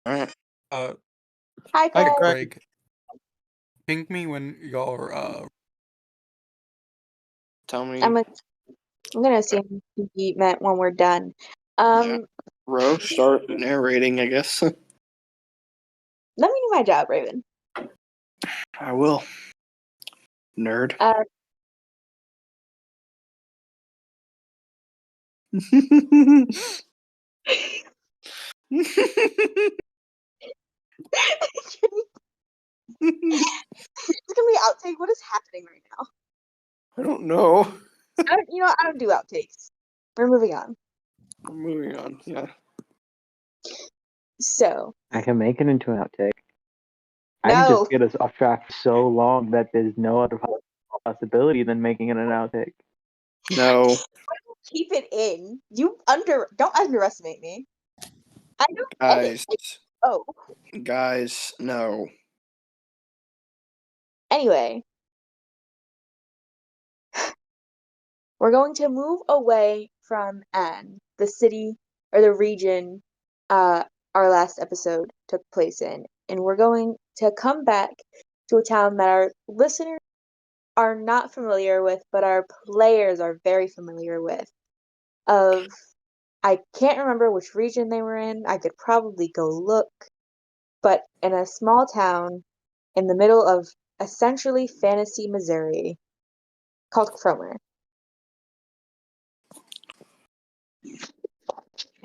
Alright. Hi, Hi, Craig. Craig. Ping me when y'all are, Tell me. I'm gonna assume he meant when we're done. Ro, start narrating, I guess. Let me do my job, Raven. I will. Nerd. It's gonna be outtake. What is happening right now? I don't know. I don't do outtakes. We're moving on. We're moving on, yeah. So I can make it into an outtake. I No. can just get us off track so long that there's no other possibility than making it an outtake. No. keep it in. Don't underestimate me. I don't Guys. Oh. Guys, no. Anyway. We're going to move away from Anne, the city or the region our last episode took place in, and we're going to come back to a town that our listeners are not familiar with, but our players are very familiar with. I can't remember which region they were in. I could probably go look, but in a small town in the middle of essentially fantasy Missouri called Cromer.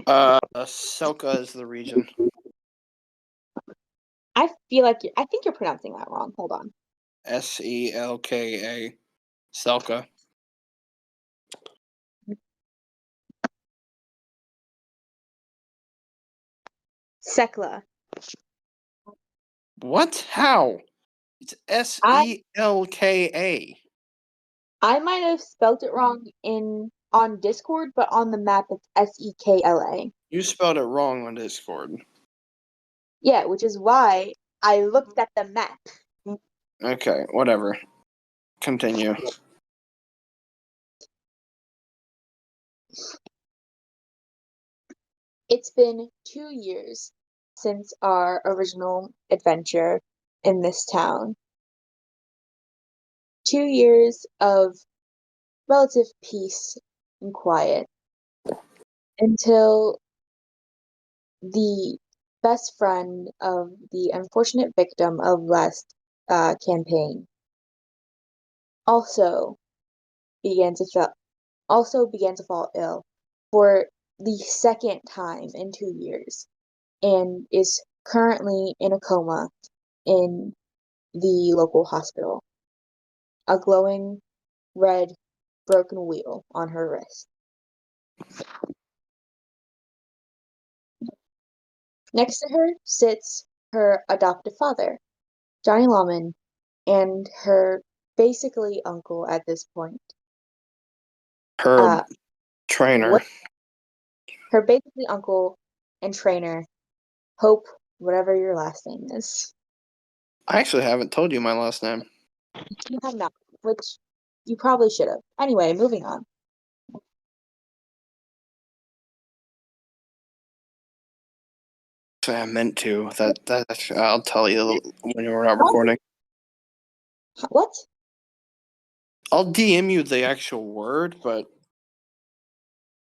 Selka is the region. I think you're pronouncing that wrong. Hold on. Selka. Selka. Sekla. What? How? It's Selka. I might have spelt it wrong on Discord, but on the map it's Sekla. You spelled it wrong on Discord. Yeah, which is why I looked at the map. Okay, whatever. Continue. It's been 2 years since our original adventure in this town. 2 years of relative peace and quiet until the best friend of the unfortunate victim of last campaign also began to fall ill for the second time in 2 years and is currently in a coma in the local hospital. A glowing red broken wheel on her wrist. Next to her sits her adoptive father, Johnny Lawman, and her basically uncle at this point. Her trainer. Her basically uncle and trainer, Hope, whatever your last name is. I actually haven't told you my last name. You have not, which you probably should have. Anyway, moving on. I meant to. That I'll tell you when we're not recording. What? I'll DM you the actual word, but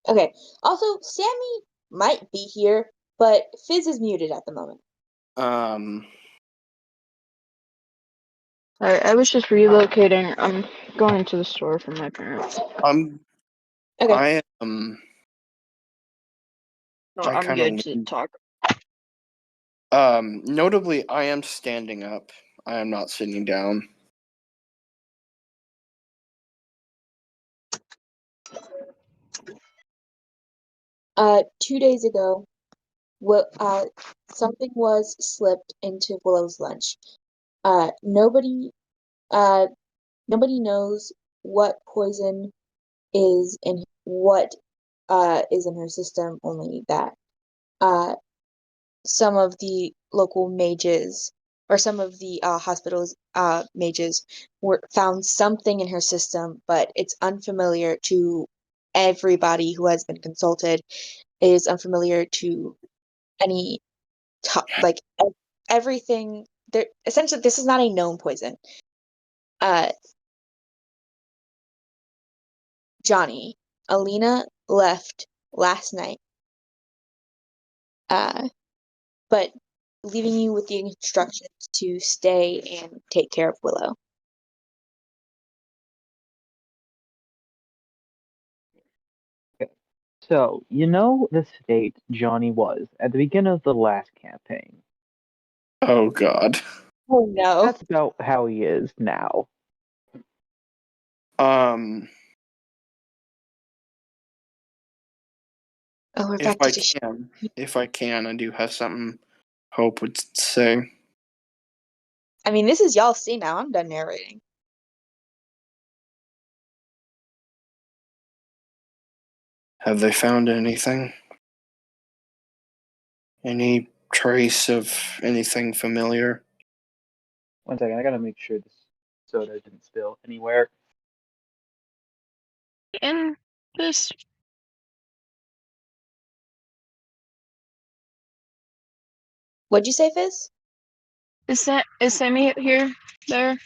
Okay. Also, Sammy might be here, but Fizz is muted at the moment. I was just relocating. I'm going to the store for my parents. Okay. I'm good to talk. Notably, I am standing up. I am not sitting down. Two days ago, something was slipped into Willow's lunch. Nobody knows what poison is in her system. Only that some of the local mages or some of the hospital's mages found something in her system, but it's unfamiliar to everybody who has been consulted. It is unfamiliar to any like everything. There, essentially, this is not a known poison. Johnny, Alina left last night, but leaving you with the instructions to stay and take care of Willow. So, you know the state Johnny was at the beginning of the last campaign. Oh God. Oh no. That's about how he is now. Um, Oh, we're if back I to can, I do have something Hope would say. I mean, this is y'all's scene now. I'm done narrating. Have they found anything? Any trace of anything familiar? One second, I gotta make sure this soda didn't spill anywhere. In this, What'd you say, Fizz? is Sammy here? There?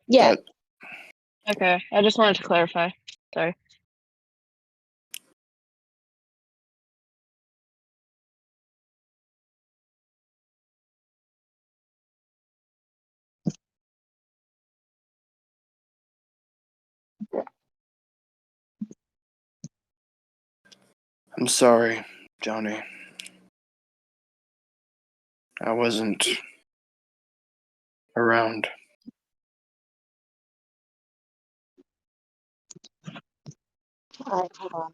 Yeah. That Okay, I just wanted to clarify. Sorry. I'm sorry, Johnny. I wasn't around. All right, hold on.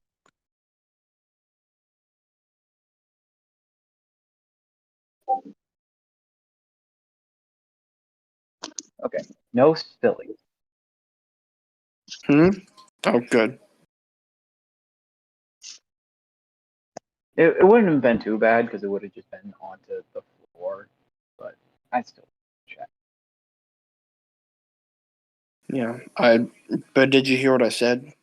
Okay, no spilling. Oh, good. It wouldn't have been too bad because it would have just been onto the floor, but I still check. Yeah, but did you hear what I said?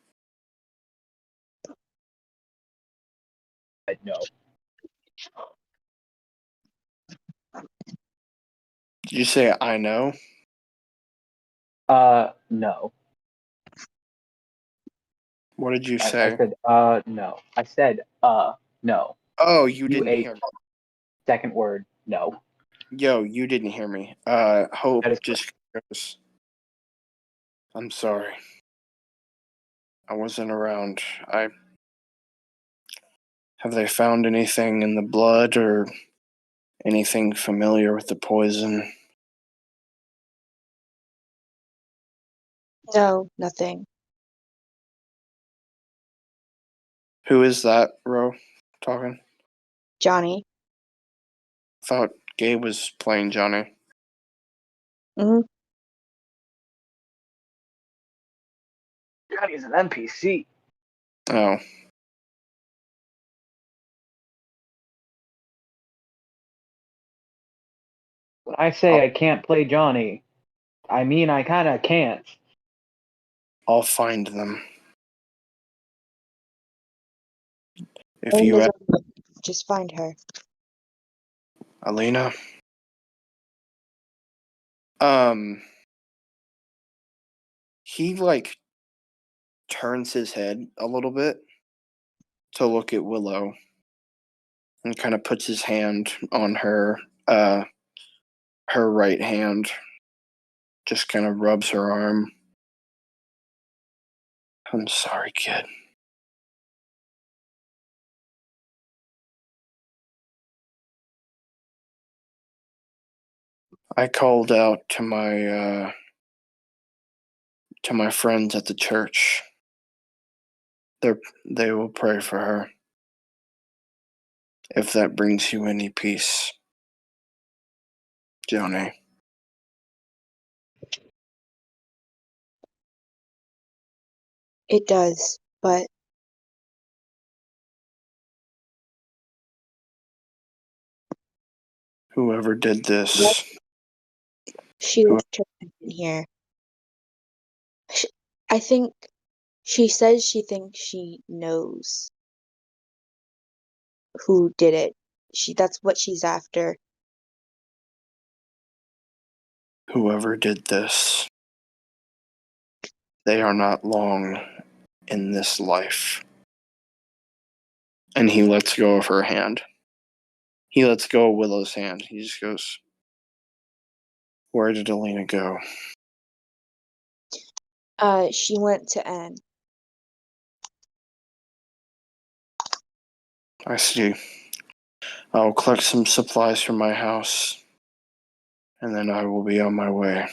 No. Did you say I know? No. What did you I say? said, no. I said, no. Oh, you didn't UH, hear me. second word, no. Yo, you didn't hear me. Hope That is just goes, I'm sorry. I wasn't around. Have they found anything in the blood or anything familiar with the poison? No, nothing. Who is that, Ro, talking? Johnny. I thought Gabe was playing Johnny. Mm-hmm. Johnny's an NPC. Oh, When I say I can't play Johnny, I mean I kind of can't. I'll find them. If And you there's ask just find her. Alina. He like turns his head a little bit to look at Willow and kind of puts his hand on her right hand, just kind of rubs her arm. I'm sorry, kid. I called out to my friends at the church. They will pray for her. If that brings you any peace, Johnny. It does, but Whoever did this, she left her in here. I think she says she thinks she knows who did it, that's what she's after. Whoever did this, they are not long in this life. And he lets go of her hand. He lets go of Willow's hand. He just goes, where did Elena go? She went to N. I see. I'll collect some supplies from my house, and then I will be on my way.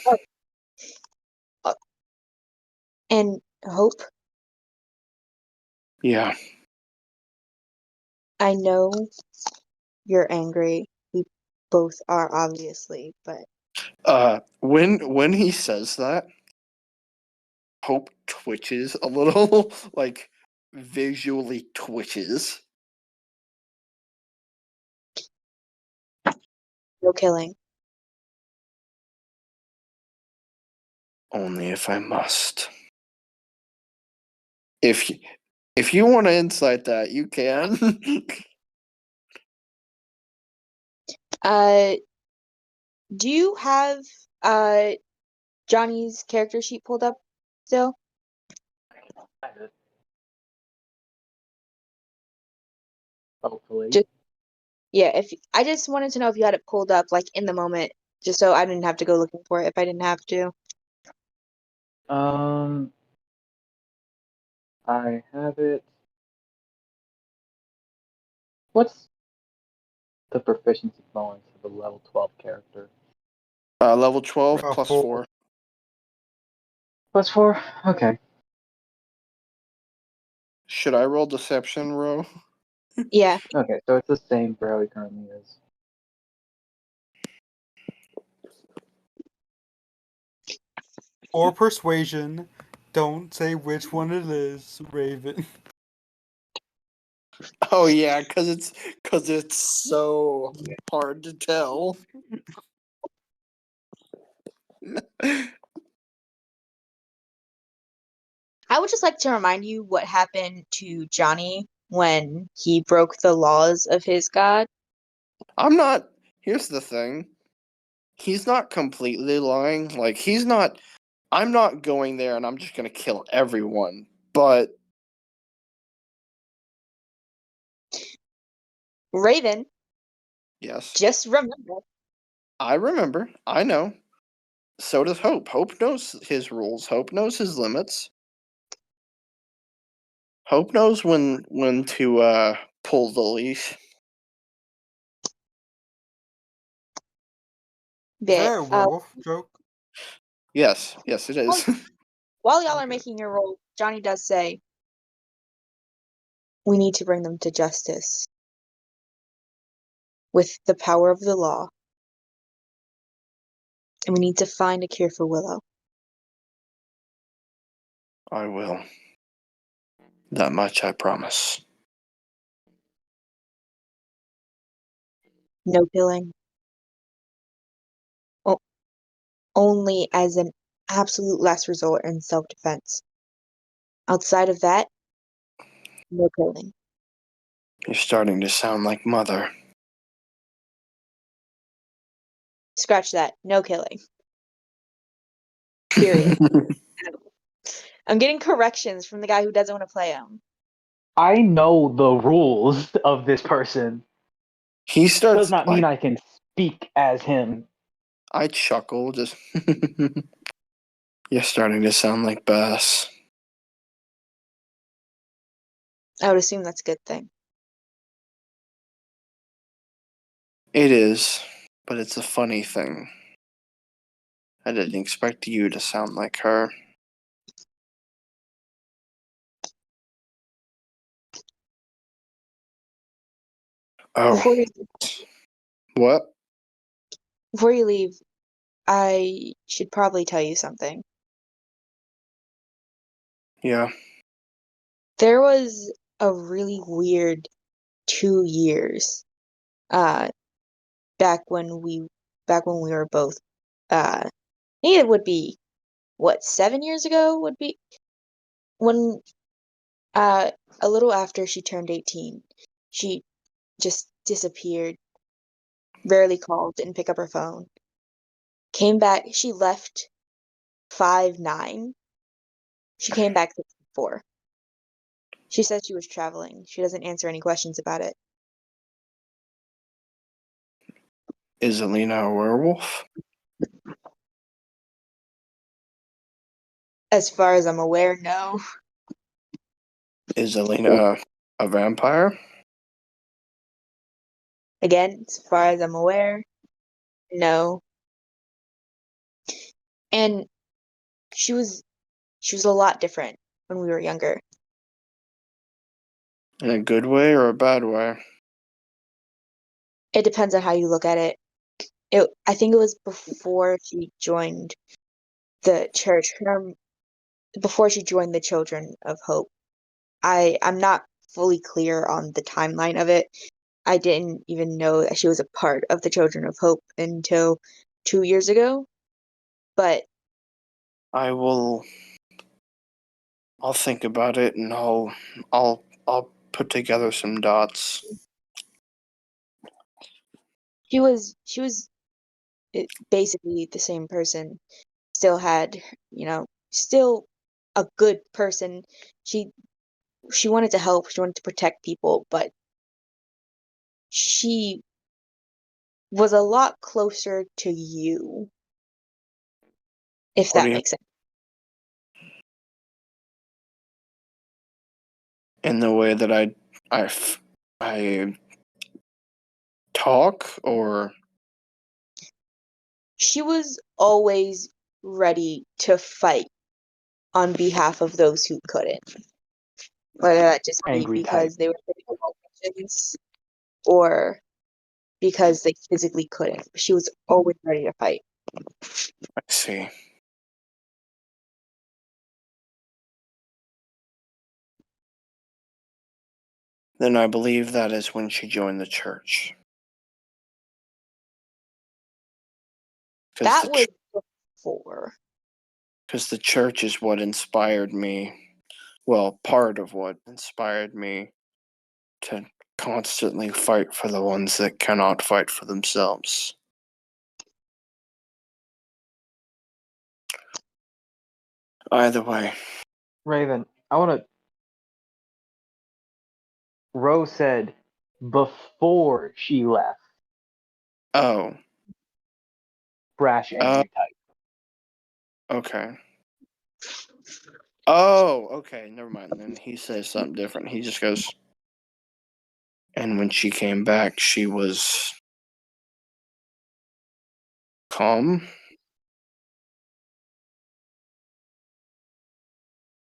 And Hope, Yeah. I know you're angry. We both are, obviously, but When he says that, Hope twitches a little, like visually twitches. no killing. Only if I must. If you want to insight that, you can. Do you have Johnny's character sheet pulled up still? Hopefully. Just yeah, if I just wanted to know if you had it pulled up like in the moment, just so I didn't have to go looking for it if I didn't have to. I have it. What's the proficiency bonus of a level 12 character? Level 12 plus 4. 4. Plus 4? Okay. Should I roll deception, Ro? Yeah. Okay, so it's the same for how he currently is. Or persuasion. Don't say which one it is, Raven. Oh yeah, because it's so hard to tell. I would just like to remind you what happened to Johnny when he broke the laws of his god. I'm not. Here's the thing. He's not completely lying. Like he's not. I'm not going there and I'm just gonna kill everyone. But Raven, yes, just remember. I remember. I know. So does Hope. Hope knows his rules. Hope knows his limits. Hope knows when to pull the leash. Is That that a werewolf joke? Yes, it is. while y'all are Okay. making your roll, Johnny does say, we need to bring them to justice with the power of the law. And we need to find a cure for Willow. I will. That much I promise. No killing. Only as an absolute last resort in self-defense. Outside of that, no killing. You're starting to sound like Mother. Scratch that. No killing. Period. I'm getting corrections from the guy who doesn't want to play him. I know the rules of this person. He starts Does not mean I can speak as him. I chuckle, just you're starting to sound like Bass. I would assume that's a good thing. It is, but it's a funny thing. I didn't expect you to sound like her. Oh, what? Before you leave, I should probably tell you something. Yeah. There was a really weird 2 years uh back when we were both I think it would be what 7 years ago would be when uh a little after she turned 18 she just disappeared, rarely called, didn't pick up her phone. Came back, she left 5/9. She came back 4. She said she was traveling. She doesn't answer any questions about it. Is Alina a werewolf? As far as I'm aware, no. Is Alina a vampire? Again, as far as I'm aware, no. And she was a lot different when we were younger. In a good way or a bad way? It depends on how you look at it. I think it was before she joined the church. Before she joined the Children of Hope. I'm not fully clear on the timeline of it. I didn't even know that she was a part of the Children of Hope until 2 years ago. But I'll think about it and I'll put together some dots. she was basically the same person. Still had, still a good person. She wanted to help, she wanted to protect people, but she was a lot closer to you, if What that do you makes sense. in the way that I talk or She was always ready to fight on behalf of those who couldn't. Whether that just be Angry type. because they were critical politicians or because they physically couldn't. She was always ready to fight. I see. Then I believe that is when she joined the church. That was before. Because the church is what inspired me. Well, part of what inspired me to constantly fight for the ones that cannot fight for themselves. Either way. Raven, I want to. Rose said before she left. Oh, Brash angry type. okay. Oh, okay, never mind. Then he says something different. He just goes, and when she came back, she was calm.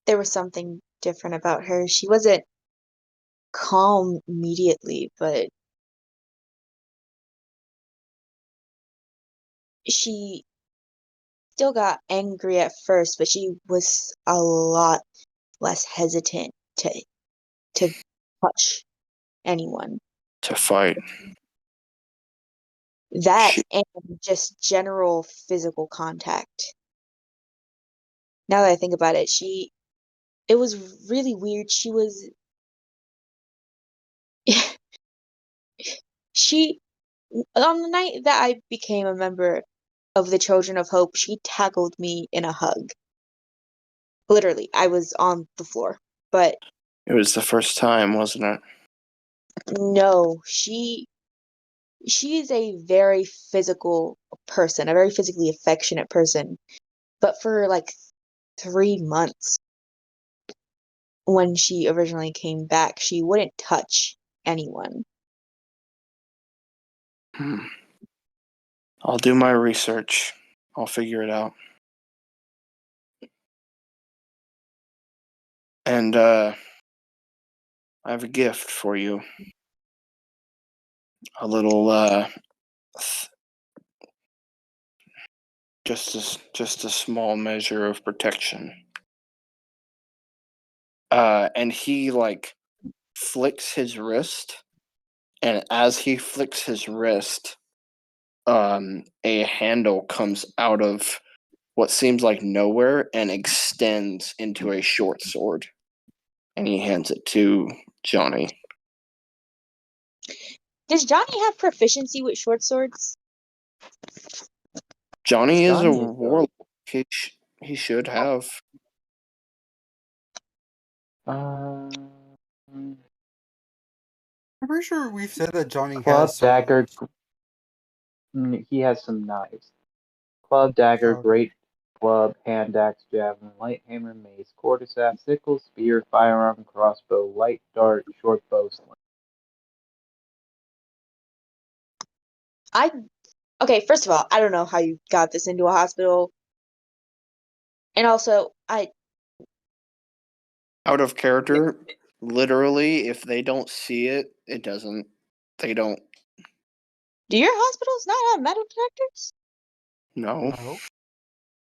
There was something different about her. She wasn't calm immediately, but she still got angry at first, but she was a lot less hesitant to touch anyone. To fight. That She, and just general physical contact. Now that I think about it, it was really weird. She, on the night that I became a member of the Children of Hope, she tackled me in a hug. Literally, I was on the floor. But it was the first time, wasn't it? no, she is a very physical person, a very physically affectionate person. But for like 3 months when she originally came back, she wouldn't touch anyone. I'll do my research. I'll figure it out. And I have a gift for you. A little just a small measure of protection. And he like flicks his wrist, and as he flicks his wrist, a handle comes out of what seems like nowhere and extends into a short sword. And he hands it to Johnny. Does Johnny have proficiency with short swords? Johnny is a Johnny is warlock. He should have. Um, I'm pretty sure we've said that Johnny club, has dagger. swords. He has some knives. Club, dagger, Okay. great club, hand axe, javelin, light hammer, mace, quarterstaff, sickle, spear, firearm, crossbow, light dart, short bow, sling. Okay, first of all, I don't know how you got this into a hospital. And also, Out of character, literally, if they don't see it, it doesn't. They don't do your hospitals not have metal detectors? know.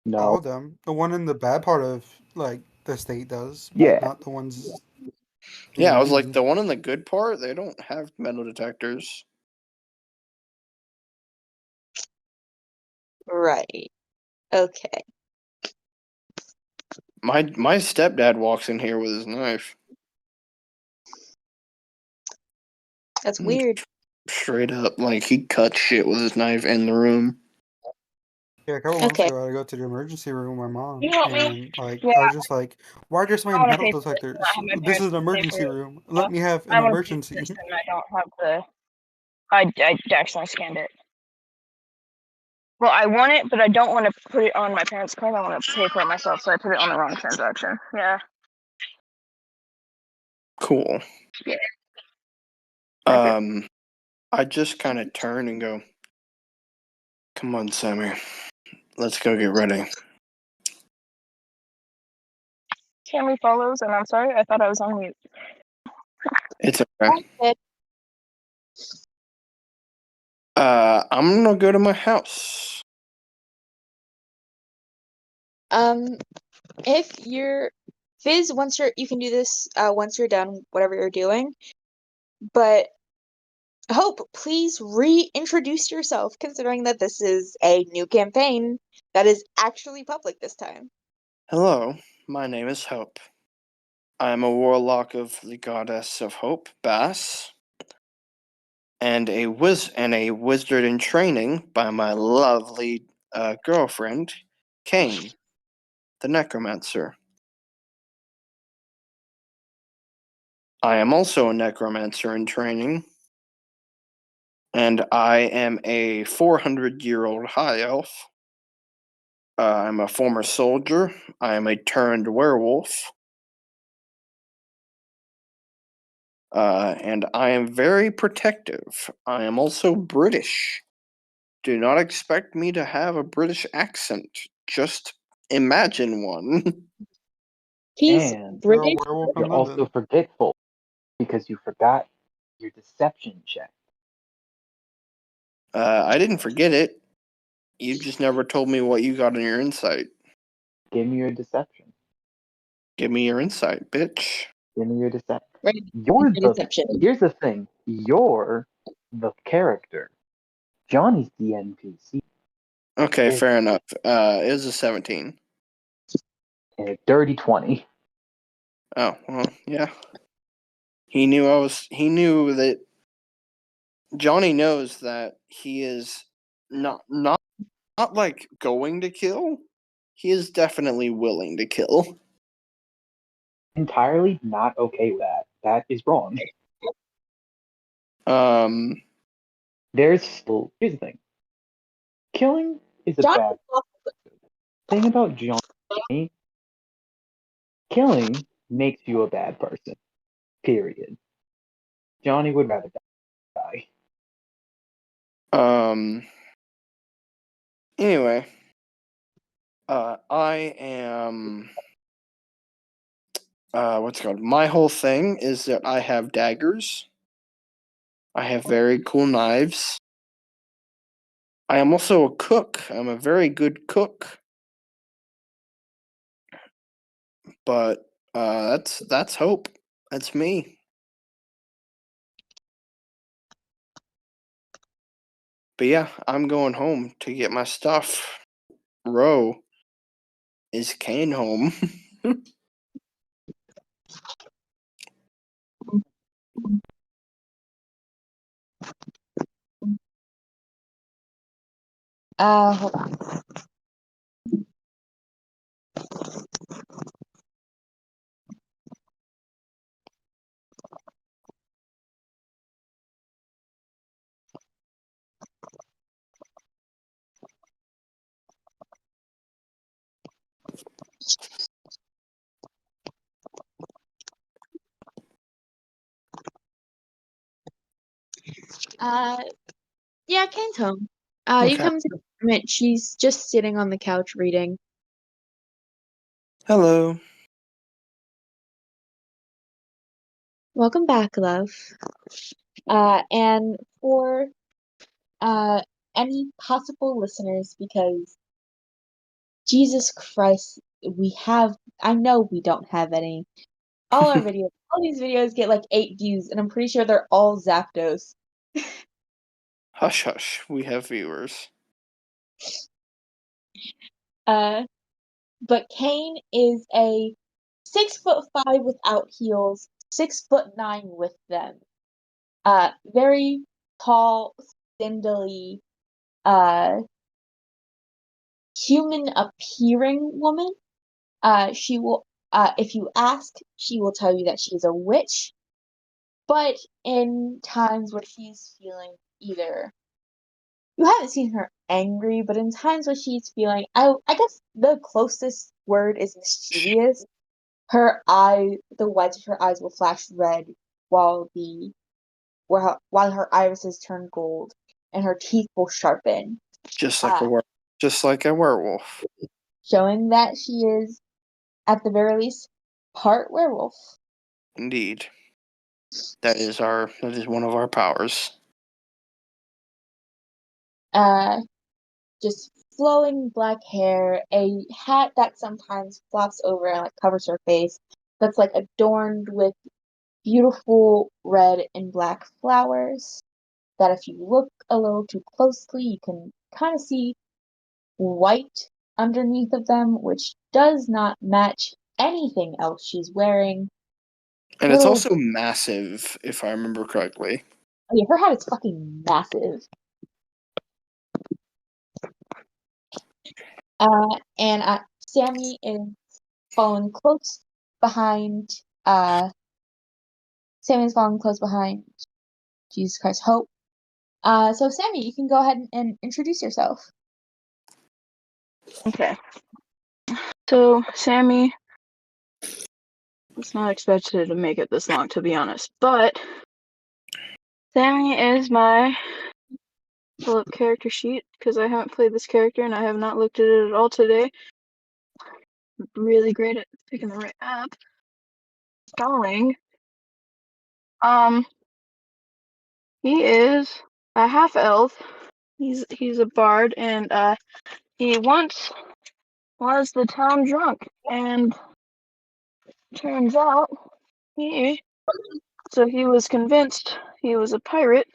No. All No. of them. The one in the bad part of the state does, but Yeah. not the ones Yeah, in I was like, me. the one in the good part, they don't have metal detectors. Right. Okay. My stepdad walks in here with his knife. That's Mm. weird. Straight up, like he cut shit with his knife in the room. Yeah, a couple months Okay. ago, I go to the emergency room with my mom, You help me? and Yeah. I was just like, "Why are there so I many want to metal pay for it. detectors? I have my This is parents an to pay emergency for it. room. Let me have an I want to pay for emergency." this, and I don't have the. I accidentally scanned it. Well, I want it, but I don't want to put it on my parents' card. I want to pay for it myself, so I put it on the wrong transaction. Yeah. Cool. Yeah. Okay. I just kind of turn and go, "Come on, Sammy, let's go get ready." Camry follows, and I'm sorry, I thought I was on mute. It's okay. Okay. I'm gonna go to my house. If you're Fizz, you can do this once you're done whatever you're doing. But Hope, please reintroduce yourself, considering that this is a new campaign that is actually public this time. Hello, my name is Hope. I am a warlock of the goddess of hope, Bass, and a wizard in training by my lovely girlfriend, Kane, the necromancer. I am also a necromancer in training, and I am a 400-year-old high elf. I'm a former soldier. I am a turned werewolf. And I am very protective. I am also British. Do not expect me to have a British accent. Just imagine one. He's And You're a British. werewolf in you're also London. forgetful because you forgot your deception check. I didn't forget it. You just never told me what you got in your insight. Give me your deception. Give me your insight, bitch. Give me your deception. Right. You're the. Deception. Here's the thing. You're the character. Johnny's the NPC. Okay, Is fair enough. It was a 17. a dirty 20. Oh, well, yeah. He knew that Johnny knows that he is not like going to kill. He is definitely willing to kill. Entirely not okay with that. That is wrong. Um, Here's the thing. Killing is a John bad thing about Johnny. Killing makes you a bad person. Period. Johnny would rather die. Anyway, I am. What's it called? My whole thing is that I have daggers. I have very cool knives. I am also a cook. I'm a very good cook. But that's Hope. That's me. But yeah, I'm going home to get my stuff. Row is Kane home. Hold on. Yeah, Kane's home. You Okay. come to the apartment. She's just sitting on the couch reading. Hello. Welcome back, love. And for any possible listeners, because Jesus Christ, I know we don't have any. All these videos get like 8 views, and I'm pretty sure they're all Zapdos. Hush, hush. We have viewers. But Kane is a 6'5" without heels, 6'9" with them. Very tall, spindly, human appearing woman. She will, if you ask, she will tell you that she's a witch. But in times where she's feeling either, you haven't seen her angry, but in times where she's feeling, I guess the closest word is mischievous. The whites of her eyes will flash red while her irises turn gold, and her teeth will sharpen, Just like a werewolf. showing that she is, at the very least, part werewolf. Indeed. That is one of our powers. Just flowing black hair, a hat that sometimes flops over and like covers her face, that's like adorned with beautiful red and black flowers. That if you look a little too closely, you can kind of see white underneath of them, which does not match anything else she's wearing. And it's Little, also massive, if I remember correctly. oh yeah, her hat is fucking massive. And Sammy is following close behind. Sammy's following close behind Jesus Christ Hope. So Sammy, you can go ahead and introduce yourself. Okay. So Sammy was not expected to make it this long, to be honest, but Sammy is my pull-up character sheet because I haven't played this character and I have not looked at it at all today. I'm really great at picking the right app. Spelling. He is a half elf. He's a bard, and he once was the town drunk, and turns out he was convinced he was a pirate.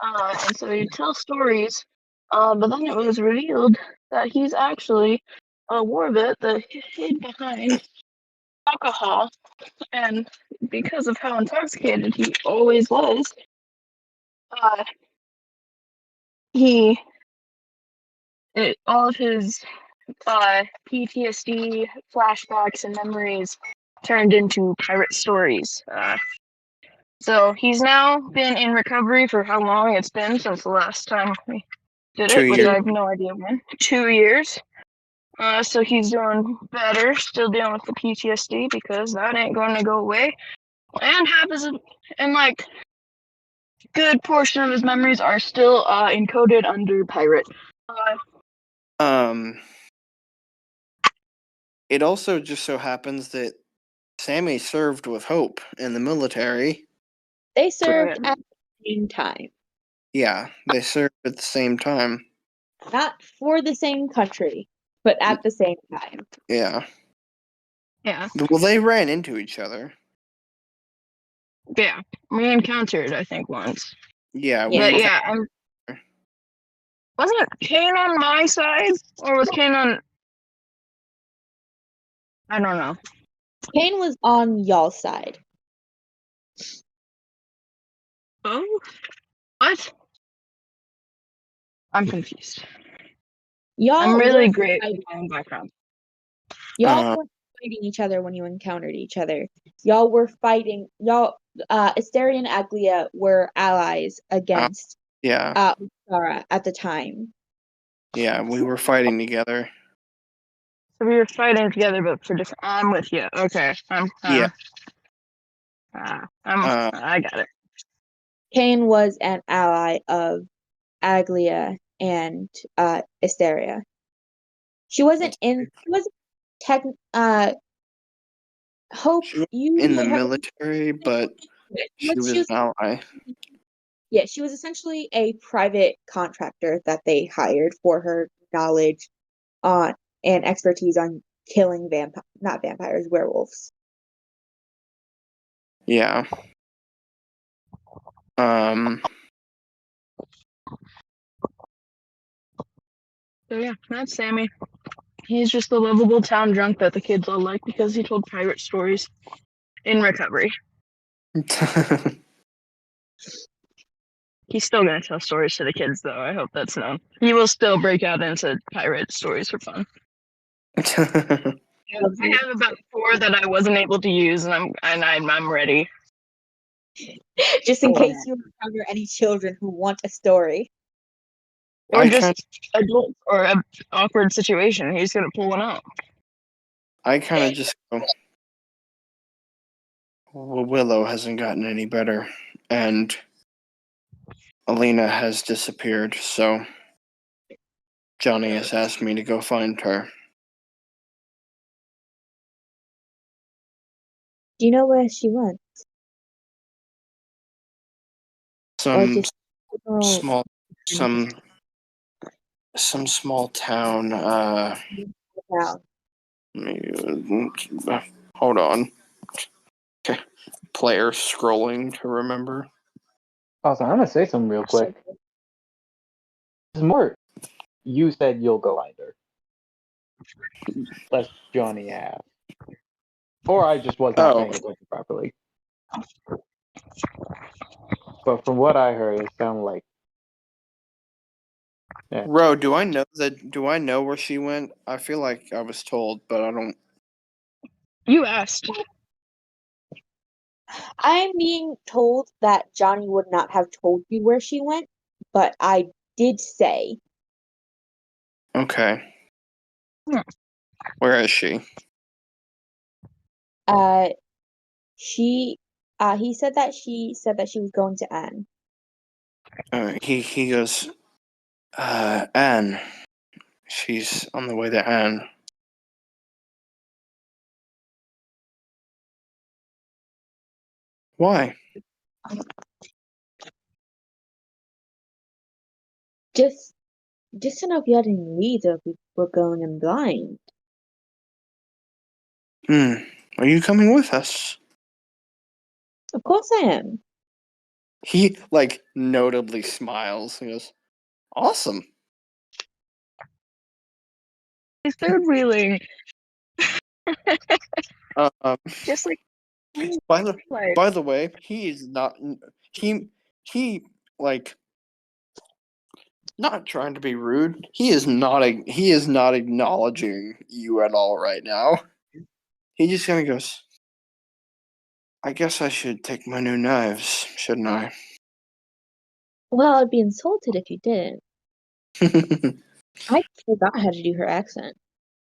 And so he'd tell stories, but then it was revealed that he's actually a war vet that hid behind alcohol, and because of how intoxicated he always was, all of his PTSD flashbacks and memories turned into pirate stories. So he's now been in recovery for how long it's been since the last time we did 2 it, which years. I have no idea when. 2 years. So he's doing better, still dealing with the PTSD because that ain't going to go away. And like good portion of his memories are still encoded under pirate. It also just so happens that Sammy served with Hope in the military. They served Right. at the same time. Yeah, they served at the same time. Not for the same country, but at the same time. Yeah. Yeah. Well, they ran into each other. Yeah. We encountered, I think, once. Yeah, Yeah. But yeah, wasn't Kane on my side? Or was Kane on... I don't know. Kane was on y'all's side. Oh? What? I'm confused. Y'all I'm really were great fighting, with my own background. y'all Uh, weren't fighting each other when you encountered each other. Y'all were fighting. Asteria and Aglia were allies against yeah, Sarah at the time. yeah, we were fighting together. So we were fighting together, but for different. I'm with you. Okay. Yeah. I got it. Cain was an ally of Aglia and Asteria. She wasn't in. She wasn't tech. Hope She was you in the may have. military, but she was She an was, ally. yeah, she was essentially a private contractor that they hired for her knowledge on and expertise on killing not vampires, werewolves. Yeah. So yeah, that's Sammy. He's just the lovable town drunk that the kids all like because he told pirate stories in recovery. He's still gonna tell stories to the kids, though. I hope that's known. He will still break out into pirate stories for fun. I have about 4 that I wasn't able to use, and I'm ready. Just in case you encounter any children who want a story. Or I just adult or an awkward situation. He's gonna pull one out. kind of just go, well, Willow hasn't gotten any better, and Alina has disappeared, so Johnny has asked me to go find her. Do you know where she went? Or Some just small, some small town. wow. Hold on. Okay. Player scrolling to remember. Also, I'm gonna say something real quick. It's more. You said you'll go find her. Less Johnny asked. Or I just was not Oh, paying attention properly. But from what I heard, it sounded like. Yeah. Ro, do I know that? Do I know where she went? I feel like I was told, but I don't. You asked. I'm being told that Johnny would not have told you where she went, but I did say. Okay. Hmm. Where is she? She he said that she was going to Anne. He goes. Anne. She's on the way to Anne. Why? Just to know if you had any leads or if we were going in blind. Are you coming with us? Of course I am. He notably smiles and goes, "Awesome." He's third wheeling. Um, Just like by the life. by the way, he is not. He like not trying to be rude. He is not. He is not acknowledging you at all right now. He just kind of goes, "I guess I should take my new knives, shouldn't I?" Well, I'd be insulted if you didn't. I forgot how to do her accent.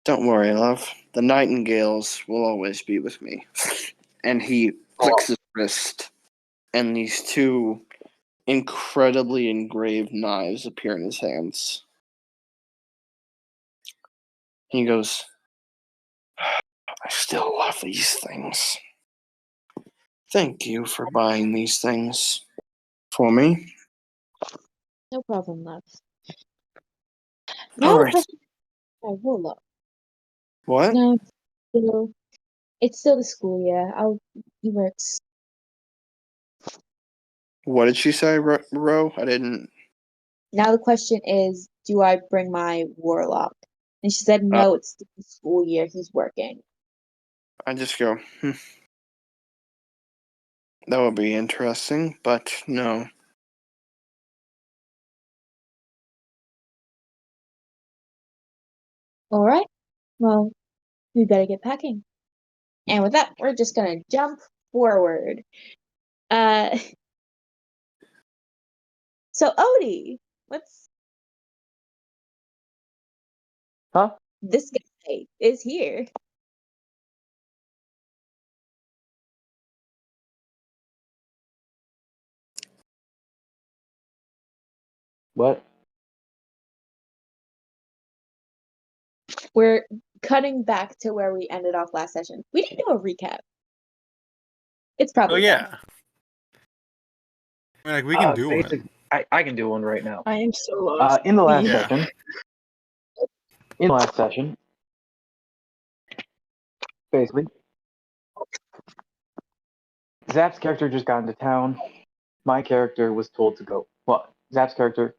Don't worry, love. The nightingales will always be with me. And he flicks his wrist, and these two incredibly engraved knives appear in his hands. He goes, I still love these things. Thank you for buying these things for me. No problem, love. All Now the right. question I will love. What? No, it's still the school year. He works. What did she say, Ro? I didn't. Now the question is, do I bring my warlock? And she said, Uh, no, it's still the school year. He's working. I just go, that would be interesting, but no. All right. Well, we better get packing. And with that, we're just gonna jump forward. Uh, so Odie, what's Huh? this guy is here. What? We're cutting back to where we ended off last session. We didn't do a recap. It's Oh probably fine. yeah. I mean, like we can do basic, one. I can do one right now. I am so lost. In the last Yeah. session. In the last session. Basically. Zap's character just got into town. My character was told to go. Well, Zap's character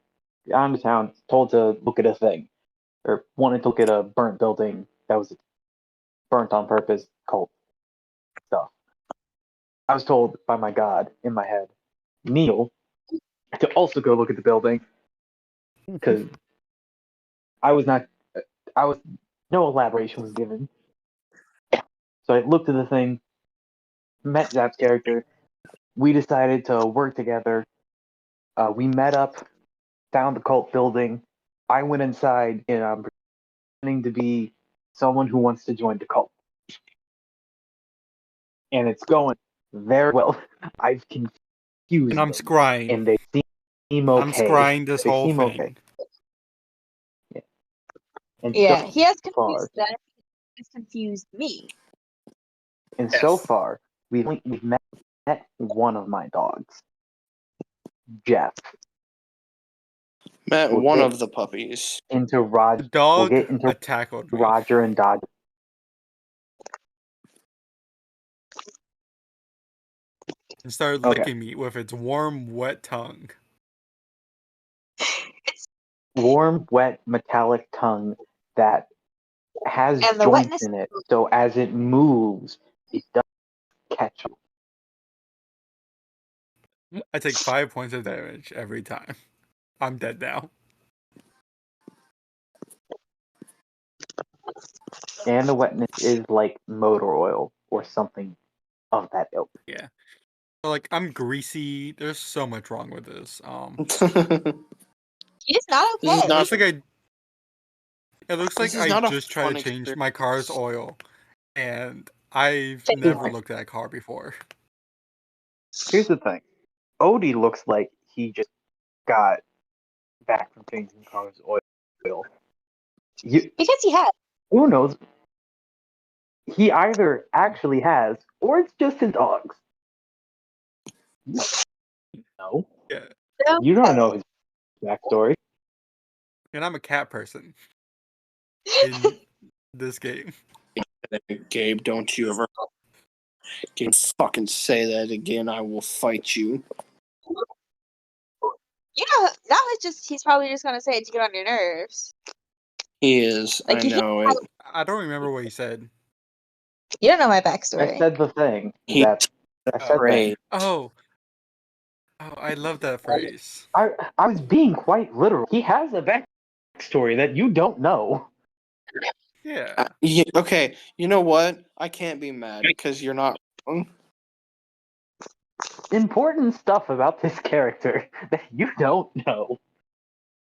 got into town, told to look at a thing. Or wanted to look at a burnt building that was burnt on purpose, cult stuff. I was told by my god in my head, Neil, to also go look at the building. Because I was no elaboration was given. So I looked at the thing, met Zap's character. We decided to work together. We met up, found the cult building. I went inside and I'm pretending to be someone who wants to join the cult. And it's going very well. I've confused And I'm them, scrying. and they seem okay. I'm scrying this They whole seem thing. okay. Yeah. And Yeah, so he has far, confused them. He's confused me. and Yes. so far, we've met one of my dogs, Jeff. Met We'll one get of the puppies. into Roger. The dog We'll get into tackled me. Roger and Dodger. And started Okay. licking me with its warm, wet tongue. Warm, wet, metallic tongue that has And the joints wetness- in it, so as it moves, it doesn't catch you. I take 5 points of damage every time. I'm dead now. And the wetness is like motor oil or something of that ilk. Yeah. So, like, I'm greasy. There's so much wrong with this. He's not This is okay. not- It looks like This is I not a just tried fun to change experience. my car's oil, and I've never looked at a car before. Here's the thing. Odie looks like he just got back from changing car's oil. Because he has. Who knows? He either actually has, or it's just his dogs. No. Yeah. You don't know his backstory. And I'm a cat person in this game. Gabe, don't you ever fucking say that again. I will fight you. You know, now he's probably just gonna say it to get on your nerves. He is. Like, I know it. I don't remember what he said. You don't know my I backstory. said the thing. He- That I said that. Great. Oh, I love that phrase. I was being quite literal. He has a backstory that you don't know. Yeah. Yeah, okay, you know what? I can't be mad because you're not wrong. Important stuff about this character that you don't know.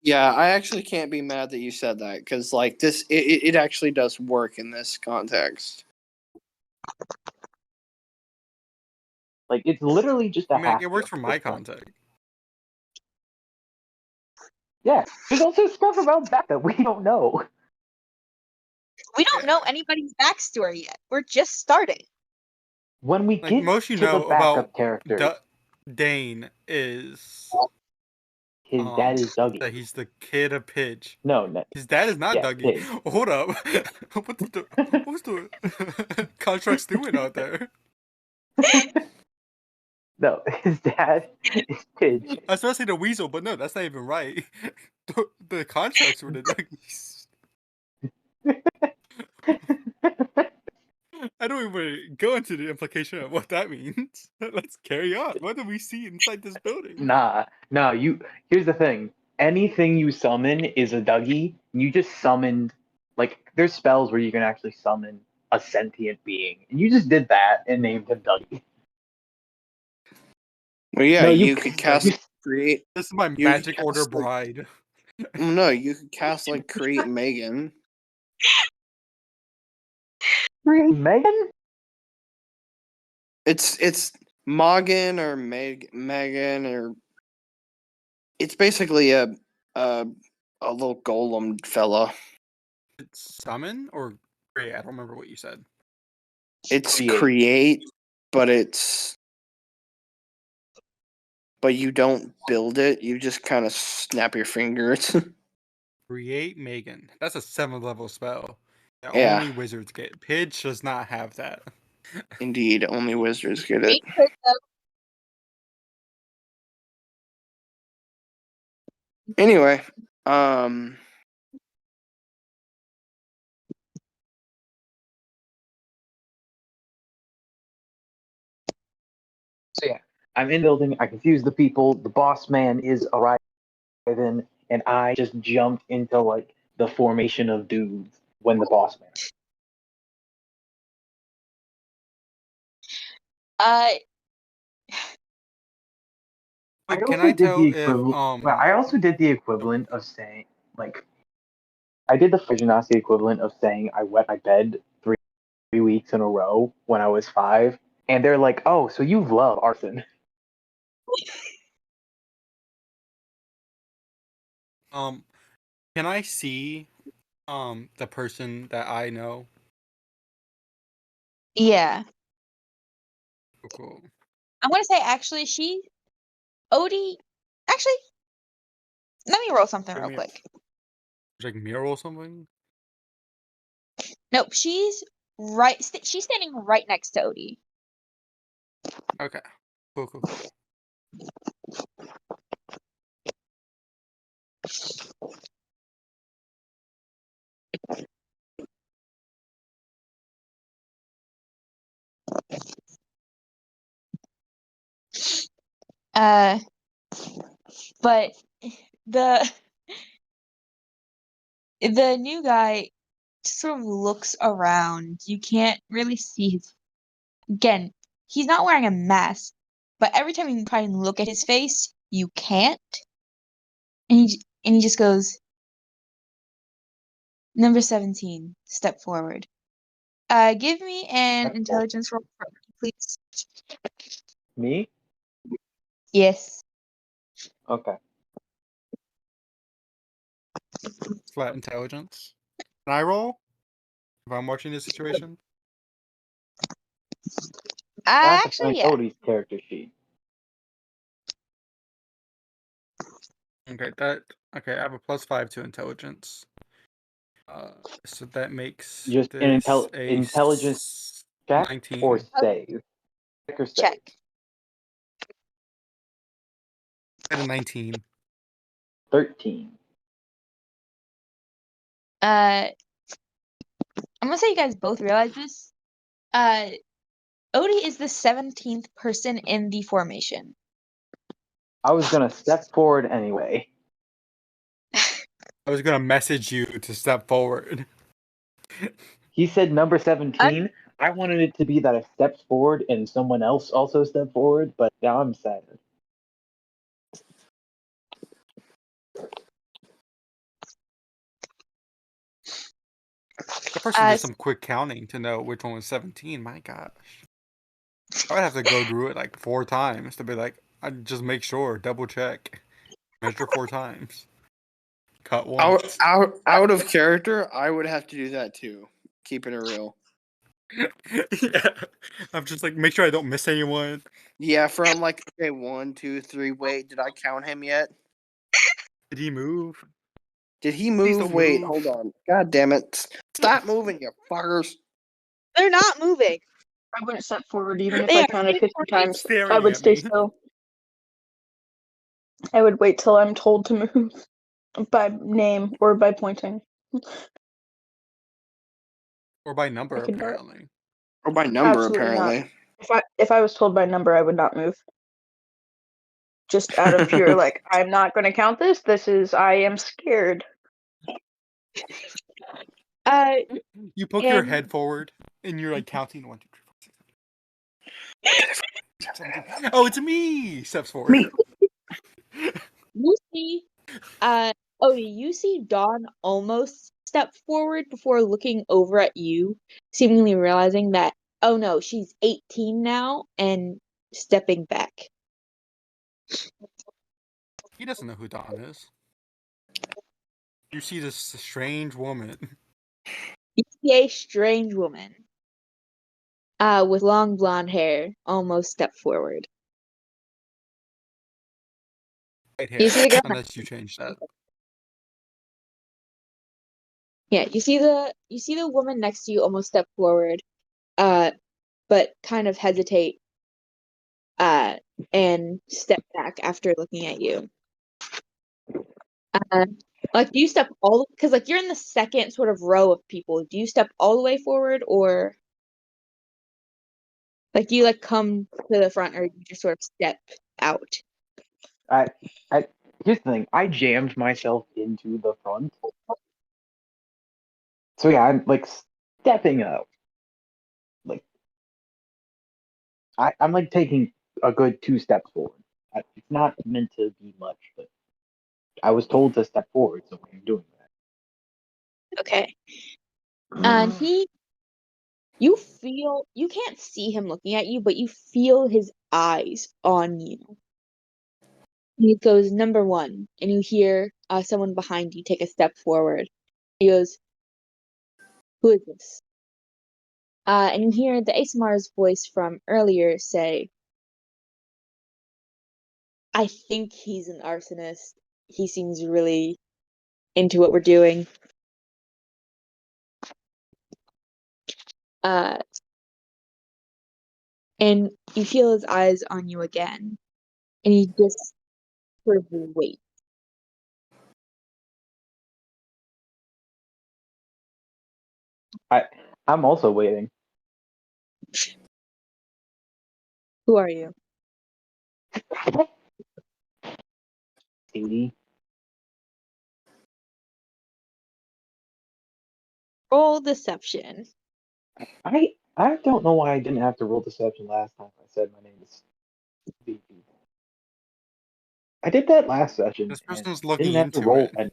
Yeah, I actually can't be mad that you said that because, like, this it actually does work in this context. Like, it's literally just a I mean, half. it works for joke at my this point. context. Yeah, there's also stuff about that we don't know. We don't know anybody's backstory yet. We're just starting. When we Like, get most you to know the backup about characters, Dane is his dad is Dougie. that he's the kid of Pidge. No. His dad is not Yeah, Dougie. Pidge. Hold up. What's the Construct's doing out there? No, his dad is Pidge. I was supposed to say the Weasel, but no, that's not even right. The Constructs were the Dougies. I don't even go into the implication of what that means. Let's carry on. What do we see inside this building? Nah. Here's the thing. Anything you summon is a Dougie. You just summoned Like, there's spells where you can actually summon a sentient being, and you just did that and named him Dougie. Well, yeah, No, you could cast create. This is my You magic could order cast, like- bride. No, you could cast like create Megan. Megan? It's Morgan or Megan or it's basically a little golem fella. It's summon or create? I don't remember what you said. It's Create. create, but you don't build it. You just kind of snap your fingers. Create Megan. That's a 7th level spell that Yeah. only wizards get. Pidge does not have that. Indeed, only wizards get it. Anyway, So yeah, I'm in the building. I confuse the people. The boss man is arriving, and I just jumped into like the formation of dudes when the boss man. Can I tell if Well, I also did the equivalent of saying like I did the Genasi equivalent of saying I wet my bed 3 weeks in a row when I was 5, and they're like, "Oh, so you love arson?" can I see the person that I know? Yeah. Cool. I'm gonna say actually Odie actually let me roll something Give real me quick. like mural or something? Nope, she's she's standing right next to Odie. Okay. Cool. But the the new guy sort of looks around. You can't really see his again, he's not wearing a mask, but every time you try and look at his face, you can't. And he just goes, number 17, step forward. Give me an That's intelligence roll, please. Me? Yes. Okay. Flat intelligence. Can I roll? If I'm watching this situation? That's Actually, like yeah. Odie's character sheet. Okay, I have a +5 to intelligence. So that makes Just an this a intelligence check 19. or save. Check or save. Check. At a 19. 13. I'm gonna say you guys both realize this. Odie is the 17th person in the formation. I was gonna step forward anyway. I was gonna message you to step forward. He said number 17. I wanted it to be that I stepped forward and someone else also stepped forward, but now I'm sad. The person did some quick counting to know which one was 17. My gosh. I would have to go through it like 4 times to be like, I'd just make sure, double check. Measure 4 times. Cut once. Out of character, I would have to do that too. Keeping it real. Yeah. I'm just like, make sure I don't miss anyone. Yeah, from like okay, 1, 2, 3. Wait, did I count him yet? Did he move? Did he Please move? don't Wait, move. hold on. God damn it! Stop moving, you fuckers! They're not moving. I wouldn't step forward even if They I are counted 50 times. Staring I would at stay me. still. I would wait till I'm told to move by name or by pointing. Or by number, I can do it. apparently. Or by number, Absolutely not. apparently. If I was told by number, I would not move. Just out of pure like, I'm not going to count this. I am scared. Uh, You poke your and head forward, and you're like counting 1, 2, 3, 4, 6, 7, 8, 9, 10, 11, 12. Oh, it's me! Steps forward. Me. you see, you see Dawn almost step forward before looking over at you, seemingly realizing that, oh no, she's 18 now, and stepping back. He doesn't know who Dawn is. You see this strange woman. You see a strange woman, with long blonde hair, almost step forward. White hair, You see the girl. unless you change that. Yeah, you see the woman next to you almost step forward, but kind of hesitate, and step back after looking at you. Uh, like, do you step all, because like you're in the second sort of row of people. Do you step all the way forward, or like do you like come to the front, or you just sort of step out? I, here's the thing. I jammed myself into the front, so yeah, I'm like stepping out. Like I'm like taking a good 2 steps forward. It's not meant to be much, but I was told to step forward, so I'm doing Okay. that. And you can't see him looking at you, but you feel his eyes on you. He goes, number one, and you hear someone behind you take a step forward. He goes, who is this? And you hear the ASMR's voice from earlier say, I think he's an arsonist. He seems really into what we're doing. Uh, and you feel his eyes on you again, and you just sort of wait. I'm also waiting. Who are you? Sadie. Roll deception. I don't know why I didn't have to roll deception last time I said my name is VP. I did that last session This and person's looking didn't have to into roll. it. And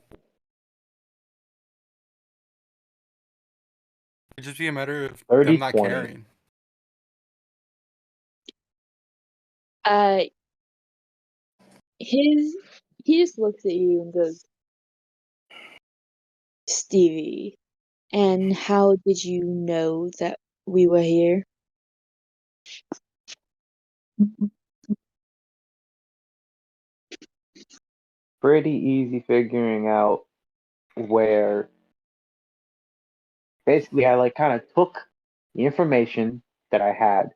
It'd just be a matter of 30, them not 20. caring. Uh, he just looks at you and goes, Stevie, and how did you know that we were here? Pretty easy figuring out where basically I like kind of took the information that I had.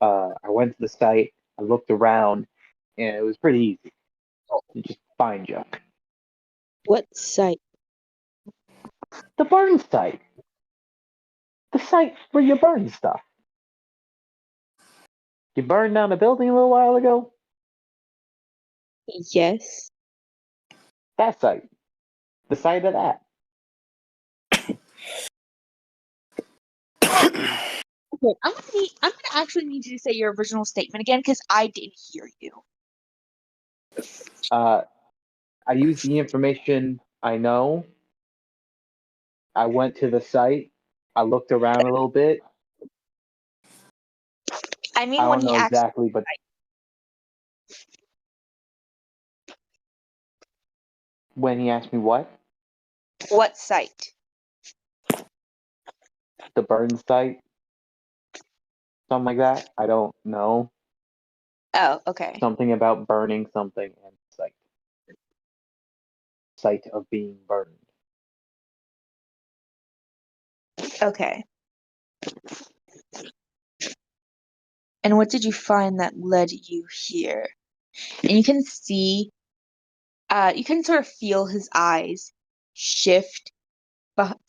I went to the site, I looked around, and it was pretty easy to just find you. What site? The burn site. The site where you burn stuff. You burned down a building a little while ago? Yes. That site. The site of that. Okay, I'm gonna actually need you to say your original statement again because I didn't hear you. I used the information I know. I went to the site. I looked around a little bit. I I mean when don't he know actually exactly, but when he asked me what? what site? The burn site? Something like that? I don't know. Oh, okay. Something about burning something and site. Site of being burned. Okay. And what did you find that led you here? And you can see, you can sort of feel his eyes shift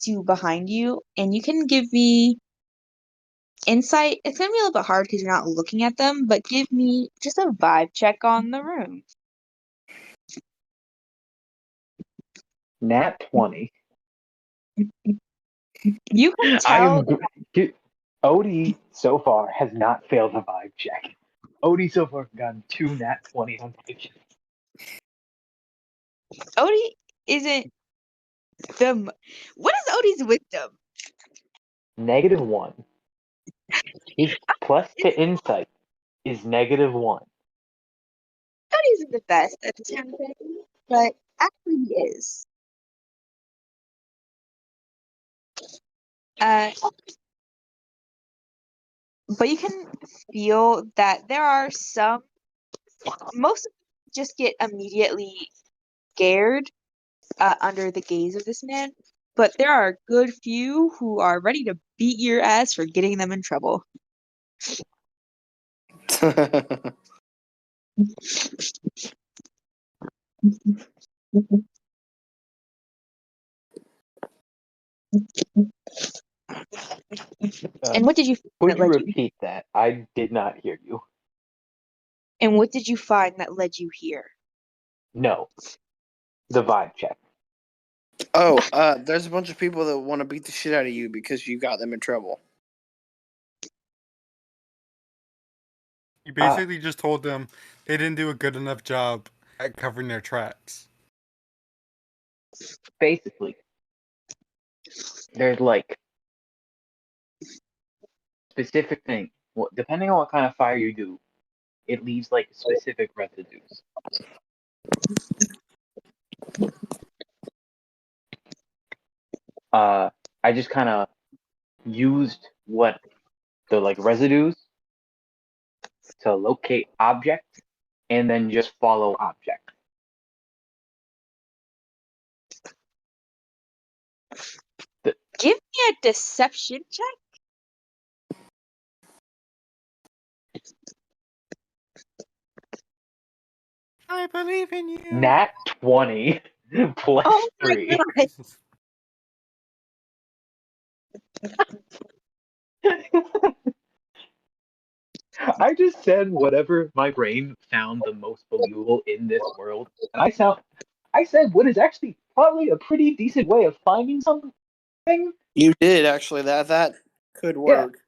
to behind you, and you can give me insight. It's gonna be a little bit hard because you're not looking at them, but give me just a vibe check on the room. Nat 20. You can I tell. am. Odie so far has not failed a vibe check. Odie so far has gotten 2 nat 20 on vibe check. Odie isn't the. What is Odie's wisdom? -1. His plus to insight is -1. Odie isn't the best at this kind of thing, but actually he is. But you can feel that there are some. Most of them just get immediately scared under the gaze of this man, but there are a good few who are ready to beat your ass for getting them in trouble. And what did you find Would that you led you? repeat that? I did not hear you. And what did you find that led you here? No. The vibe check. Oh, there's a bunch of people that want to beat the shit out of you because you got them in trouble. You basically just told them they didn't do a good enough job at covering their tracks. Basically, there's like specific thing. Well, depending on what kind of fire you do, it leaves like specific residues. I just kind of used what the like residues to locate objects and then just follow object. Give me a deception check. I believe in you. Nat 20 plus Oh my 3. god. I just said whatever my brain found the most believable in this world, and I said what is actually probably a pretty decent way of finding something. You did actually. That could Yeah. work.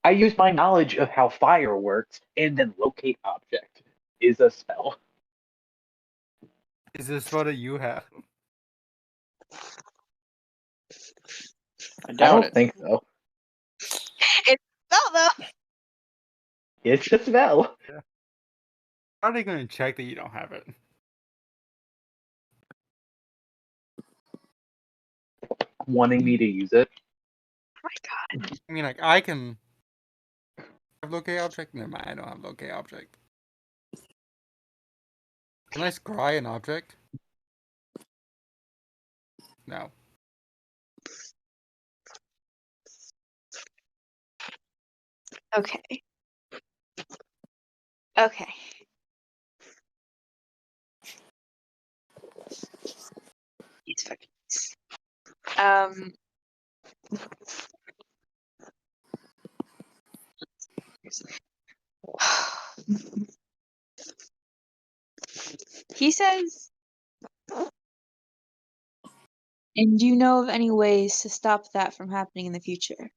I use my knowledge of how fire works, and then locate object is a spell. Is this what you have? I I doubt don't it. think so. It's spell though. It's a spell. How are they going to check that you don't have it? Wanting me to use it. Oh my god. I mean, like, I can have locate object. Never mind, I don't have locate object. Can I scry an object? No. Okay. Okay. These fucking. He says, and do you know of any ways to stop that from happening in the future?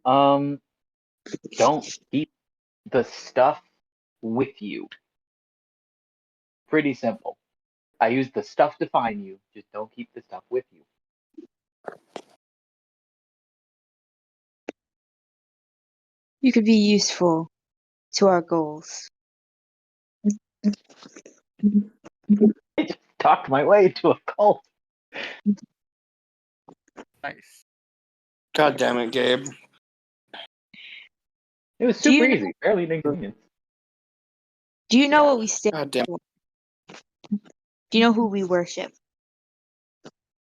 Don't keep the stuff with you. Pretty simple. I use the stuff to find you, just don't keep the stuff with you. You could be useful to our goals. I just talked my way into a cult. Nice. God damn it, Gabe. It was Do you super know- easy, barely an inconvenience. Do you know what we stand God damn. for? Do you know who we worship?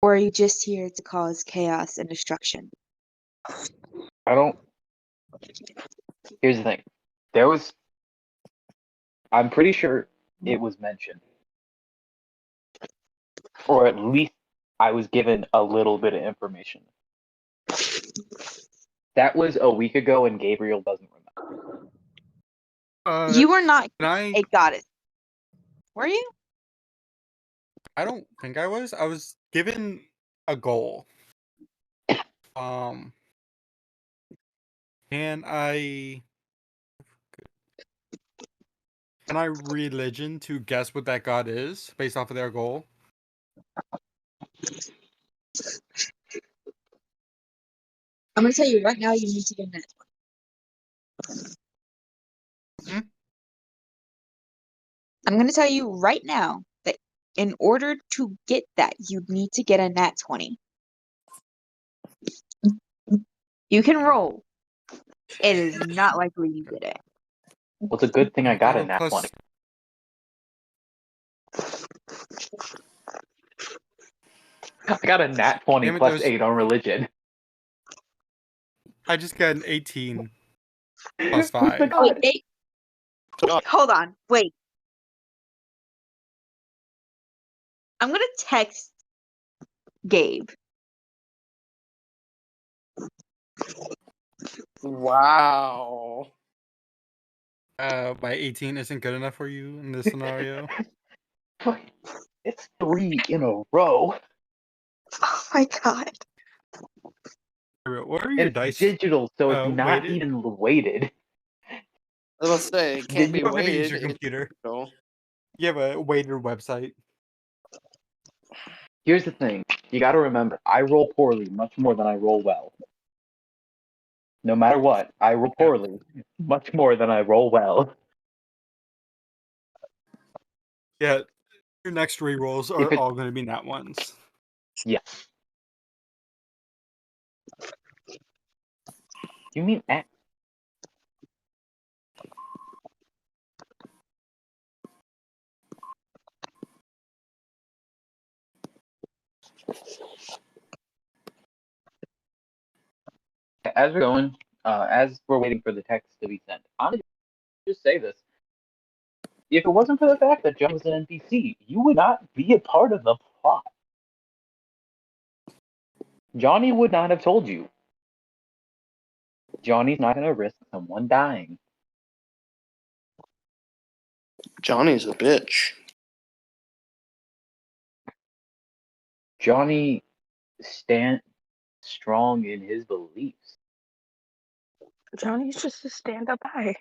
Or are you just here to cause chaos and destruction? I don't. Here's the thing. I'm pretty sure it was mentioned. Or at least I was given a little bit of information. That was a week ago and Gabriel doesn't remember. You were not Can I? a goddess. Were you? I don't think I was. I was given a goal. Can I religion to guess what that god is based off of their goal? I'm gonna tell you right now. You need to get that. I'm gonna tell you right now that in order to get that, you need to get a nat 20. You can roll. It is not likely you get it. Well, it's a good thing I got a nat Plus- 20. I got a nat 20 Damn it, plus there's- 8 on religion. I just got an 18 plus Who's the 5. god? Wait, hold on. Wait. I'm gonna text Gabe. Wow. My 18 isn't good enough for you in this scenario. It's 3 in a row. Oh my god. What are your It's dice? digital, so it's not weighted? even weighted. I was about to say, it can't Did be You don't have to use weighted. your It's computer. digital. You have a weighted website. Here's the thing. You gotta remember, I roll poorly much more than I roll well. No matter what, I roll poorly much more than I roll well. Yeah, your next 3 rolls are If it- all going to be nat ones. Yes. You mean at as we're going, as we're waiting for the text to be sent, I'm gonna just say this. If it wasn't for the fact that John was an NPC, you would not be a part of the plot. Johnny would not have told you. Johnny's not gonna risk someone dying. Johnny's a bitch. Johnny stands strong in his beliefs. Johnny's just a stand-up guy.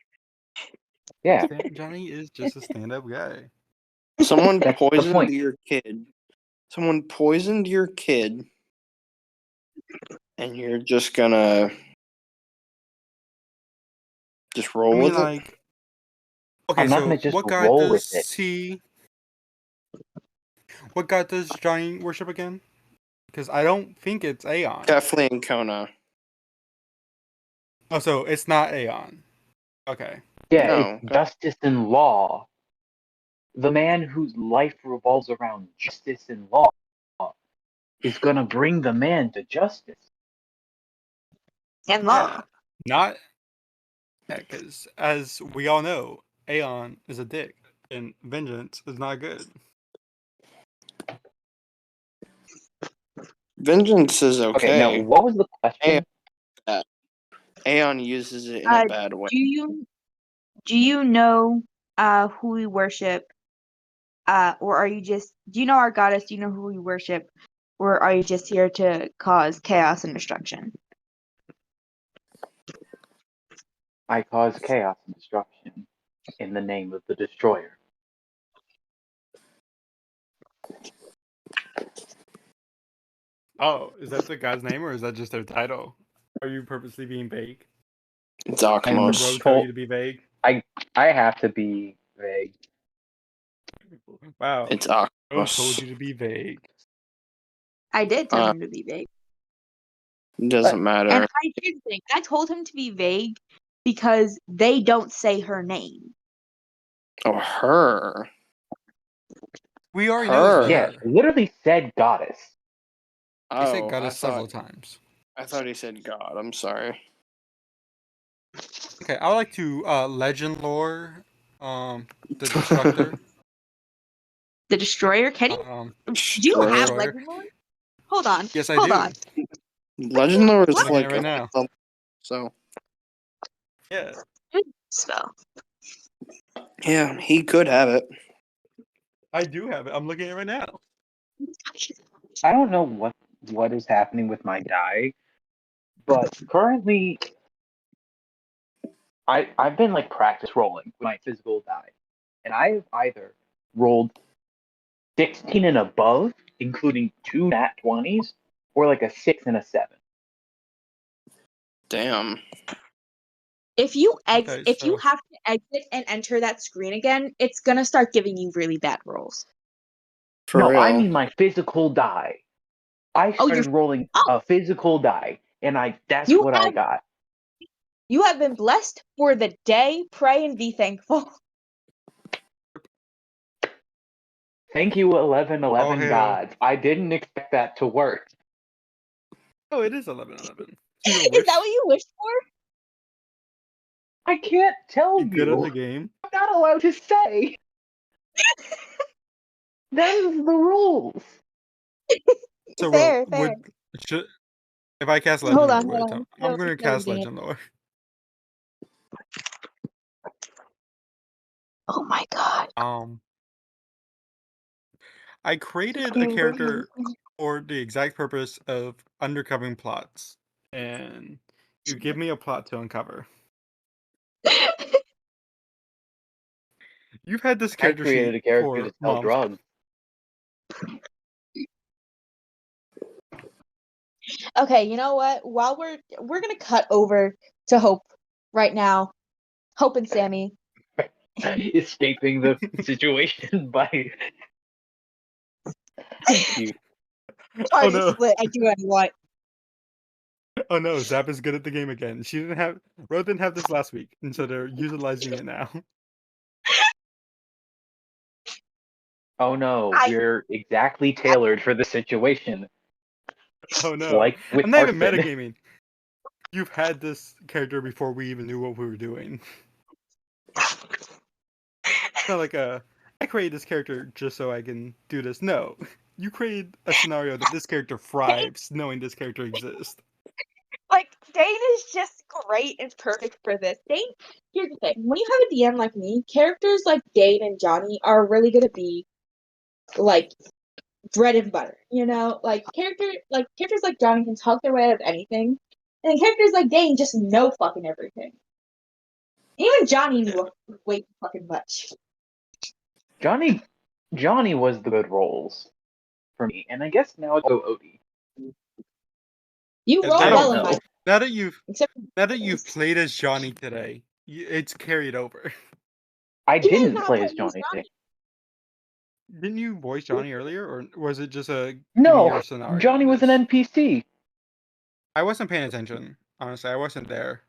Yeah, Johnny is just a stand-up guy. Someone That's the poisoned point. your kid. Someone poisoned your kid, and you're just gonna just roll I mean, with it. like, okay, I'm not so gonna just what god roll does with it. What god does Johnny worship again? Because I don't think it's Aeon. Definitely in Kona. Oh, so it's not Aeon. Okay. Yeah, No. it's justice and law. The man whose life revolves around justice and law is gonna bring the man to justice. And law. Not because, as we all know, Aeon is a dick, and vengeance is not good. Vengeance is Okay, okay. now what was the question? Aeon uses it in a bad way. Do you know who we worship? Or are you just do you know our goddess? Do you know who we worship? Or are you just here to cause chaos and destruction? I cause chaos and destruction in the name of the destroyer. Oh, is that the god's name, or is that just their title? Are you purposely being vague? It's Did the Akmos. bro tell you to be vague? I have to be vague. Wow. It's Bro told Akmos. you to be vague. I did tell him to be vague. It doesn't matter. And here's the thing. I told him to be vague because they don't say her name. Oh, her. We already know it's Yeah, her. literally said goddess. He said Oh, goddess several times. I thought he said God. I'm sorry. Okay, I would like to legend lore the destructor. The destroyer? Kenny? Do you have Destroyer. legend lore? Hold on. Yes, I Hold do. on. Legend lore is I'm looking like at it right now. so. Yeah. Spell. Yeah, he could have it. I do have it. I'm looking at it right now. I don't know what what is happening with my die, but currently I've been like practice rolling with my physical die, and I've either rolled 16 and above, including 2 nat 20s, or like a 6 and a 7. Damn. If you Okay, if you so have to exit and enter that screen again, it's gonna start giving you really bad rolls. For No, I real. mean my physical die. I Oh, you're started rolling oh a physical die, and that's you what I have got. you have been blessed for the day. Pray and be thankful. Thank you, all 1111 hail. gods. I didn't expect that to work. Oh, it is 11:11. Your Is that what wish. you wished for? I can't tell You good at you. the game? I'm not allowed to say. That is the rules. So, Ro, Fair, fair. should if I cast Hold Legend on, Lore, hold would on. I'm Still, gonna still cast reading it. Legend Lore. Oh my god. I created a character for the exact purpose of undercovering plots, and you give me a plot to uncover. You've had this I character created sheet a character for to sell months. drugs. Okay, you know what? While we're gonna cut over to Hope right now. Hope and Sammy. Escaping the situation by cute. Oh Party no! split. I do what I want. Oh no! Zap is good at the game again. Ro didn't have this last week, and so they're utilizing it now. Oh no, I we're exactly tailored for the situation. Oh no! Like with I'm not even Arson. metagaming. You've had this character before we even knew what we were doing. It's not like I created this character just so I can do this. No, you created a scenario that this character thrives knowing this character exists. like Dane is just great and perfect for this. Dane, here's the thing: when you have a DM like me, characters like Dane and Johnny are really gonna be like bread and butter. You know, like characters like Johnny can talk their way out of anything, and characters like Dane just know fucking everything. Even Johnny knew way too fucking much. Johnny was the good roles for me, and I guess now it's Odie. You And roll I well don't in my know. now that you've except played as Johnny today, it's carried over. I he has didn't not play played as as Johnny today. Johnny. Didn't you voice Johnny earlier, or was it just a give me No, your scenario Johnny on was an this? NPC. I wasn't paying attention. Honestly, I wasn't there,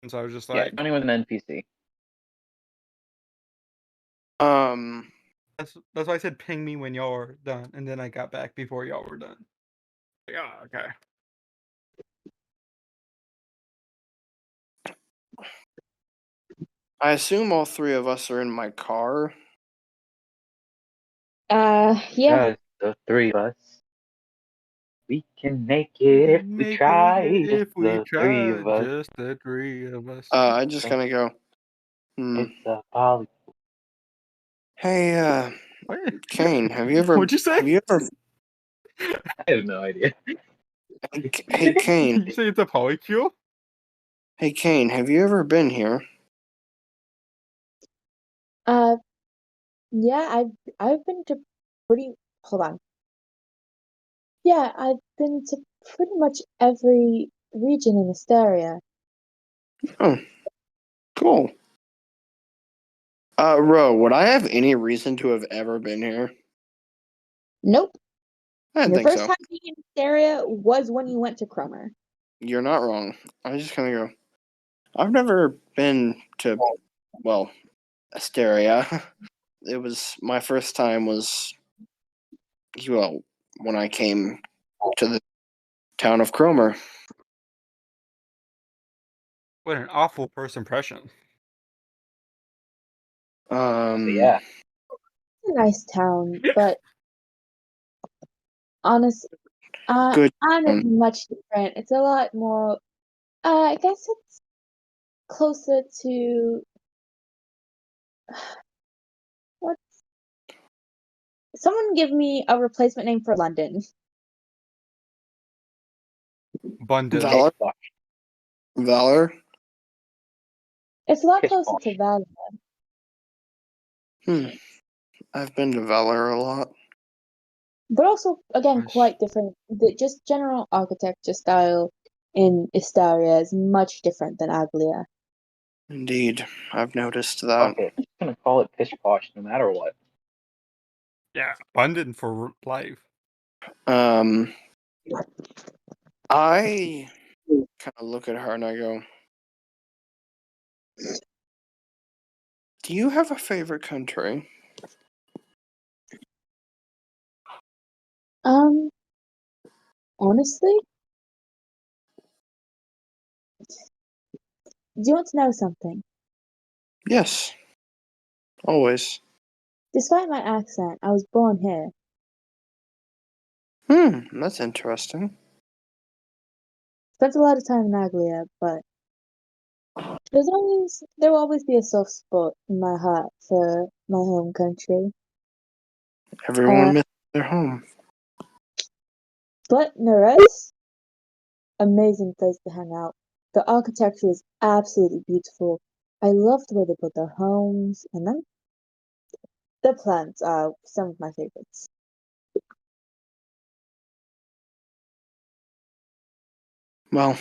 and so I was just Yeah, like, Johnny was an NPC. that's why I said ping me when y'all are done, and then I got back before y'all were done. Yeah, okay. I assume all three of us are in my car. Yeah. Just the three of us. We can make it if we Make try. it Just if we the three try, of us. just the three of us. I just kind of go, It's a poly. hey, What? Kane, have you ever, What'd you say? I have no idea. hey, Kane, You say it's a polycule? hey, Kane, have you ever been here? Yeah, I've been to pretty hold on. Yeah, I've been to pretty much every region in Asteria. Oh, cool. Ro, would I have any reason to have ever been here? Nope. I didn't Your think first so. time being in Asteria was when you went to Cromer. You're not wrong. I just kind of go, I've never been to, well, Asteria. It was, my first time was, well, when I came to the town of Cromer. What an awful first impression. Yeah. It's a nice town, but honest, Good honestly, town. much different. It's a lot more. I guess it's closer to what? Someone give me a replacement name for London. Bundin. Valor? Pish posh. Valor? It's a lot Pish closer posh. to Valor. I've been to Valor a lot. But also, again, Gosh. quite different. The just general architecture style in Istaria is much different than Aglia. Indeed, I've noticed that. Fuck it. I'm just gonna call it pish posh no matter what. Yeah, Bundin for life. I kind of look at her and I go, "Do you have a favorite country?" Honestly, do you want to know something? Yes, always. Despite my accent, I was born here. That's interesting. Spent a lot of time in Aglia, but there will always be a soft spot in my heart for my home country. Everyone misses their home. But Neres, amazing place to hang out. The architecture is absolutely beautiful. I love the way they build their homes, and then the plants are some of my favorites. Well,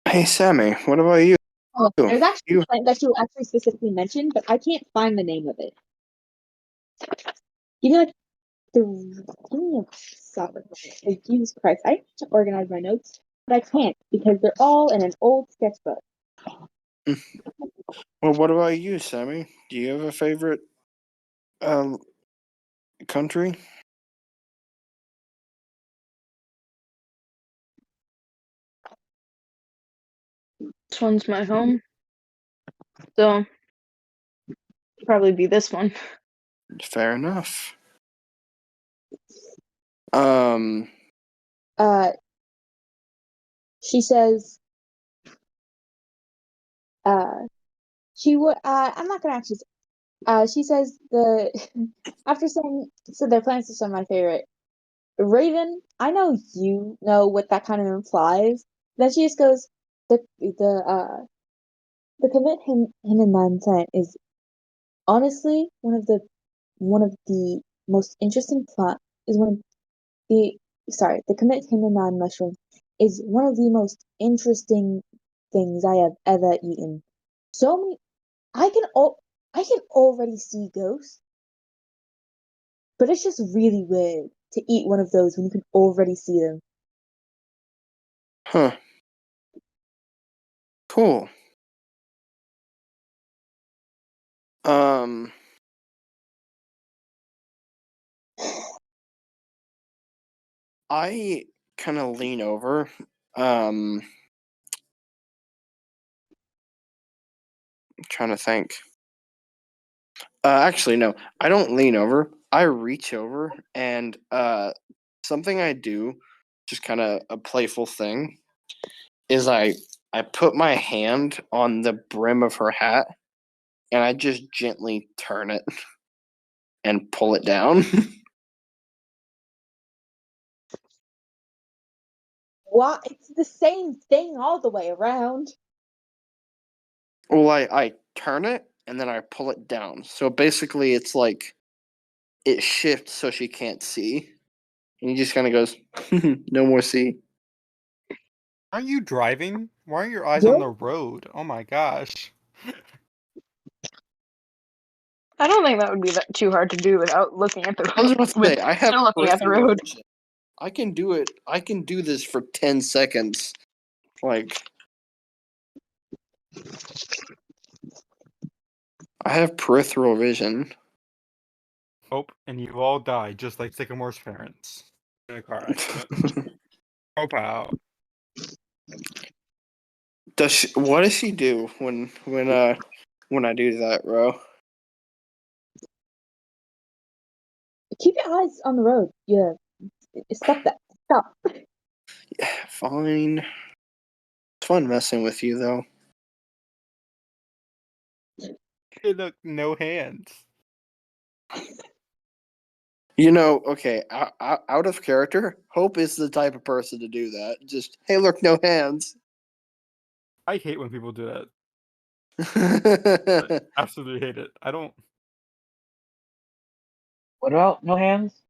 hey Sammy, what about you? Oh, there's actually You a plant that you actually specifically mentioned, but I can't find the name of it. Give me like give me a second. Like, Jesus Christ, I need to organize my notes, but I can't because they're all in an old sketchbook. Well, what about you, Sammy? Do you have a favorite country? This one's my home. So probably be this one. Fair enough. Um, She says, she would. I'm not gonna actually. She says the after saying so their plants are some of my favorite. Raven, I know you know what that kind of implies. Then she just goes, the commit him and nonsense is honestly one of the most interesting plant is one of the sorry the commit him mushroom is one of the most interesting things I have ever eaten. So many I can already see ghosts, but it's just really weird to eat one of those when you can already see them. huh. Cool. Um, I kind of lean over. I'm trying to think. Actually, no, I don't lean over. I reach over and something I do, just kind of a playful thing, is I put my hand on the brim of her hat and I just gently turn it and pull it down. What? It's the same thing all the way around. Well, I turn it and then I pull it down. So basically, it's like it shifts so she can't see, and he just kind of goes, "No more see." Aren't you driving? Why aren't your eyes on Yep. the road? Oh my gosh. I don't think that would be that too hard to do without looking at the I was about to with say I have still looking at the peripheral road. vision. I can do it. I can do this for 10 seconds. Like I have peripheral vision. Oh, and you all died just like Sycamore's parents in a car accident. Oh wow. What does she do when I do that, bro? Keep your eyes on the road. Yeah. Stop that. Stop. Yeah, fine. It's fun messing with you though. Hey, look, no hands. Okay, out of character, Hope is the type of person to do that. Just, hey, look, no hands. I hate when people do that. I He's absolutely hate it. I don't. What about no hands?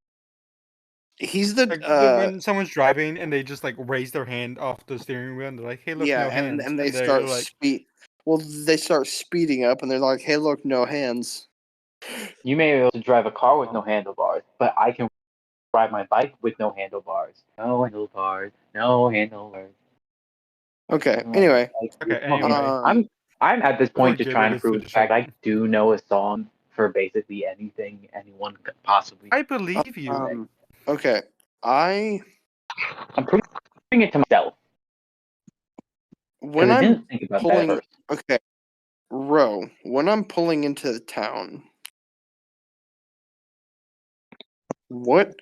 Like when someone's driving and they just like raise their hand off the steering wheel and they're like, "Hey, look, yeah, no hands," and they and they're start like, they start speeding up, and they're like, hey, look, no hands. You may be able to drive a car with no handlebars, but I can ride my bike with no handlebars. No handlebars. No handlebars. Okay, anyway. Okay, anyway. I'm at this Before point just Gabriel trying to gets to prove the the fact I shaking. do know a song for basically anything anyone could possibly. I believe you. Okay, I'm proving it to myself when because I I'm didn't think about that pulling, first. okay, when I'm pulling into the town, what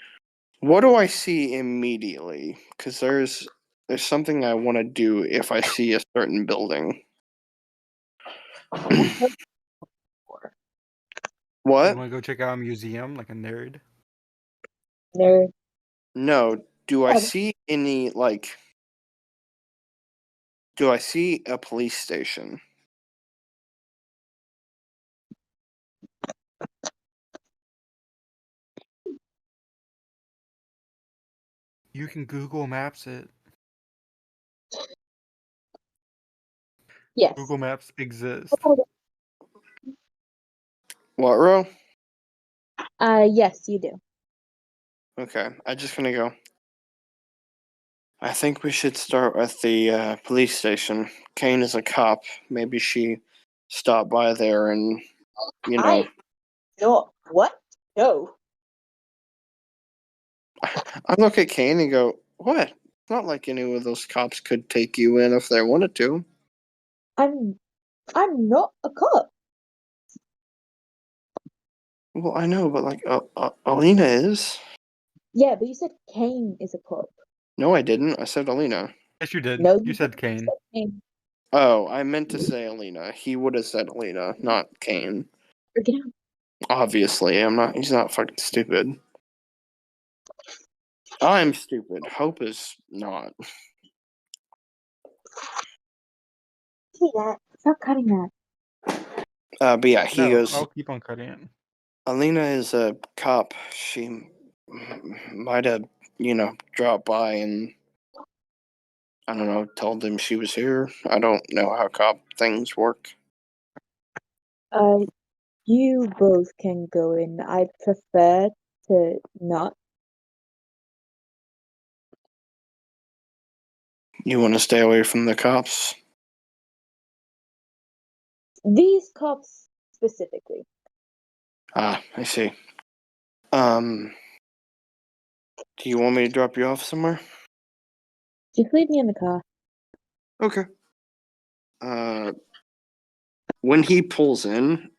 do I see immediately? Because there's something I want to do if I see a certain building. You What? want to go check out a museum like a nerd? Nerd. No. Do I Oh. see any do I see a police station? You can Google Maps it. Yes. Google Maps exists. What, Ro? Yes, you do. Okay, I'm just gonna go. I think we should start with the police station. Kane is a cop. Maybe she stopped by there and, No. What? No. I look at Kane and go, what? It's not like any of those cops could take you in if they wanted to. I'm not a cop. Well, I know, but Alina is. Yeah, but you said Kane is a cop. No, I didn't. I said Alina. Yes, you did. No, You said Kane. said Kane. Oh, I meant to say Alina. He would have said Alina, not Kane. Get out. Obviously, I'm not. He's not fucking stupid. I'm stupid. Hope is not. See that? Stop cutting that. But yeah, he No, goes. I'll keep on cutting it. Alina is a cop. She might have, dropped by and I don't know, told them she was here. I don't know how cop things work. You both can go in. I prefer to not. You want to stay away from the cops? These cops specifically. Ah, I see. Do you want me to drop you off somewhere? Just leave me in the car. Okay. When he pulls in,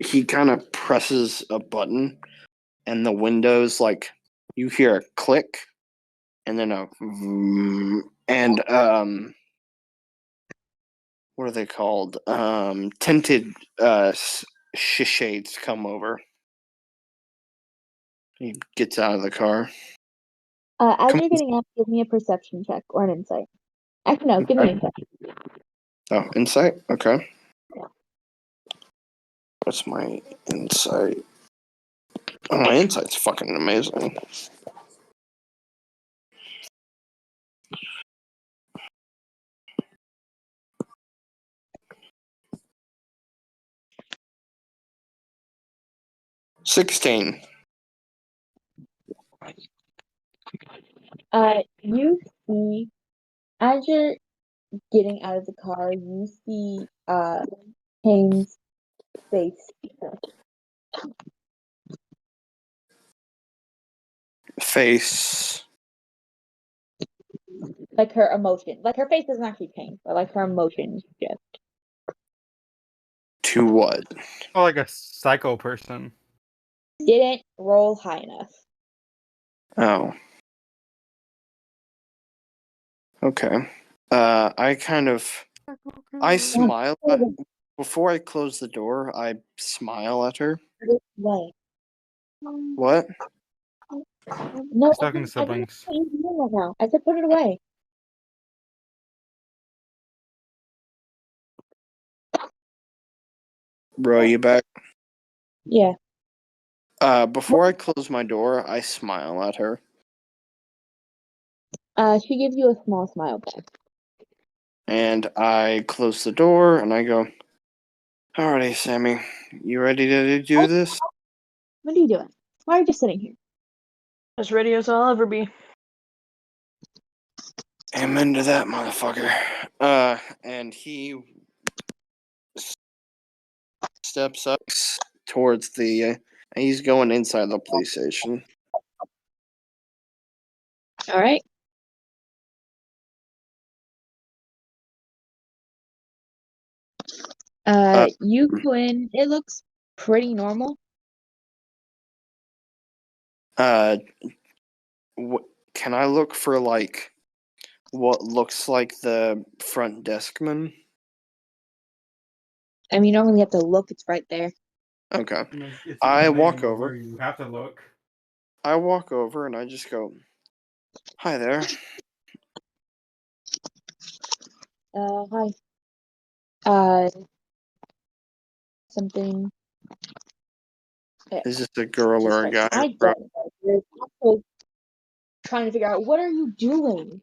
he kind of presses a button, and the windows you hear a click, and then a vroom, and what are they called? Tinted shades come over. He gets out of the car. As Come you're getting out, give me a perception check or an insight. Actually, no, give me an insight. Oh, insight? Okay. What's my insight? Oh, my insight's fucking amazing. $16. You see, as you're getting out of the car, you see Kane's face. Face. Like her emotion. Like her face doesn't actually change, but like her emotions shift. To what? Oh, like a psycho person. Didn't roll high enough. Oh. Okay. I smile before I close the door. I smile at her. What? What? No, He's talking to I didn't siblings. know what you're doing right now. I said put it away. Bro, you back? Yeah. Before I close my door, I smile at her. She gives you a small smile back. And I close the door and I go, "Alrighty, Sammy, you ready to do this?" What are you doing? Why are you just sitting here? As ready as I'll ever be. Amen to that, motherfucker. And he steps up towards the. He's going inside the police station. All right. You go in. It looks pretty normal. Can I look for like what looks like the front deskman? I mean, you don't really have to look. It's right there. Okay. It's I in the walk name of over. where you have to look. I walk over and I just go, "Hi there." Hi. Something. Is this a girl Just or a like guy? I don't know. You're also trying to figure out what are you doing?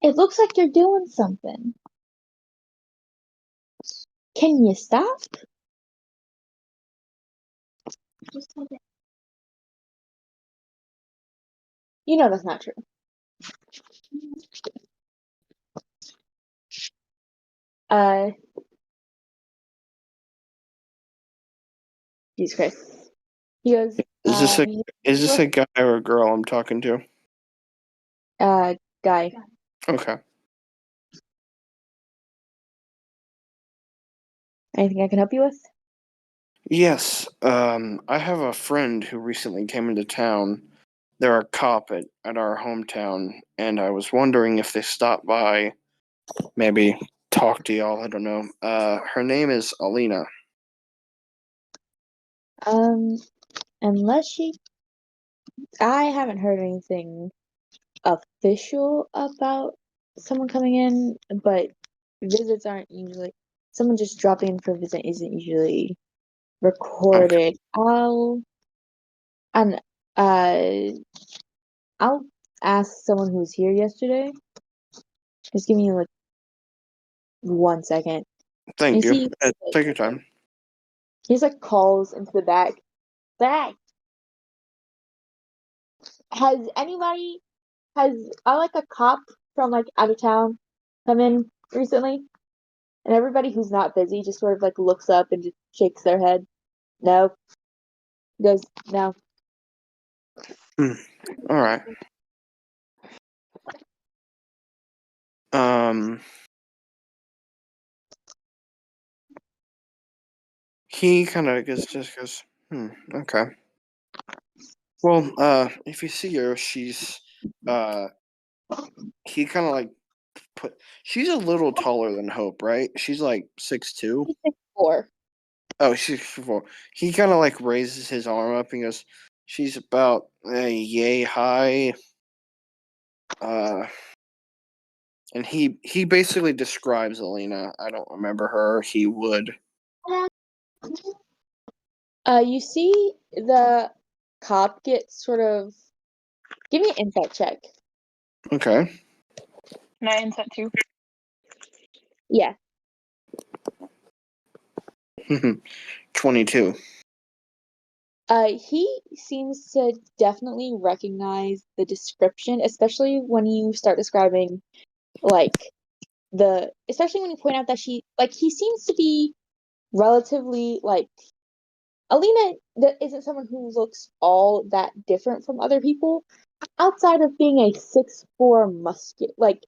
It looks like you're doing something. Can you stop? You know that's not true. Uh, Jesus Christ. He goes, Is this a guy or a girl I'm talking to? guy. Okay. Anything I can help you with? Yes. I have a friend who recently came into town. They're a cop at our hometown, and I was wondering if they stopped by, maybe talk to y'all. I don't know. Her name is Alina. Unless I haven't heard anything official about someone coming in, but visits aren't usually, someone just dropping in for a visit isn't usually recorded. And uh, I'll ask someone who was here yesterday. Just give me like 1 second. Thank you. See, Take your time. he's like calls into the back. Back. Has anybody has I like a cop from like out of town come in recently? And everybody who's not busy just sort of like looks up and just shakes their head. No. Goes, no. All right. He kind of just goes, okay. Well, if you see her, she's, he kind of like she's a little taller than Hope, right? She's like 6'2". 4. Oh, she's 4. He kind of like raises his arm up and goes, she's about yay high. And he basically describes Alina. I don't remember her. He would. You see the cop get sort of give me an insight check. Okay. Can I inset too? Yeah. 22. He seems to definitely recognize the description, especially when you start describing like especially when you point out that he seems to be relatively like Alina isn't someone who looks all that different from other people outside of being a 6'4" muscular, like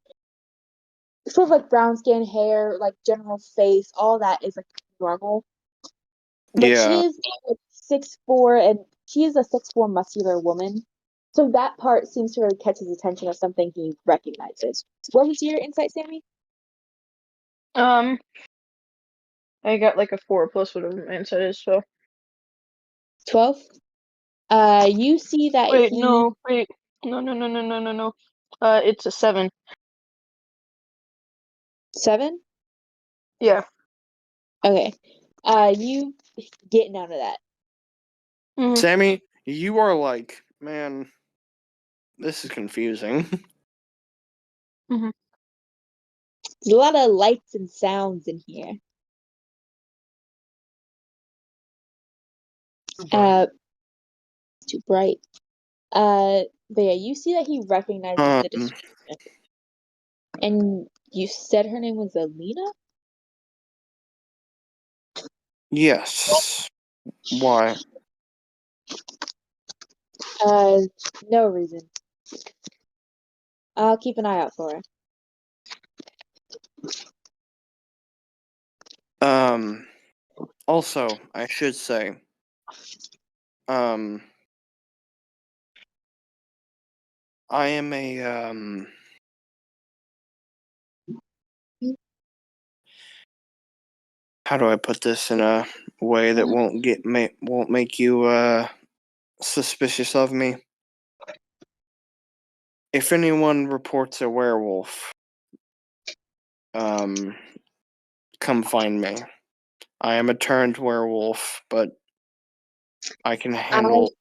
sort of like brown skin hair, like general face, all that is like normal. But she Yeah. is like 6'4", and she is a 6'4" muscular woman. So that part seems to really catch his attention as something he recognizes. What was your insight, Sammy? I got like a 4 plus whatever my insight is, so 12. You see that Wait, he no, wait. No. It's a 7. 7. Yeah. Okay. You getting out of that. Mhm. Sammy, you are like, man, this is confusing. There's a lot of lights and sounds in here. Too bright. Too bright. But yeah, you see that he recognizes the description. And you said her name was Alina? Yes. Why? No reason. I'll keep an eye out for her. Also, I should say, I am a, how do I put this in a way that won't make you, suspicious of me? If anyone reports a werewolf, come find me. I am a turned werewolf, but I can handle.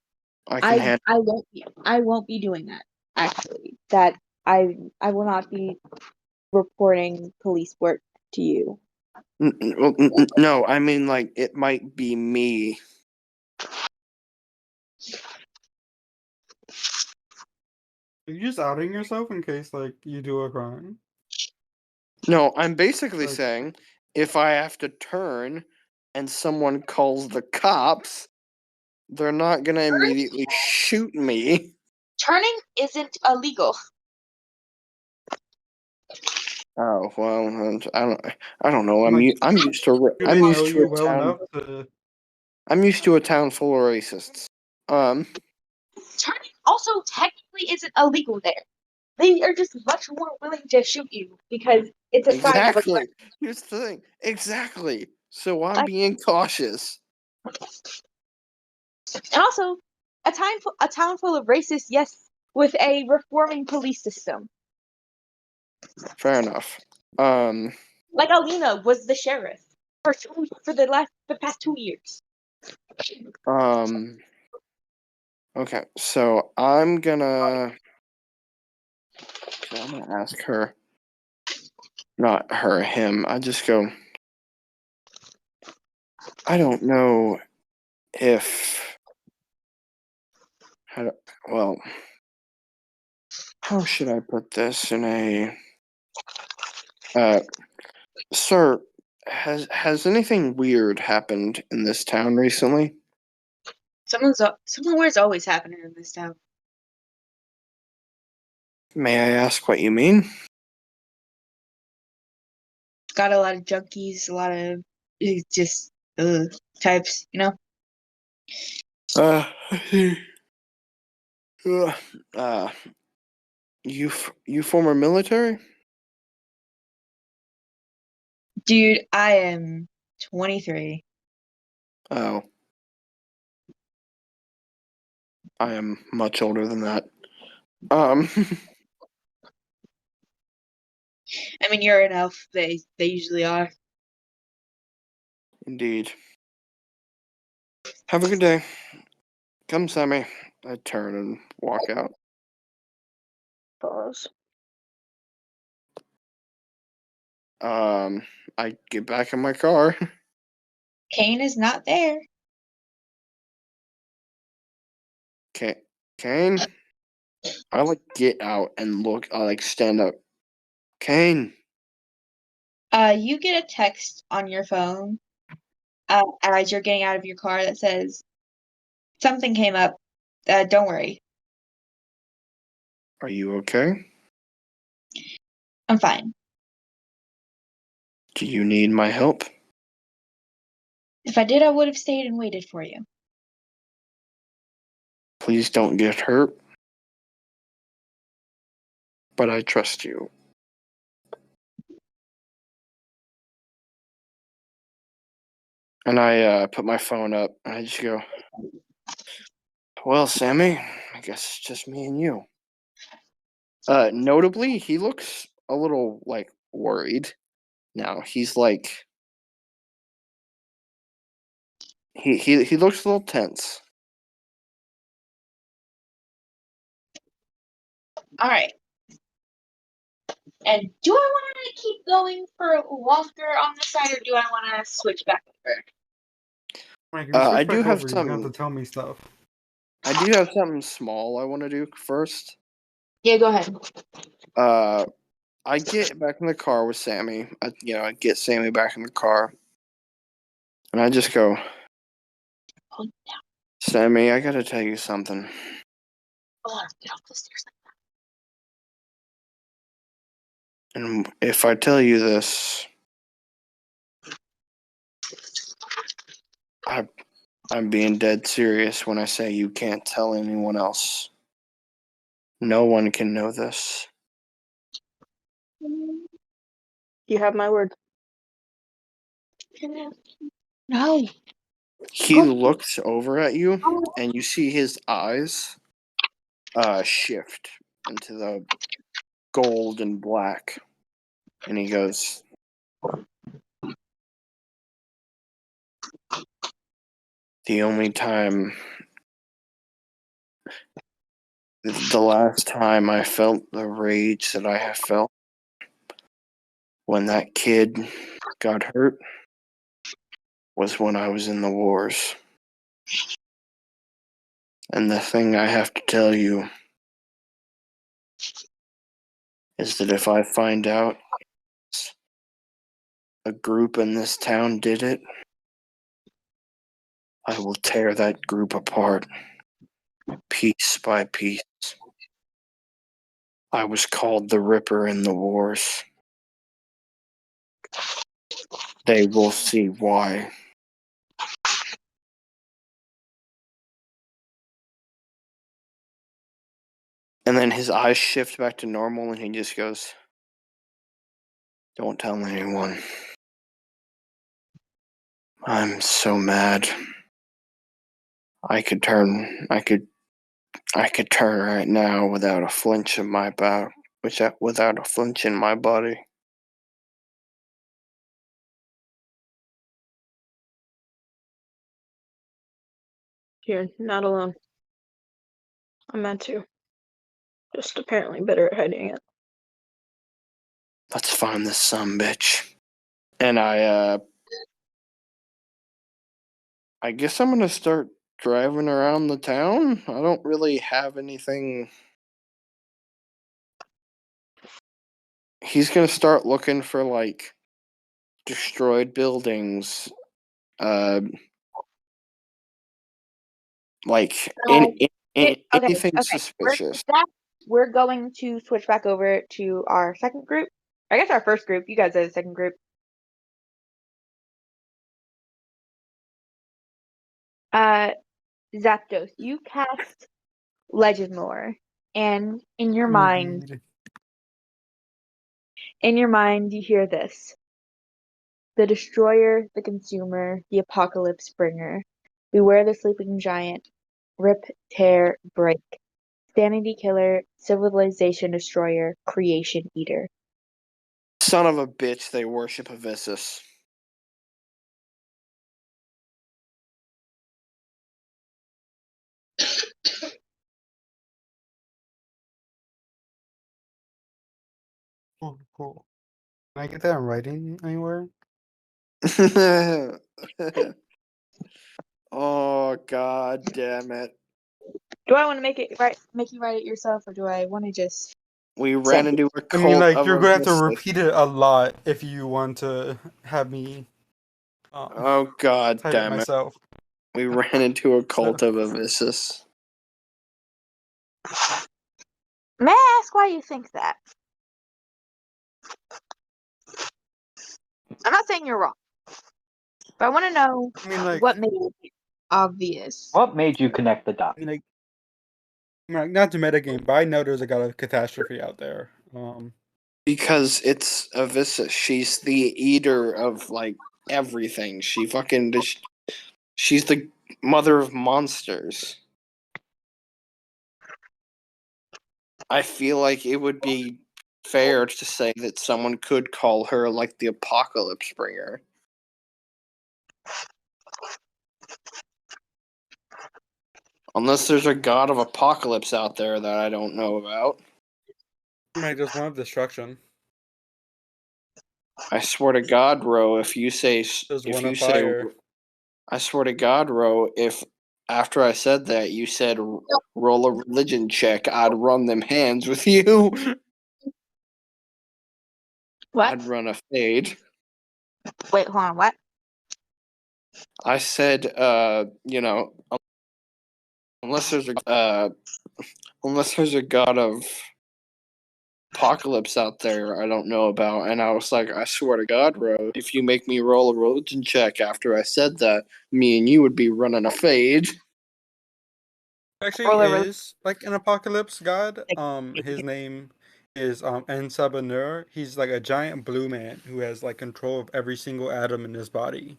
I won't be doing that, actually. That I will not be reporting police work to you. No, I mean like it might be me. Are you just outing yourself in case like you do a crime? No, I'm basically Like- saying if I have to turn and someone calls the cops, they're not gonna immediately shoot me. Turning isn't illegal. Oh well, I don't know. Like, I'm used to do they know you well enough to? I'm used to a town full of racists. Turning also technically isn't illegal there. They are just much more willing to shoot you because it's a sign of Exactly. aggression. Here's the thing. Exactly. So I'm I- being cautious. And also, a town full of racists, yes, with a reforming police system. Fair enough. Like Alina was the sheriff for the past 2 years. Okay, so I'm gonna ask her, not her, him. I just go, I don't know if, well, how should I put this in a, sir, has anything weird happened in this town recently? Somewhere's always happening in this town. May I ask what you mean? Got a lot of junkies, a lot of just types, you know. Uh, uh, you former military? Dude, I am 23. Oh, I am much older than that. I mean, you're an elf. They usually are. Indeed. Have a good day. Come, Sammy. I turn and walk out. Pause. I get back in my car. Kane is not there. Kane? I like get out and look. I like stand up. Kane. You get a text on your phone as you're getting out of your car that says something came up. Don't worry, Are you okay? I'm fine. Do you need my help? If I did, I would have stayed and waited for you. Please don't get hurt. But I trust you. And I put my phone up and I just go, Well, Sammy, I guess it's just me and you. Notably, he looks a little like worried now. He's like he looks a little tense. All right. And do I want to keep going for longer on this side, or do I want to switch back over? Like, if you switch I do back have over, you're gonna have to some. tell me stuff. I do have something small I want to do first. Yeah, go ahead. I get back in the car with Sammy. I get Sammy back in the car, and I just go, Oh, no. Sammy, I gotta tell you something. Oh, get off the stairs. And if I tell you this, I'm being dead serious when I say you can't tell anyone else. No one can know this. You have my word. No. He Go. looks over at you, and you see his eyes shift into the gold and black. And he goes, the last time I felt the rage that I have felt when that kid got hurt was when I was in the wars. And the thing I have to tell you is that if I find out a group in this town did it, I will tear that group apart, piece by piece. I was called the Ripper in the wars. They will see why. And then his eyes shift back to normal, and he just goes, don't tell anyone. I'm so mad. I could turn right now without a flinch in my without a flinch in my body. You're not alone. I'm mad too. Just apparently better at hiding it. Let's find this sumbitch. And I guess I'm gonna start driving around the town. I don't really have anything. He's gonna start looking for like destroyed buildings, like anything Okay. suspicious. We're going to switch back over to our second group. I guess our first group. You guys are the second group. Zapdos, you cast Legend Lore, and in your mind, you hear this: the Destroyer, the Consumer, the Apocalypse Bringer. Beware the sleeping giant. Rip, tear, break. Sanity Killer, Civilization Destroyer, Creation Eater. Son of a bitch, they worship Abyssus. Oh, cool. Can I get that in writing anywhere? Oh, god damn it. Do I want to make you write it yourself, or do I want to just We ran into a I cult mean, like, of you're gonna have to Abyssus. repeat it a lot if you want to have me Oh, god type it damn it. myself. We ran into a cult of Abyssus. May I ask why you think that? I'm not saying you're wrong, but I want to know I mean, like, what made it obvious. What made you connect the dots? I mean, like, not to metagame, but I know there's like a catastrophe out there. Because it's Abyssus. She's the eater of, like, everything. She fucking... She's the mother of monsters. I feel like it would be fair to say that someone could call her like the apocalypse bringer. Unless there's a god of apocalypse out there that I don't know about. Maybe just one of destruction. I swear to God, Ro, if you say, There's one of fire. I swear to God, Ro, if after I said that you said roll a religion check, I'd run them hands with you. What? I'd run a fade. Wait, hold on. What? I said, unless there's a god of apocalypse out there I don't know about, and I was like, I swear to God, Ro, if you make me roll a religion check after I said that, me and you would be running a fade. Actually, is like an apocalypse god. His name is Ensabanur. He's like a giant blue man who has like control of every single atom in his body.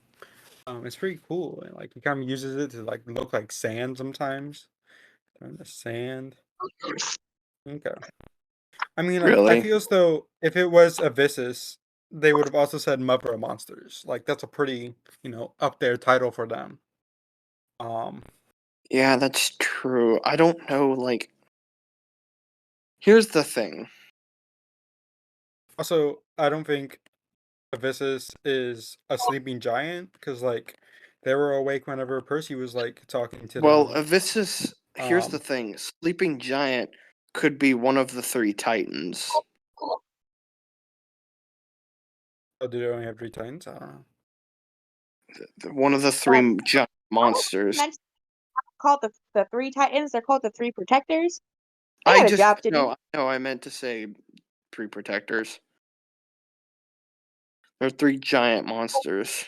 It's pretty cool. And, like he kind of uses it to like look like sand sometimes. Turn the sand. Okay. I mean, like I Really? feel as though if it was Abyssus, they would have also said Mother of Monsters. Like that's a pretty, up there title for them. Yeah, that's true. I don't know, like, here's the thing. Also, I don't think Abyssus is a sleeping giant because like they were awake whenever Percy was like talking to Well, them. Abyssus, here's the thing. Sleeping Giant could be one of the three titans. Oh, do they only have 3 titans? I don't know. One of the three giant monsters. Called the three titans. They're called the three protectors. They got a job to do. No, I meant to say three protectors. They're 3 giant monsters.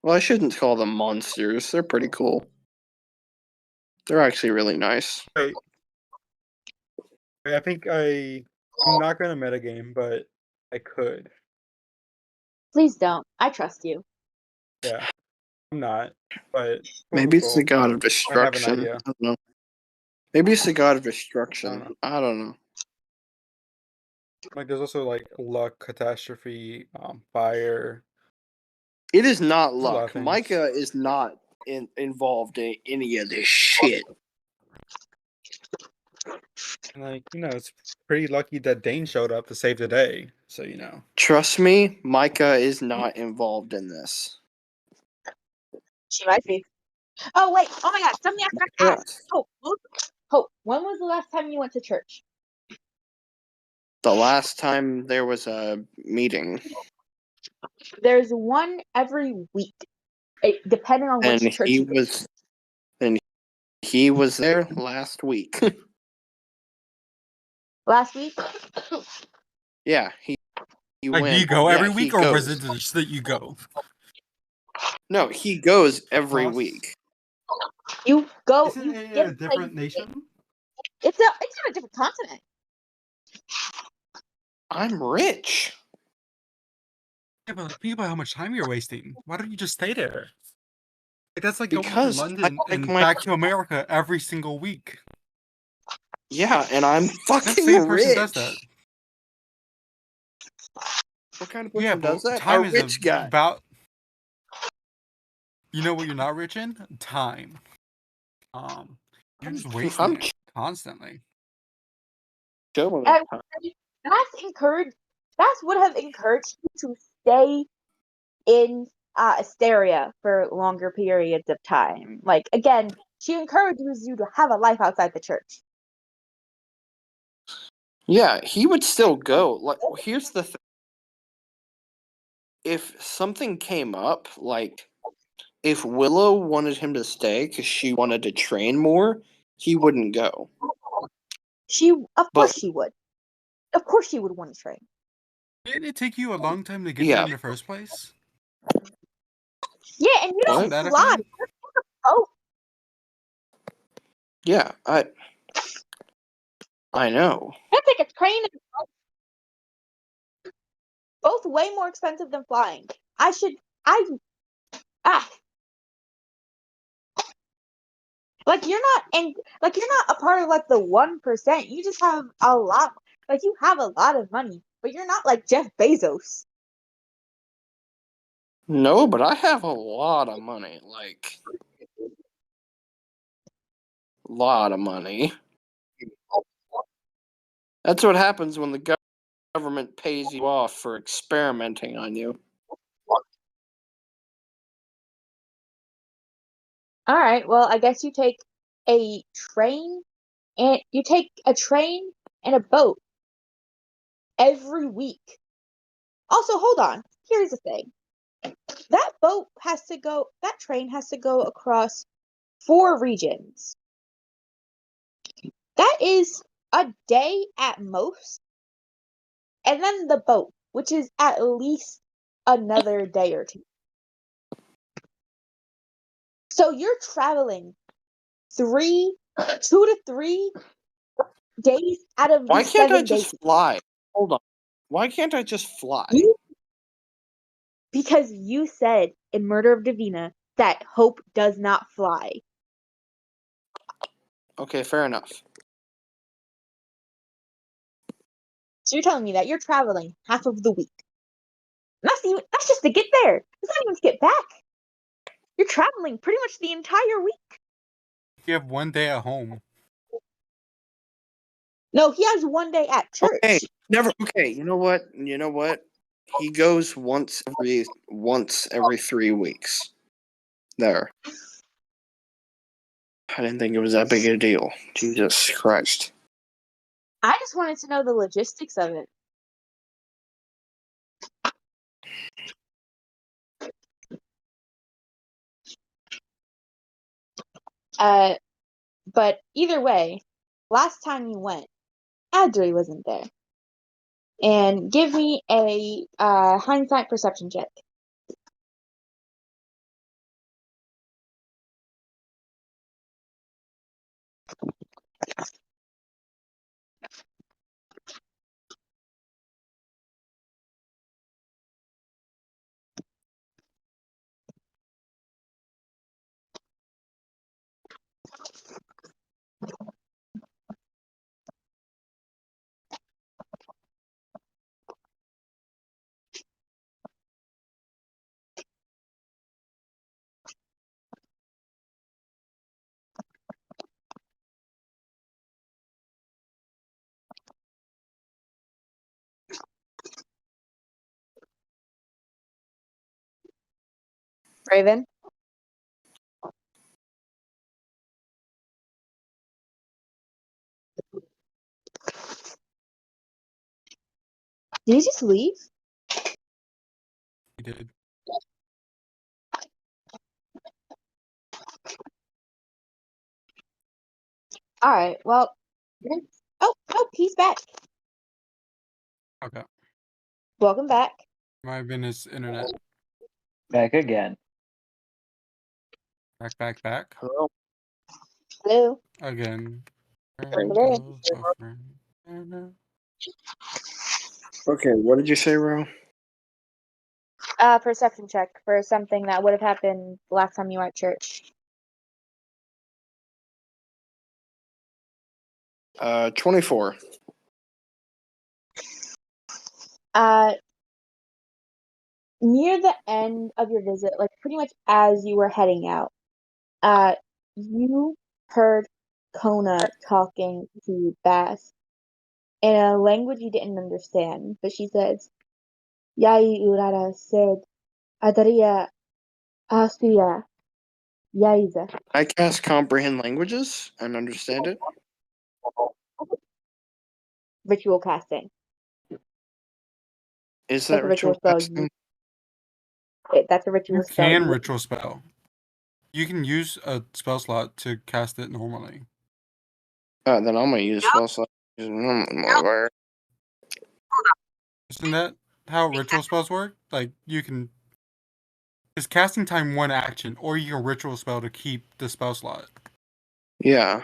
Well, I shouldn't call them monsters. They're pretty cool. They're actually really nice. Wait, I think I'm not gonna metagame, but I could. Please don't. I trust you. Yeah, I'm not. But Maybe it's the cool. god of I have an destruction. idea. I don't know. Maybe it's the god of destruction. I don't know. Like there's also like luck, catastrophe, fire. It is not There's a lot of luck. things. Micah is not involved in any of this shit. And like, it's pretty lucky that Dane showed up to save the day. So, Trust me, Micah is not involved in this. She might be. Oh wait! Oh my God! Something I forgot to ask. Hope, when was the last time you went to church? The last time there was a meeting. There's one every week, depending on which church you go to. And he was there last week. Last week? Yeah, he like, went. do you go yeah, every he week, or goes. was it just that you go? No, he goes every week. You go. Isn't it in a different nation? It's on a different continent. I'm rich. Yeah, but like, think about how much time you're wasting. Why don't you just stay there? Like that's like going to Because London I like and back to America every single week. Yeah, and I'm That fucking same person rich. does that. What kind of Yeah, person but does that? time A is rich guy. about. You know what you're not rich in? Time. You're just wasting it constantly. Showing That would have encouraged you to stay in Asteria for longer periods of time. Like again, she encourages you to have a life outside the church. Yeah, he would still go. Like, here's the thing. If something came up, like if Willow wanted him to stay because she wanted to train more, he wouldn't go. Of course she would. Of course she would want to train. Didn't it take you a long time to get there in the first place? Yeah, and you don't fly. Oh. Yeah, I know. I think a train is both way more expensive than flying. Like you're not a part of like the 1%. You just have a lot. Like you have a lot of money, but you're not like Jeff Bezos. No, but I have a lot of money. Like, lot of money. That's what happens when the government pays you off for experimenting on you. All right. Well, I guess you take a train and a boat every week. Also, hold on. Here's the thing. That train has to go across 4 regions. That is a day at most. And then the boat, which is at least another day or two. So you're traveling 2 to 3 days out of Why the can't I 7 days. just fly? Hold on. Why can't I just fly? Because you said in Murder of Divina that hope does not fly. Okay, fair enough. So you're telling me that you're traveling half of the week. That's just to get there. It's not even to get back. You're traveling pretty much the entire week. You have 1 day at home. No, he has 1 day at church. Okay, you know what? He goes once every 3 weeks. There. I didn't think it was that big a deal. Jesus Christ. I just wanted to know the logistics of it. But either way, last time you went, Adri wasn't there. And give me a hindsight perception check. Raven? Did he just leave? He did. Alright, well. Oh, he's back. Okay. Welcome back. Might have been his internet. Back again. Back. Hello? Hello. Again. Hello. Okay, what did you say, Ro? Perception check for something that would have happened last time you were at church. 24. Near the end of your visit, like pretty much as you were heading out, you heard Kona talking to Bass in a language you didn't understand, but she says, Yai Urara said, Adaria Asuya Yaiza. I cast comprehend languages and understand it. Ritual casting. Is That's that a ritual ritual spell. casting? That's a ritual You spell. can ritual spell. You can use a spell slot to cast it normally. Then I'm gonna use spell slot. Isn't that how ritual spells work? Like, you can... Is casting time 1 action, or you can ritual spell to keep the spell slot. Yeah.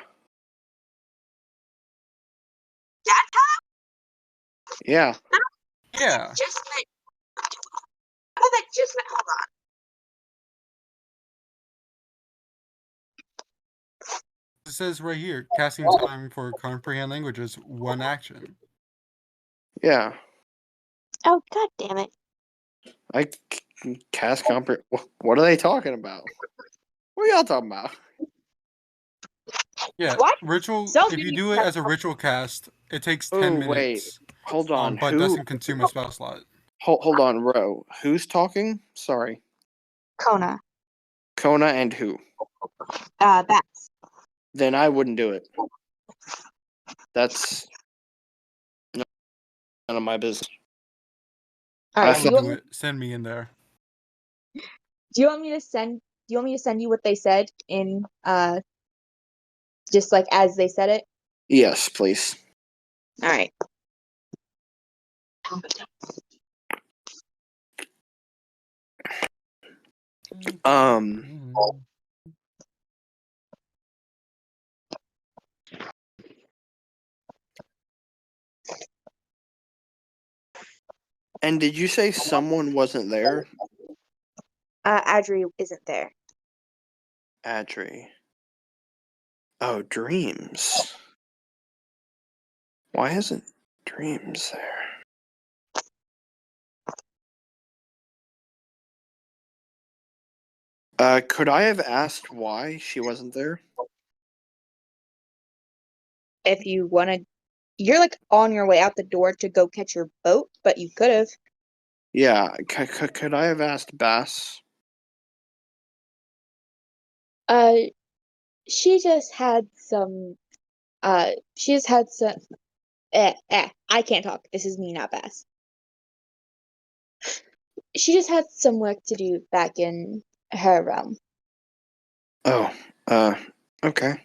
Yeah. Yeah. Hold on. It says right here, casting time for comprehend languages, 1 action. Yeah. Oh, god damn it. I cast comprehend. What are they talking about? What are y'all talking about? Yeah, What? ritual. Don't If give you me do it that. as a ritual cast, it takes Oh 10 wait, minutes. hold on. But Who? doesn't consume a spell slot. Hold on, Ro. Who's talking? Sorry, Kona. Kona and who? Bats. Then I wouldn't do it. That's none of my business. Alright, I do you, Do it. Send me in there. want me to send you what they said in just like as they said it? Yes, please. Alright. And did you say someone wasn't there? Adri isn't there. Adri. Oh, Dreams. Why isn't Dreams there? Could I have asked why she wasn't there? If you wanna you're like on your way out the door to go catch your boat, but you could have. Yeah, could I have asked Bass? Uh she just had some she just had some I can't talk. This is me, not Bass. She just had some work to do back in her realm. Oh, okay.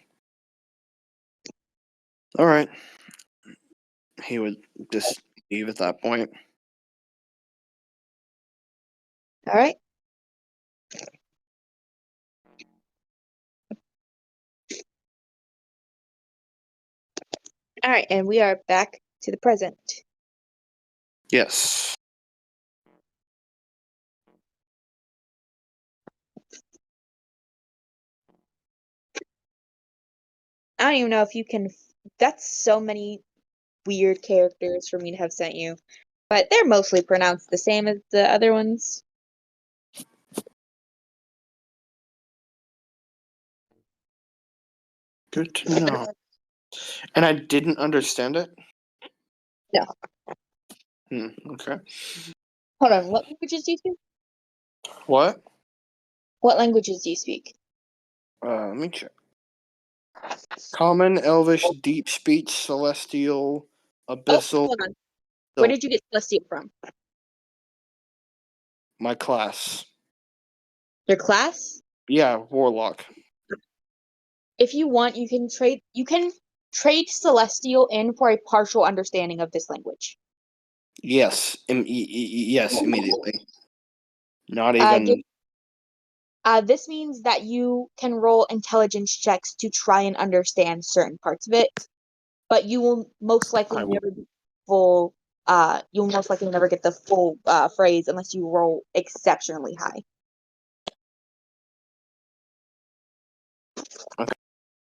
All right. He would just leave at that point. Alright? Alright, and we are back to the present. Yes. I don't even know if you can. That's so many weird characters for me to have sent you. But they're mostly pronounced the same as the other ones. Good to know. And I didn't understand it? No. Okay. Hold on, what languages do you speak? What? What languages do you speak? Let me check. Common, Elvish, Deep Speech, Celestial, Oh, Abyssal. hold on. Where did you get Celestial from? My class. Your class? Yeah, Warlock. If you want, you can trade Celestial in for a partial understanding of this language. Yes. Yes, immediately. Not Uh, even. this means that you can roll intelligence checks to try and understand certain parts of it, but you will most likely I will. never get full. You'll most likely never get the full phrase unless you roll exceptionally high.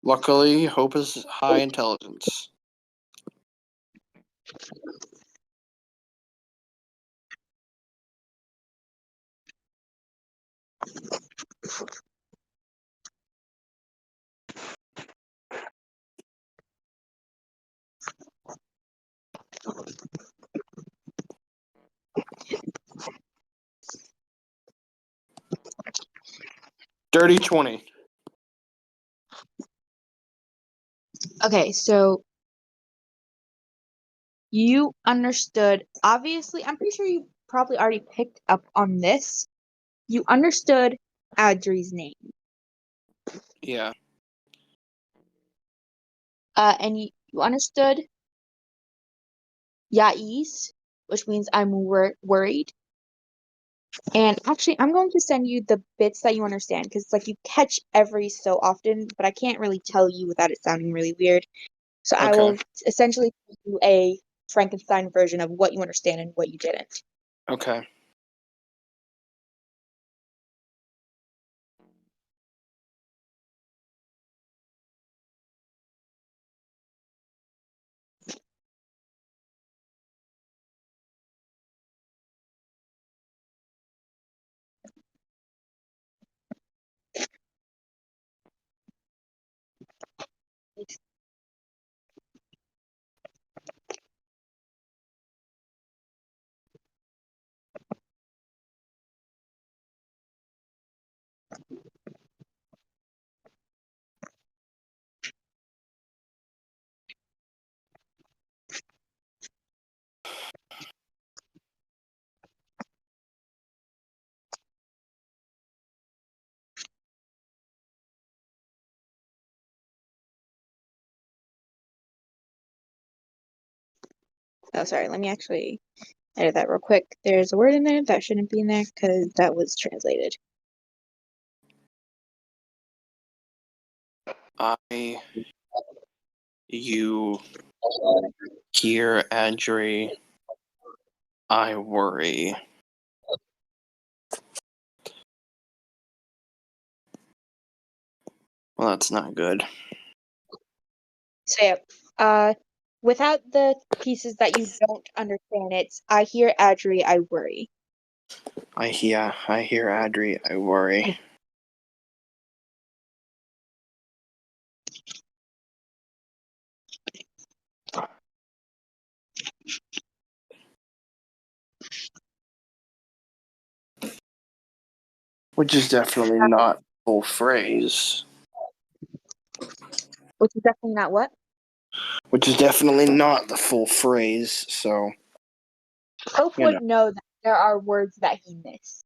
Luckily, Hope is high intelligence. Dirty 20. Okay, so you understood. Obviously, I'm pretty sure you probably already picked up on this. You understood Adri's name. Yeah. And you understood Yais, which means I'm worried. And actually, I'm going to send you the bits that you understand because it's like you catch every so often, but I can't really tell you without it sounding really weird. So I Okay. will essentially give you a Frankenstein version of what you understand and what you didn't. Okay. Oh, sorry. Let me actually edit that real quick. There's a word in there that shouldn't be in there because that was translated. You hear, Adri, I worry. Well, that's not good. So yeah, without the pieces that you don't understand, it's I hear Adri, I worry. I hear, Adri, I worry. Which is definitely not full phrase. Which is definitely not what? Which is definitely not the full phrase, so Hope you would know. know that there are words that he missed.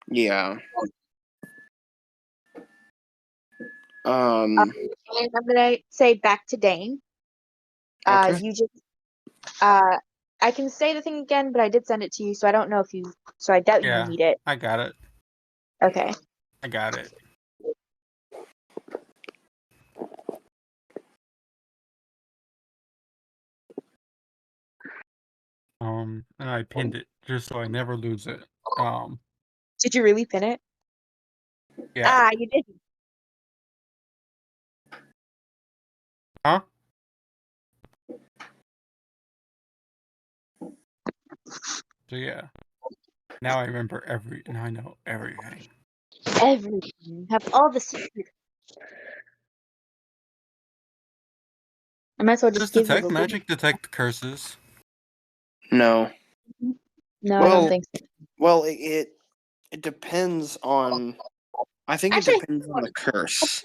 Yeah. And I'm gonna say back to Dane. Okay. You just I can say the thing again, but I did send it to you, so I don't know if you. So I doubt you Yeah, need it. I got it. Okay. I got it. And I pinned it just so I never lose it. Did you really pin it? Yeah. You didn't. Huh? So yeah. Now I remember now I know everything. Everything. Have all the secrets. I might as well Does just give you detect the magic detect curses? No. No, I don't think so. Well, it depends on. I think it Actually, depends on the curse.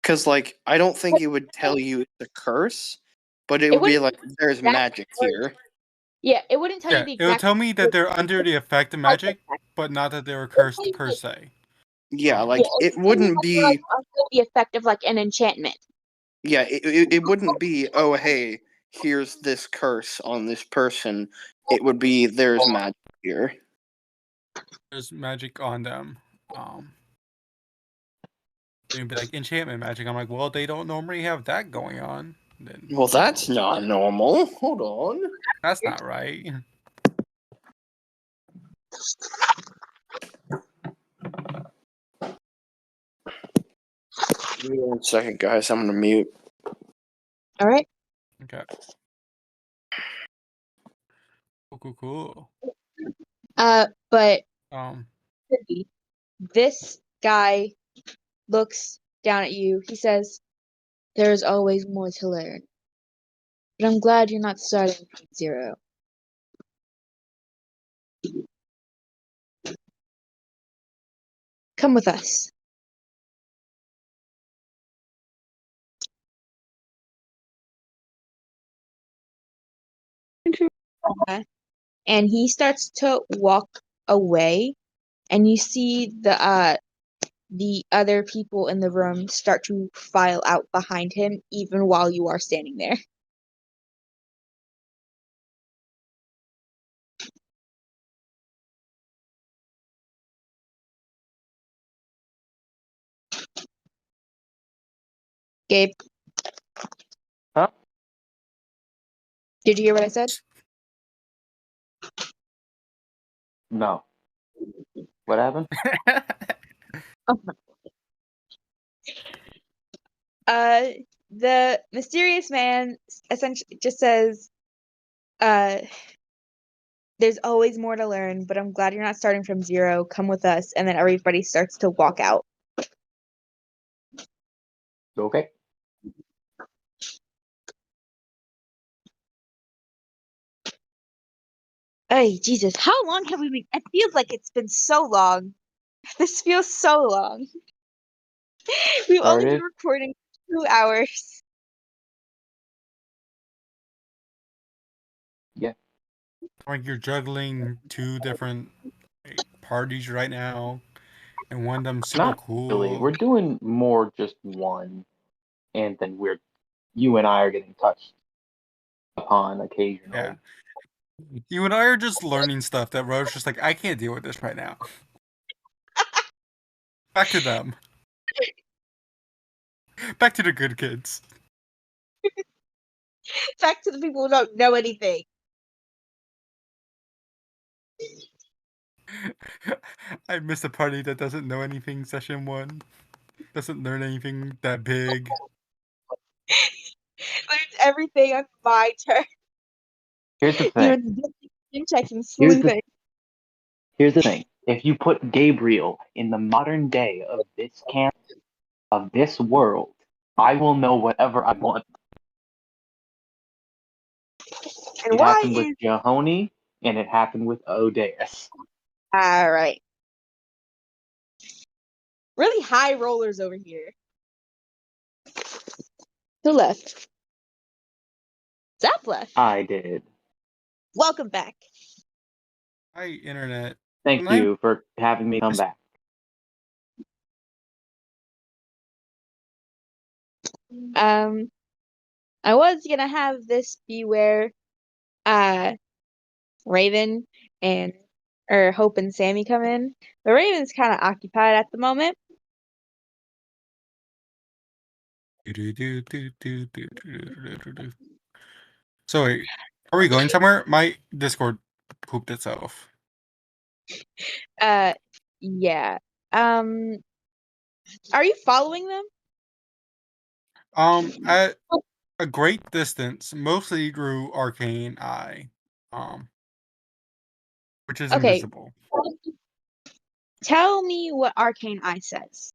Because, like, I don't think it would tell you it's a curse, but it would be like, there's magic here. Yeah, it wouldn't tell you Yeah, the it would exact. tell me that they're under the effect of magic, but not that they were cursed per se. Yeah, like, it wouldn't be. The effect of like an enchantment. Yeah, it wouldn't be, oh, hey, here's this curse on this person. It would be, there's magic here. There's magic on them. You'd be like, enchantment magic. I'm like, well, they don't normally have that going on. Then Well, that's not normal. Hold on. that's not right. Give me 1 second, guys. I'm gonna mute. All right. Okay. Cool. But this guy looks down at you. He says, "There's always more to learn, but I'm glad you're not starting from zero." Come with us. And he starts to walk away, and you see the other people in the room start to file out behind him, even while you are standing there. Gabe, Huh? did you hear what I said? No. What happened? The mysterious man essentially just says, "There's always more to learn, but I'm glad you're not starting from zero. Come with us." And then everybody starts to walk out. Okay. Hey, Jesus, how long have we been? It feels like it's been so long. This feels so long. We've only been Started. recording 2 hours. Yeah. Like you're juggling 2 different parties right now, and one of them super Not really. cool. We're doing more just one, and then you and I are getting touched upon occasionally. Yeah. You and I are just learning stuff that Ro's just like, I can't deal with this right now. Back to them. Back to the good kids. Back to the people who don't know anything. I missed a party that doesn't know anything, session 1. Doesn't learn anything that big. Learns everything on my turn. Here's the You're thing. checking, Here's the sleuthing. Here's the thing. If you put Gabriel in the modern day of this camp, of this world, I will know whatever I want. And It why happened with is Jahoni, and it happened with Odeus. alright. Really high rollers over here. Who left? Zap left. I did. Welcome back. Hi, internet. Thank you for having me come back. I was gonna have this be where Raven and Hope and Sammy come in. The Raven's kind of occupied at the moment. So wait, are we going somewhere? My Discord pooped itself. Yeah. Are you following them? At a great distance, mostly through Arcane Eye, which is Okay. invisible. Tell me what Arcane Eye says.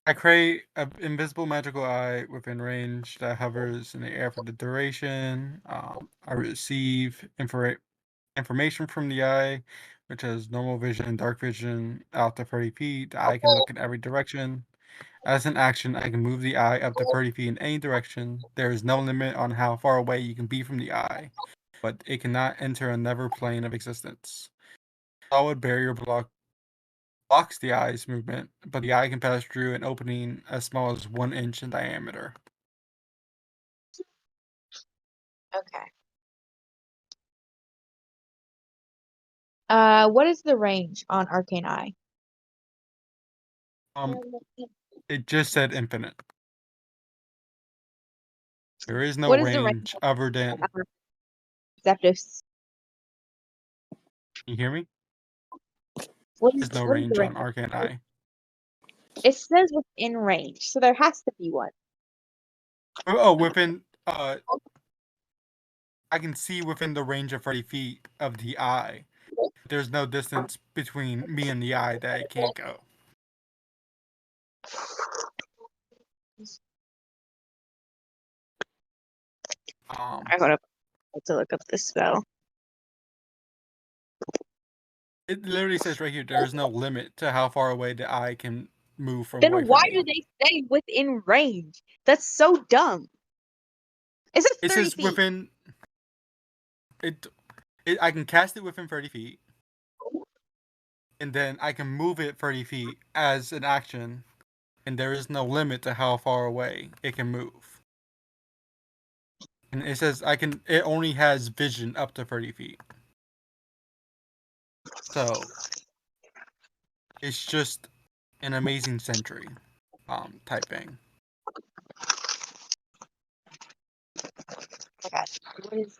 I create an invisible magical eye within range that hovers in the air for the duration. I receive information from the eye, which has normal vision and dark vision out to 30 feet. The eye can look in every direction. As an action, I can move the eye up to 30 feet in any direction. There is no limit on how far away you can be from the eye, but it cannot enter another plane of existence. Solid barrier blocks the eye's movement, but the eye can pass through an opening as small as 1 inch in diameter. Okay. What is the range on Arcane Eye? It just said infinite. There is no What is the range range other than. Zapdos? Can you hear me? There's no What is the range range? on Arcane Eye. It says within range, so there has to be one. Oh, within. I can see within the range of 30 feet of the eye. There's no distance between me and the eye that it can't go. I have to look up this spell. It literally says right here, there is no limit to how far away the eye can move from Then away why from me. do they say within range? That's so dumb. It says It 30 says feet. within. I can cast it within 30 feet. And then I can move it 30 feet as an action. And there is no limit to how far away it can move. And it says it only has vision up to 30 feet. So it's just an amazing sentry type thing. Oh my God. What is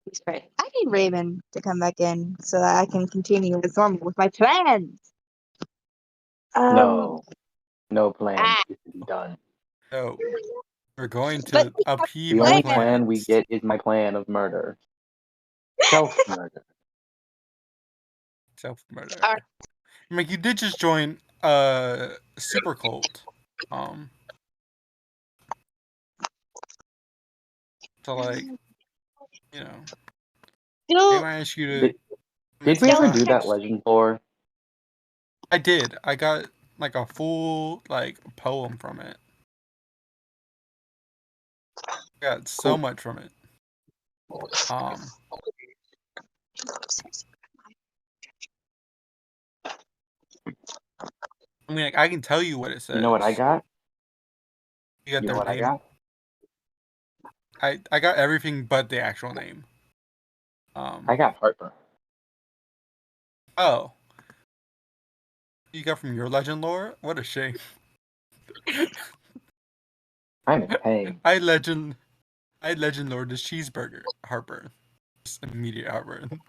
he's great. I need Raven to come back in so that I can continue as normal with my plans. No plan is to be done. So we're going But to upheave The our only plans. plan we get is my plan of murder. Self-murder. Self-murder. Alright. I mean, you did just join super cult. So like, you know, they Still, might ask you to Did, commit did we some ever do crimes. that legend lore? I did. I got like a full like poem from it. I got so Cool. much from it. I mean, like, I can tell you what it says. You know what I got? You got You know their what I name. got? I got everything but the actual name. I got heartburn. Oh, you got from your legend lore? What a shame. I'm in pain. I legend lore the cheeseburger heartburn. Just immediate heartburn.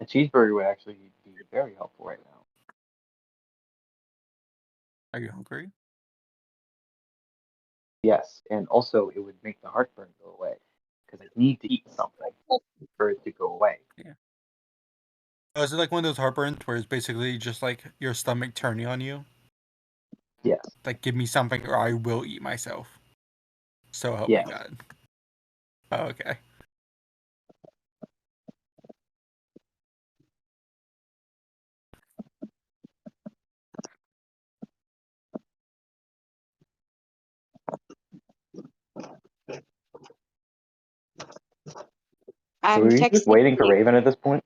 A cheeseburger would actually be very helpful right now. Are you hungry? Yes, and also it would make the heartburn go away because I need to eat something for it to go away. Yeah. Oh, is it like one of those heartburns where it's basically just like your stomach turning on you? Yes. Like, give me something or I will eat myself. So help Yes. me God. Oh, okay. I'm Were you just texting waiting for you. Raven at this point?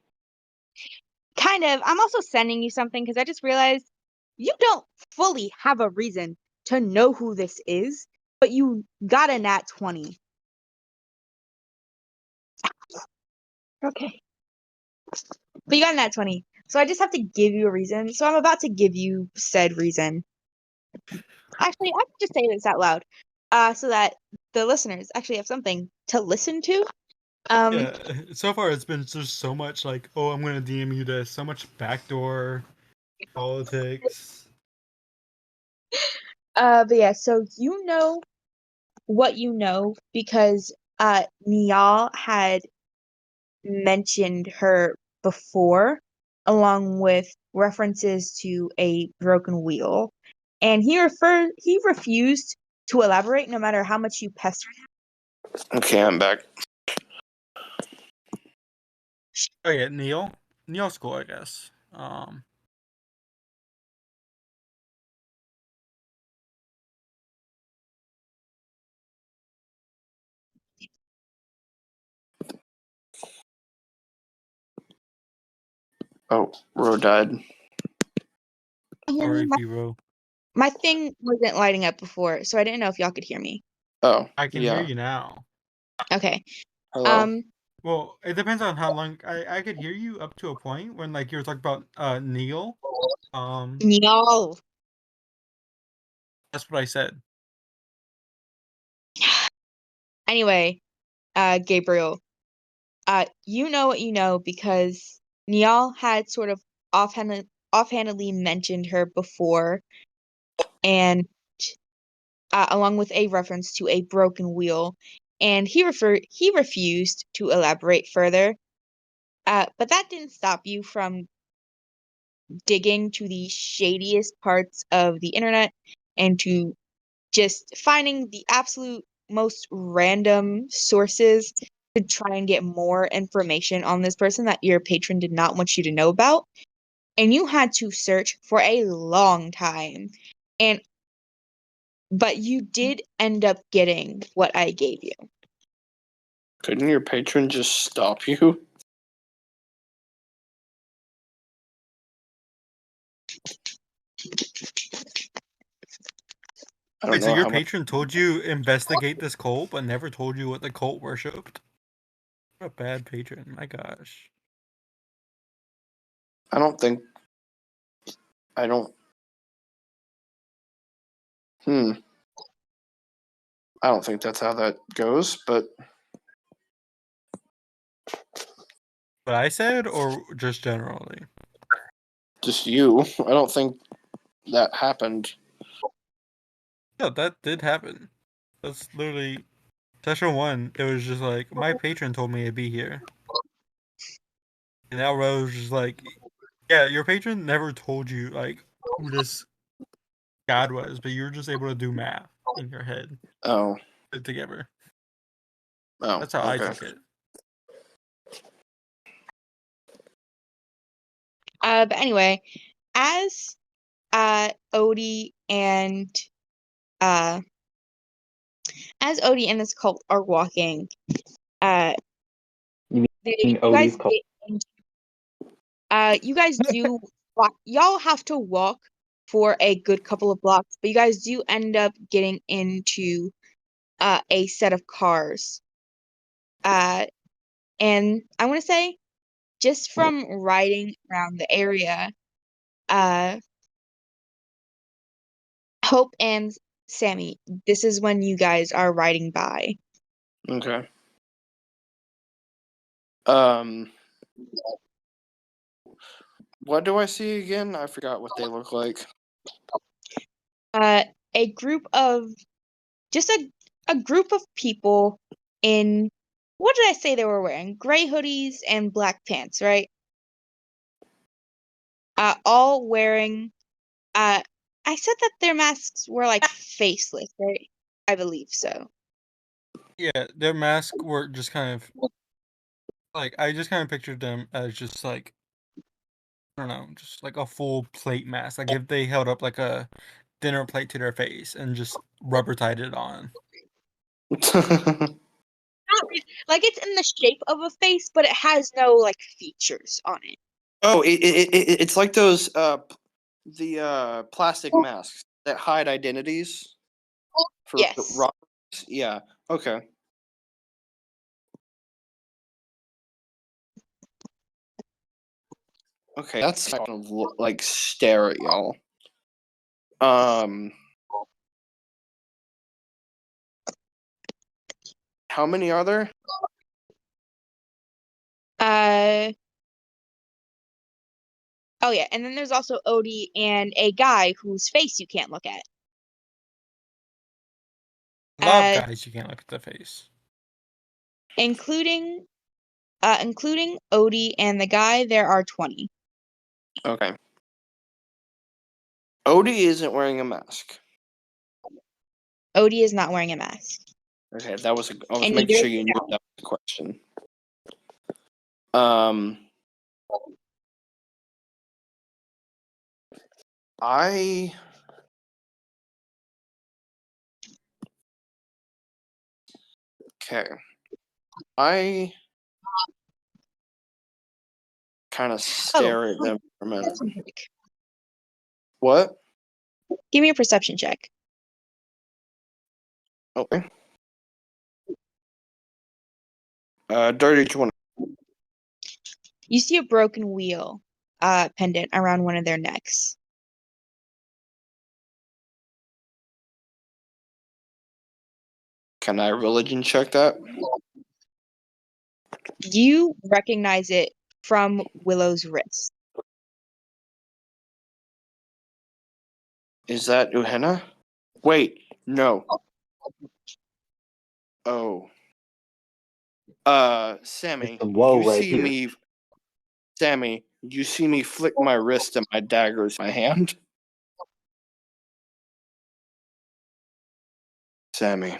Kind of. I'm also sending you something because I just realized you don't fully have a reason to know who this is, but you got a nat 20. Okay. But you got a nat 20. So I just have to give you a reason. So I'm about to give you said reason. Actually, I can just say this out loud. So that the listeners actually have something to listen to. Yeah, so far it's been just so much like, oh, I'm gonna DM you this, so much backdoor politics. But yeah, so you know what you know because Niall had mentioned her before, along with references to a broken wheel. And he refused to elaborate no matter how much you pestered him. Okay, I'm back. Oh yeah, Neil's cool, I guess. Oh, Ro died. Or My, Hero. my thing wasn't lighting up before, so I didn't know if y'all could hear me. Oh, I can hear you now. Okay. hello. Well, it depends on how long I could hear you up to a point when like you were talking about Neil. Niall. That's what I said. Anyway, Gabriel, you know what you know because Niall had sort of offhandedly mentioned her before, and along with a reference to a broken wheel, and he refused to elaborate further. But that didn't stop you from digging to the shadiest parts of the internet and to just finding the absolute most random sources to try and get more information on this person that your patron did not want you to know about. And you had to search for a long time. But you did end up getting what I gave you. Couldn't your patron just stop you? I don't Wait, so know your how much. patron told you investigate this cult, but never told you what the cult worshipped? What a bad patron, my gosh. I don't think. I don't. I don't think that's how that goes, but What I said, or just generally? just you. I don't think that happened. No, that did happen. That's literally session 1. It was just like my patron told me to be here, and now Rose was just like, yeah, your patron never told you like who this god was, but you were just able to do math in your head. Oh, it together. Oh, That's how I okay. took it. But anyway, as Odie and uh this cult are walking, uh You mean you Odie's guys cult? get into, you guys do y'all have to walk for a good couple of blocks, but you guys do end up getting into a set of cars. And I want to say, just from riding around the area, uh Hope and Sammy, this is when you guys are riding by. Okay. What do I see again? I forgot what they look like. A group of just a group of people in, what did I say they were wearing? Gray hoodies and black pants, right? All wearing I said that their masks were like faceless, right? I believe so. Yeah, their masks were just kind of like I just kind of pictured them as just like I don't know, just like a full plate mask. Like if they held up like a dinner plate to their face and just rubber tied it on. Like it's in the shape of a face, but it has no like features on it. Oh, it's like those the plastic masks that hide identities for Yes. robbers. Yeah. Okay. Okay, that's kind of like stare at y'all. How many are there? Oh yeah, and then there's also Odie and a guy whose face you can't look at. Love Uh, guys, you can't look at the face. including Odie and the guy, there are 20. Okay. Odie isn't wearing a mask. Odie is not wearing a mask. Okay, I was And making neither sure is you knew Cal. that was the question. I okay. I kind of stare at them for a minute. Perception check. What? Give me a perception check. Okay. Dirty 20. You see a broken wheel pendant around one of their necks. Can I religion check that? You recognize it from Willow's wrist. Is that Uhenna? Wait, no. Oh. Sammy, It's a whoa you right see here. me. Sammy, you see me flick my wrist and my dagger's in my hand? Sammy.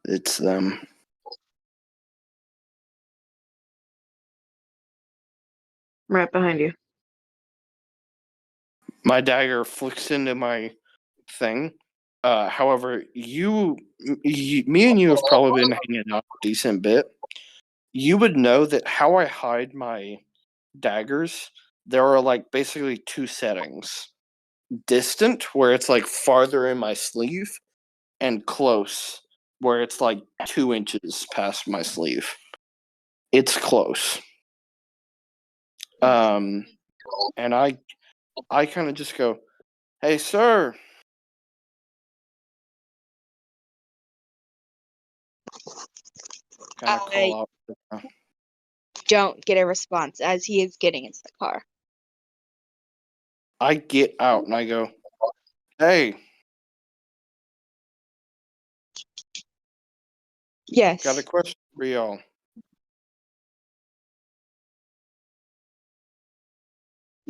It's them. Right behind you. My dagger flicks into my thing. However, me and you have probably been hanging out a decent bit. You would know that how I hide my daggers, there are like basically two settings. Distant, where it's like farther in my sleeve, and close, where it's like 2 inches past my sleeve. It's close. And I kind of just go, "Hey, sir." Kind of call out. Don't get a response as he is getting into the car. I get out and I go, "Hey, Yes. got a question for y'all."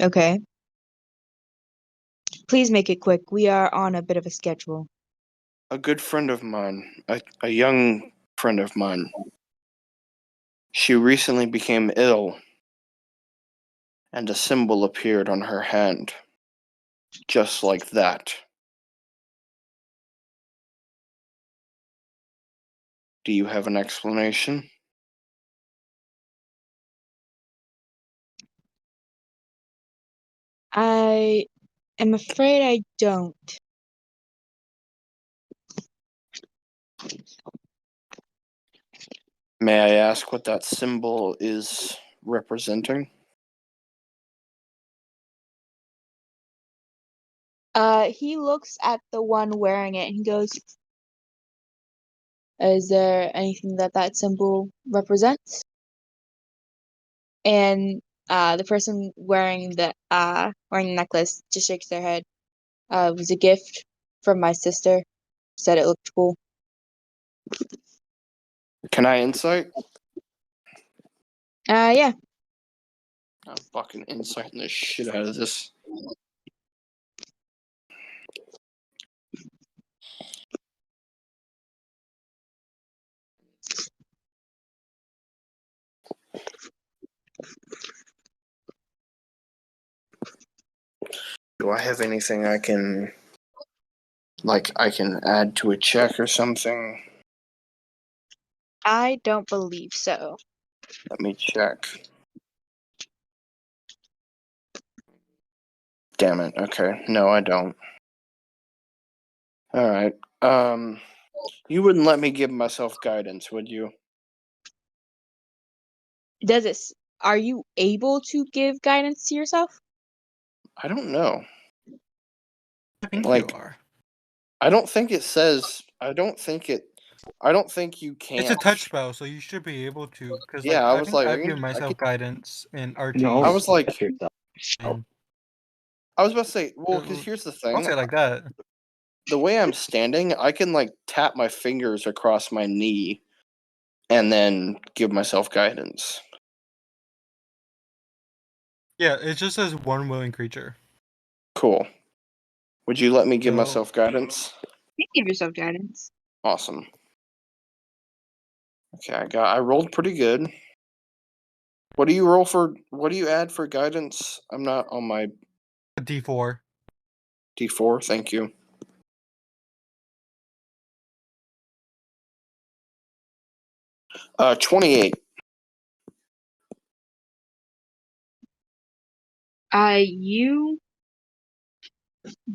Okay. Please make it quick. We are on a bit of a schedule. A good friend of mine, a young friend of mine, she recently became ill, and a symbol appeared on her hand, just like that. Do you have an explanation? I am afraid I don't. May I ask what that symbol is representing? He looks at the one wearing it and he goes, "Is there anything that that symbol represents?" And the person wearing the necklace just shakes their head. It was a gift from my sister. Said it looked cool. Can I insight? Yeah. I'm fucking inciting the shit out of this. Do I have anything I can add to a check or something? I don't believe so. Let me check. Damn it. Okay. No, I don't. All right. You wouldn't let me give myself guidance, would you? Are you able to give guidance to yourself? I don't know. I think Like, you are. I don't think it says. I don't think you can. It's a touch spell, so you should be able to. Because Yeah, like I I was think like, I've I given can, myself guidance in RT. No, I was like, check yourself. and I was about to say, well, because here's the I'll thing. say it like that. The way I'm standing, I can like tap my fingers across my knee and then give myself guidance. Yeah, it just says one willing creature. Cool. Would you let me give So- myself guidance? You can give yourself guidance. Awesome. Okay, I rolled pretty good. What do you roll for? What do you add for guidance? I'm not on my A D4. D4. Thank you. Uh, 28. You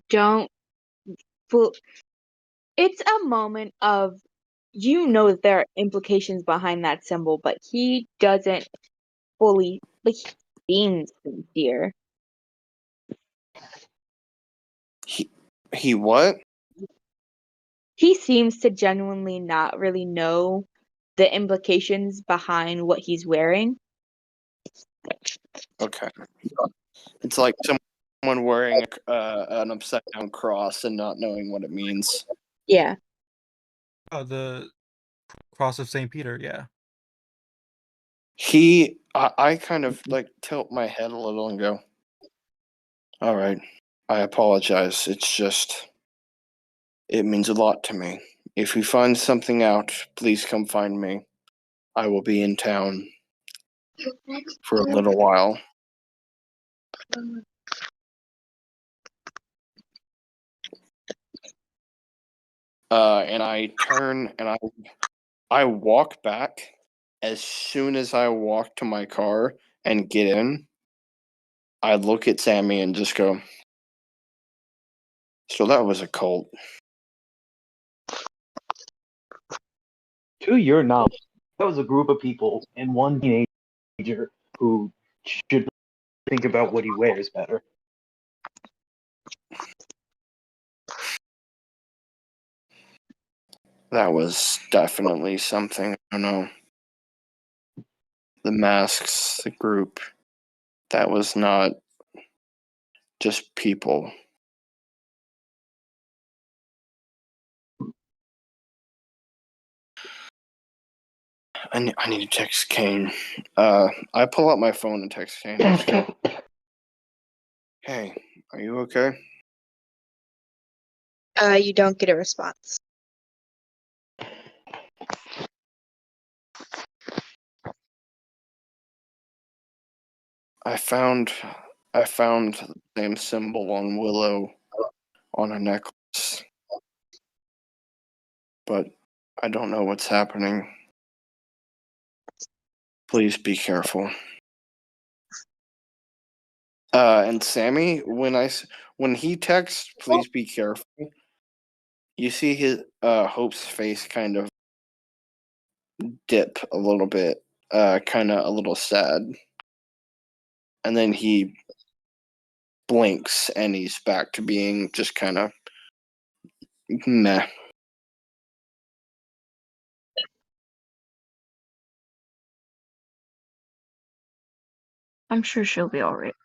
don't. It's a moment of that there are implications behind that symbol, but he doesn't fully like he seems sincere. He what? He seems to genuinely not really know the implications behind what he's wearing. Okay. It's like someone wearing an upside down cross and not knowing what it means. Yeah. Oh, the Cross of St. Peter, yeah. I kind of like tilt my head a little and go, all right, I apologize. It's just, it means a lot to me. If you find something out, please come find me. I will be in town for a little while. And I turn and I walk back. As soon as I walk to my car and get in, I look at Sammy and just go, so that was a cult. To your knowledge, that was a group of people and one teenager who should think about what he wears better. That was definitely something. I don't know. The masks, the group, that was not just people. I need to text Kane. I pull out my phone and text Kane. And just go, hey, are you okay? You don't get a response. I found the same symbol on Willow on a necklace, but I don't know what's happening. Please be careful. And Sammy, when he texts, please be careful. You see his Hope's face kind of dip a little bit, kind of a little sad, and then he blinks and he's back to being just kind of meh. I'm sure she'll be alright.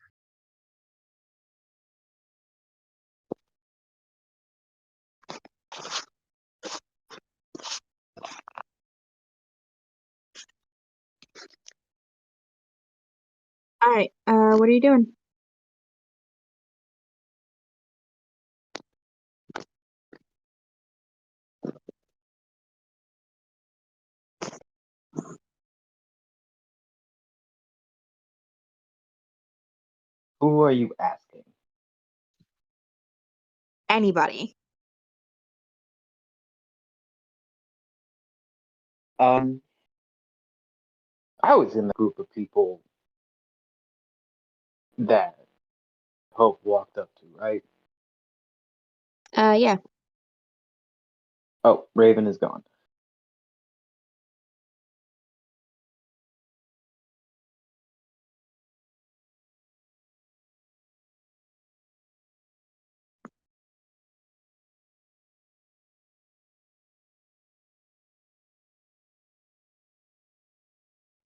All right. What are you doing? Who are you asking? Anybody. I was in the group of people that Hope walked up to, right? Yeah. Oh, Raven is gone.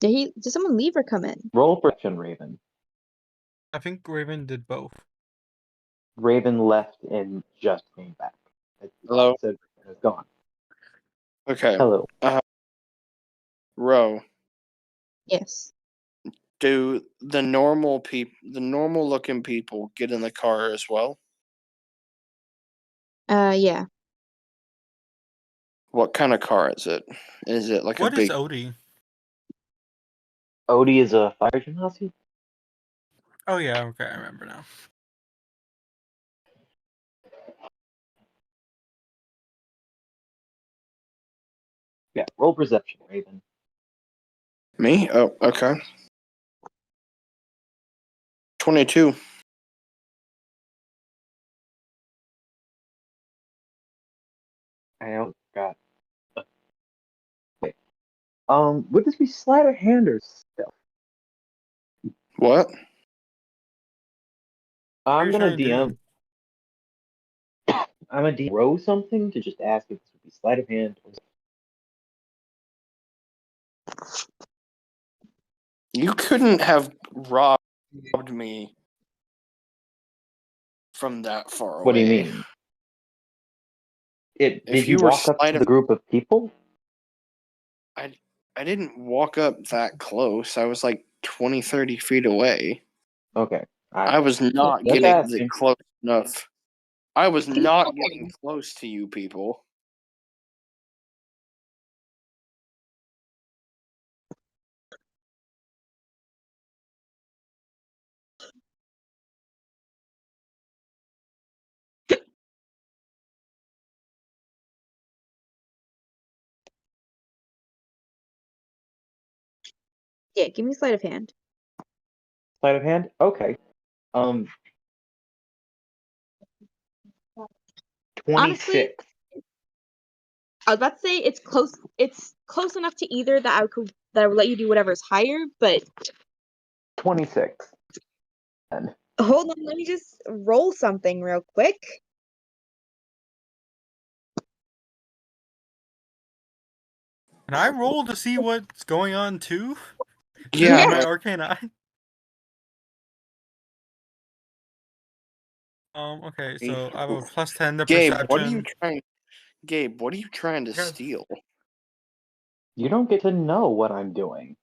Did someone leave or come in? Roll friction, Raven. I think Raven did both. Raven left and just came back. Hello? Said Raven is gone. Okay. Hello. Ro, Yes. do the normal looking people get in the car as well? Yeah. What kind of car is it? Is it like What a is big? Odie? Odie is a fire genasi? Oh yeah, okay, I remember now. Yeah, roll perception, Raven. Me? Oh, okay. 22. I don't got. Okay. Would this be sleight of hand or stealth? What? What are I'm you gonna trying to DM. do? I'm gonna row something to just ask if this would be sleight of hand or. You couldn't have robbed me from that far away. What do you mean? If Did you you were walk up sleight to of, the group of people? I didn't walk up that close. I was like 20, 30 feet away. Okay. I was not Just getting asking. close enough. I was not getting close to you people. Yeah, give me sleight of hand. Sleight of hand? Okay. Um, Honestly, 26. I was about to say it's close. It's close enough to either that I would let you do whatever's higher, but 26. Then. hold on, let me just roll something real quick. Can I roll to see what's going on too? Yeah, My but arcane eye. Okay, so I have a +10 to Gabe, perception. what are you trying? Gabe, what are you trying to I got- steal? You don't get to know what I'm doing.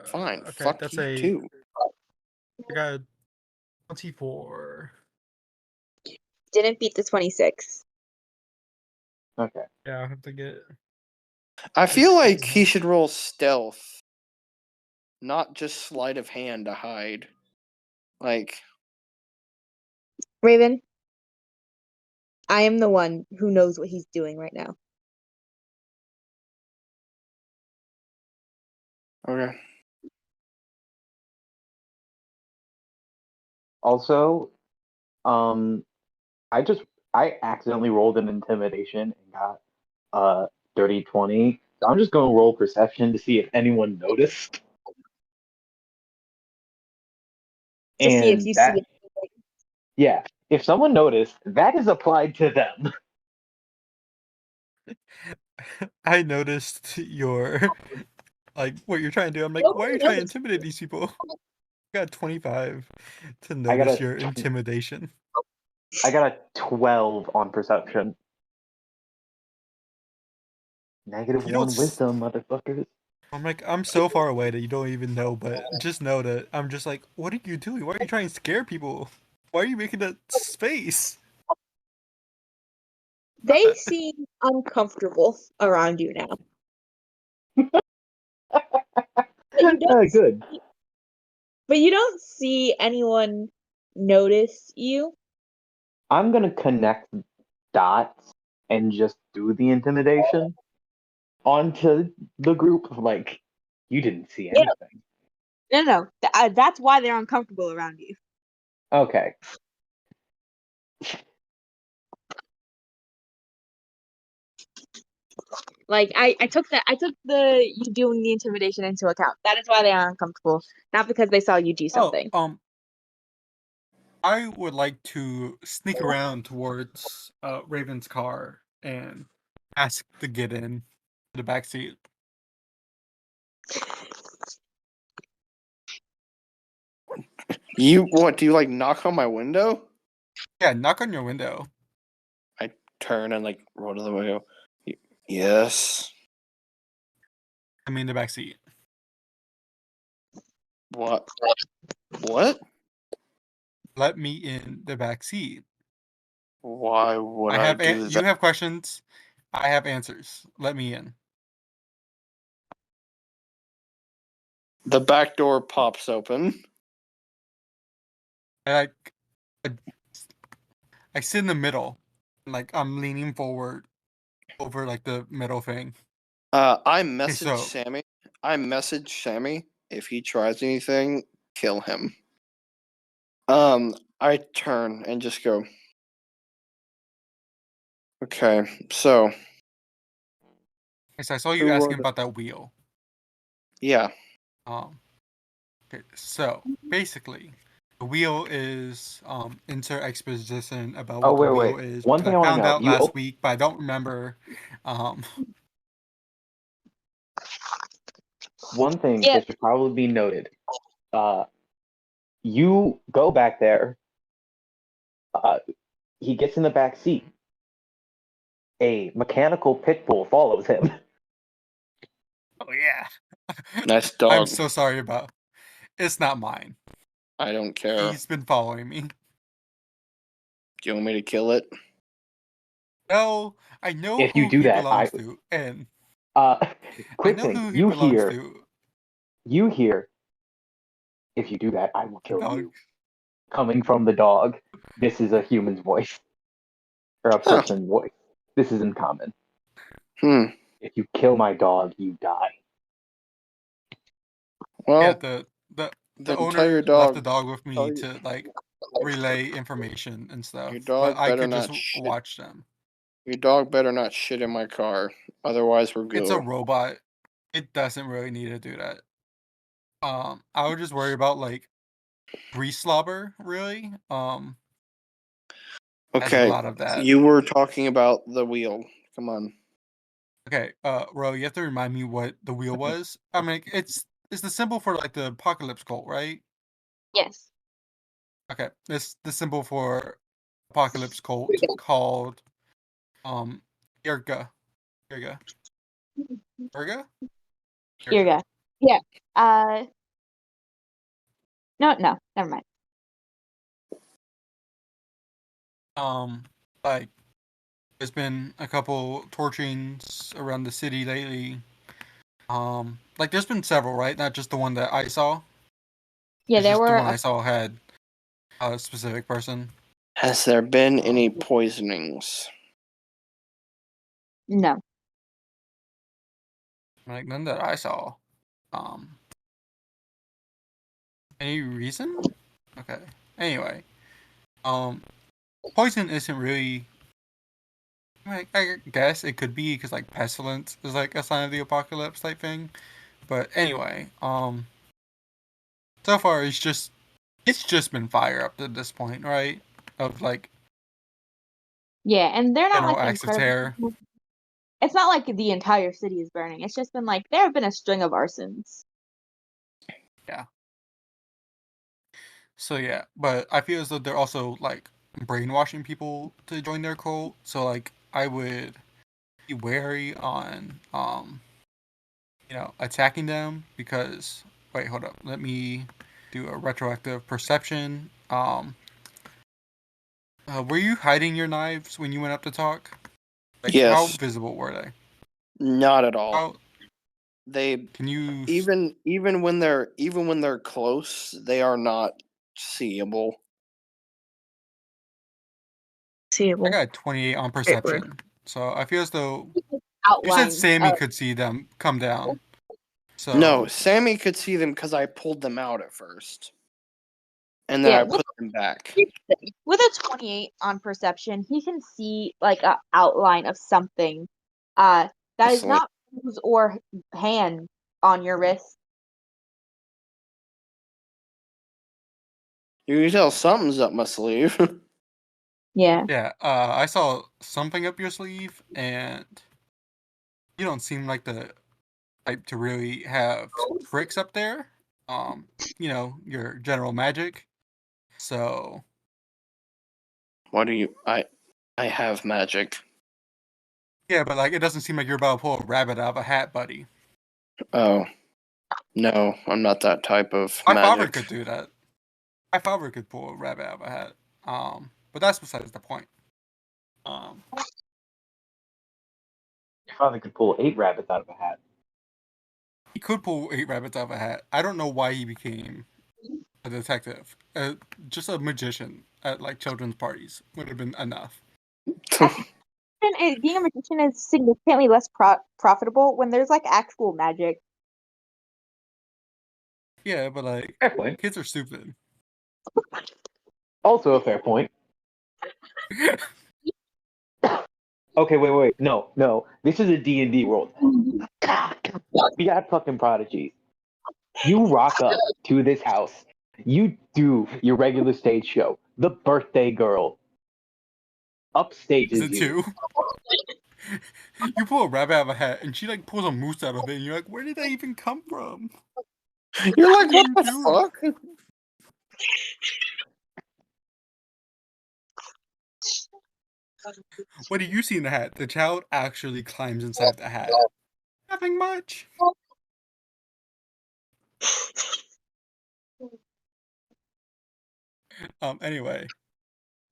Fine, Okay, fuck that's you too. I got 24. didn't beat the 26. Okay. Yeah, I have to get. I feel like he Mhm. should roll stealth, not just sleight of hand to hide. Like, Raven, I am the one who knows what he's doing right now. okay. Also, I accidentally rolled an intimidation and got dirty 20. So I'm just gonna roll perception to see if anyone noticed. To see if And you see that, it. yeah, if someone noticed, that is applied to them. I noticed your like what you're trying to do. I'm like, why are Nobody you trying to noticed. intimidate these people? Got 25 to I got notice a your intimidation. I got a 12 on perception. Negative You don't. one wisdom, motherfuckers. I'm like, I'm so far away that you don't even know, but just know that I'm just like, what are you doing? Why are you trying to scare people? Why are you making that space? They seem uncomfortable around you now. But you don't Good. but you don't see anyone notice you. I'm gonna connect dots and just do the intimidation onto the group. Like, you didn't see Yeah. anything. No. That's why they're uncomfortable around you. Okay. Like I took the you doing the intimidation into account. That is why they are uncomfortable, not because they saw you do Oh, something. I would like to sneak around towards Raven's car and ask to get in the back seat. You what? Do you like knock on my window? Yeah, knock on your window. I turn and like roll to the window. Yes. I mean, the back seat. What? What? Let me in the back seat. Why would I do You that? have questions. I have answers. Let me in. The back door pops open. I like. I sit in the middle, like I'm leaning forward over like the middle thing. I Okay, message so Sammy. I message Sammy. If he tries anything, kill him. I turn and just go. Okay, so I saw you who are asking the? about that wheel. Yeah. Okay, so basically, the wheel is insert exposition about Oh, what the wait, wheel wait. is One because thing I I want to found know. out last week, but I don't remember. Um, One thing Yeah. that should probably be noted. Uh, you go back there. He gets in the back seat. A mechanical pit bull follows him. oh yeah, Nice I'm dog. so sorry about. It's not mine. I don't care. He's been following me. Do you want me to kill it? No, I know If you who do he that, belongs to, and uh, I quick know thing. who he belongs to. You hear. If you do that, I will kill Dog. you. Coming from the dog. This is a human's voice or a Huh. person's voice. This isn't common. Hmm. If you kill my dog, you die. Well, Yeah, the then tell owner your left the dog. dog with Tell me your, to like relay information and stuff, your but dog I better could just not shit. watch them. Your dog better not shit in my car. Otherwise, we're It's a go. robot. It doesn't really need to do that. I would just worry about like grease slobber, really. Has a Okay, lot of that. you were talking about the wheel. Come on. Okay, Ro, you have to remind me what the wheel was. I mean, it's the symbol for like the apocalypse cult, right? Yes. Okay, it's the symbol for apocalypse cult called Irgha. Irgha. Irgha? Irga. Yeah. Uh no, never mind. Like there's been a couple torchings around the city lately. Like there's been several, right? Not just the one that I saw. Yeah, It's there just the were one I saw had a specific person. Has there been any poisonings? no. Like none that I saw. Any reason? Okay. Anyway, poison isn't really. Like, I guess it could be because like pestilence is like a sign of the apocalypse type thing. But anyway, so far it's just been fire up to this point, right? Of like Yeah, and they're not general like acts of terror. incredible. It's not like the entire city is burning. It's just been like there have been a string of arsons. Yeah. So yeah, but I feel as though they're also like brainwashing people to join their cult. So like I would be wary on attacking them because wait, hold up. Let me do a retroactive perception. Were you hiding your knives when you went up to talk? Like how Yes, visible were they? not at all. How They can you even when they're close, they are not seeable. I Seeable. got 28 on perception. So I feel as though you said Outline. Sammy could see them come down. No, So Sammy could see them because I pulled them out at first, and then Yeah, I put them back. with a 28 on perception, he can see like a outline of something that is Asleep. not nose or hand on your wrist. You can tell something's up my sleeve. Yeah. yeah, I saw something up your sleeve, and you don't seem like the type to really have tricks up there. Your general magic. So What do you? I have magic. yeah, but like it doesn't seem like you're about to pull a rabbit out of a hat, buddy. Oh no, I'm not that type of My father magic. could do that. My father could pull a rabbit out of a hat. But that's besides the point. Um, Your father could pull 8 rabbits out of a hat. he could pull 8 rabbits out of a hat. I don't know why he became a detective. Just a magician at like children's parties would have been enough. Being a magician is significantly less profitable when there's like actual magic. Yeah, but like Fair point. kids are stupid. Also a fair point. Okay, wait. No. This is a D&D world. We got fucking prodigies. You rock up to this house. You do your regular stage show. The birthday girl Is upstages it you. too? You pull a rabbit out of a hat, and she like pulls a moose out of it, and you're like, "Where did that even come from?" You're like, What are what you the doing? fuck? What do you see in the hat? The child actually climbs inside the hat. Nothing much. Anyway,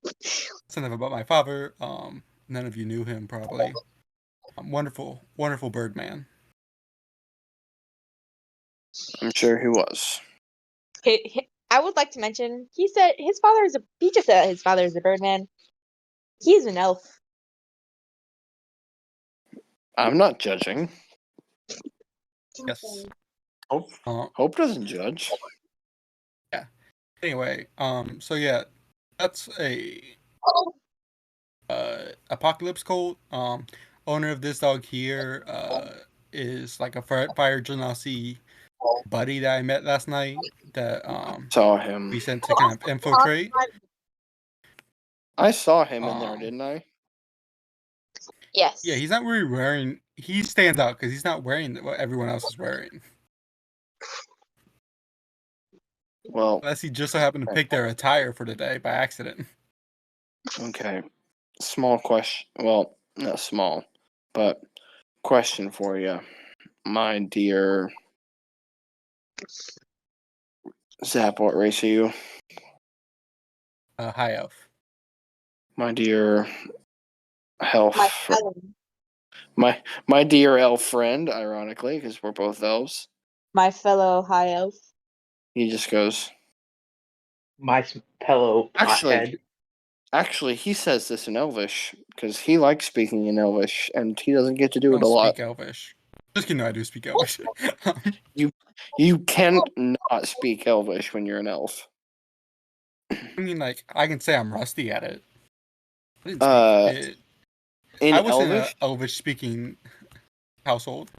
that's enough about my father. None of you knew him probably. Wonderful, wonderful bird man. I'm sure he was. I would like to mention he said his father is a he just said his father is a birdman. He's an elf. I'm not judging. Yes. Hope Hope doesn't judge. Yeah. Anyway, so yeah, that's a apocalypse cult. Owner of this dog here is like a fire genasi buddy that I met last night that Saw him. we sent to kind of infiltrate. I saw him in there, didn't I? Yes. Yeah, he's not really wearing. He stands out because he's not wearing what everyone else is wearing. Well, Unless he just so happened to pick their attire for the day by accident. okay. Small question. Well, not small, but question for you, my dear Zap. What race are you? High elf. My dear elf, My fellow, my dear elf friend, ironically, because we're both elves. my fellow high elf. He just goes. My fellow Actually, pothead. he says this in Elvish because he likes speaking in Elvish, and he doesn't get to do I it don't a lot. speak Elvish. Just kidding, I do speak Elvish. You can't not speak Elvish when you're an elf. I mean, like, I can say I'm rusty at it. I didn't Uh, speak it. in I was in an Elvish, Elvish speaking household,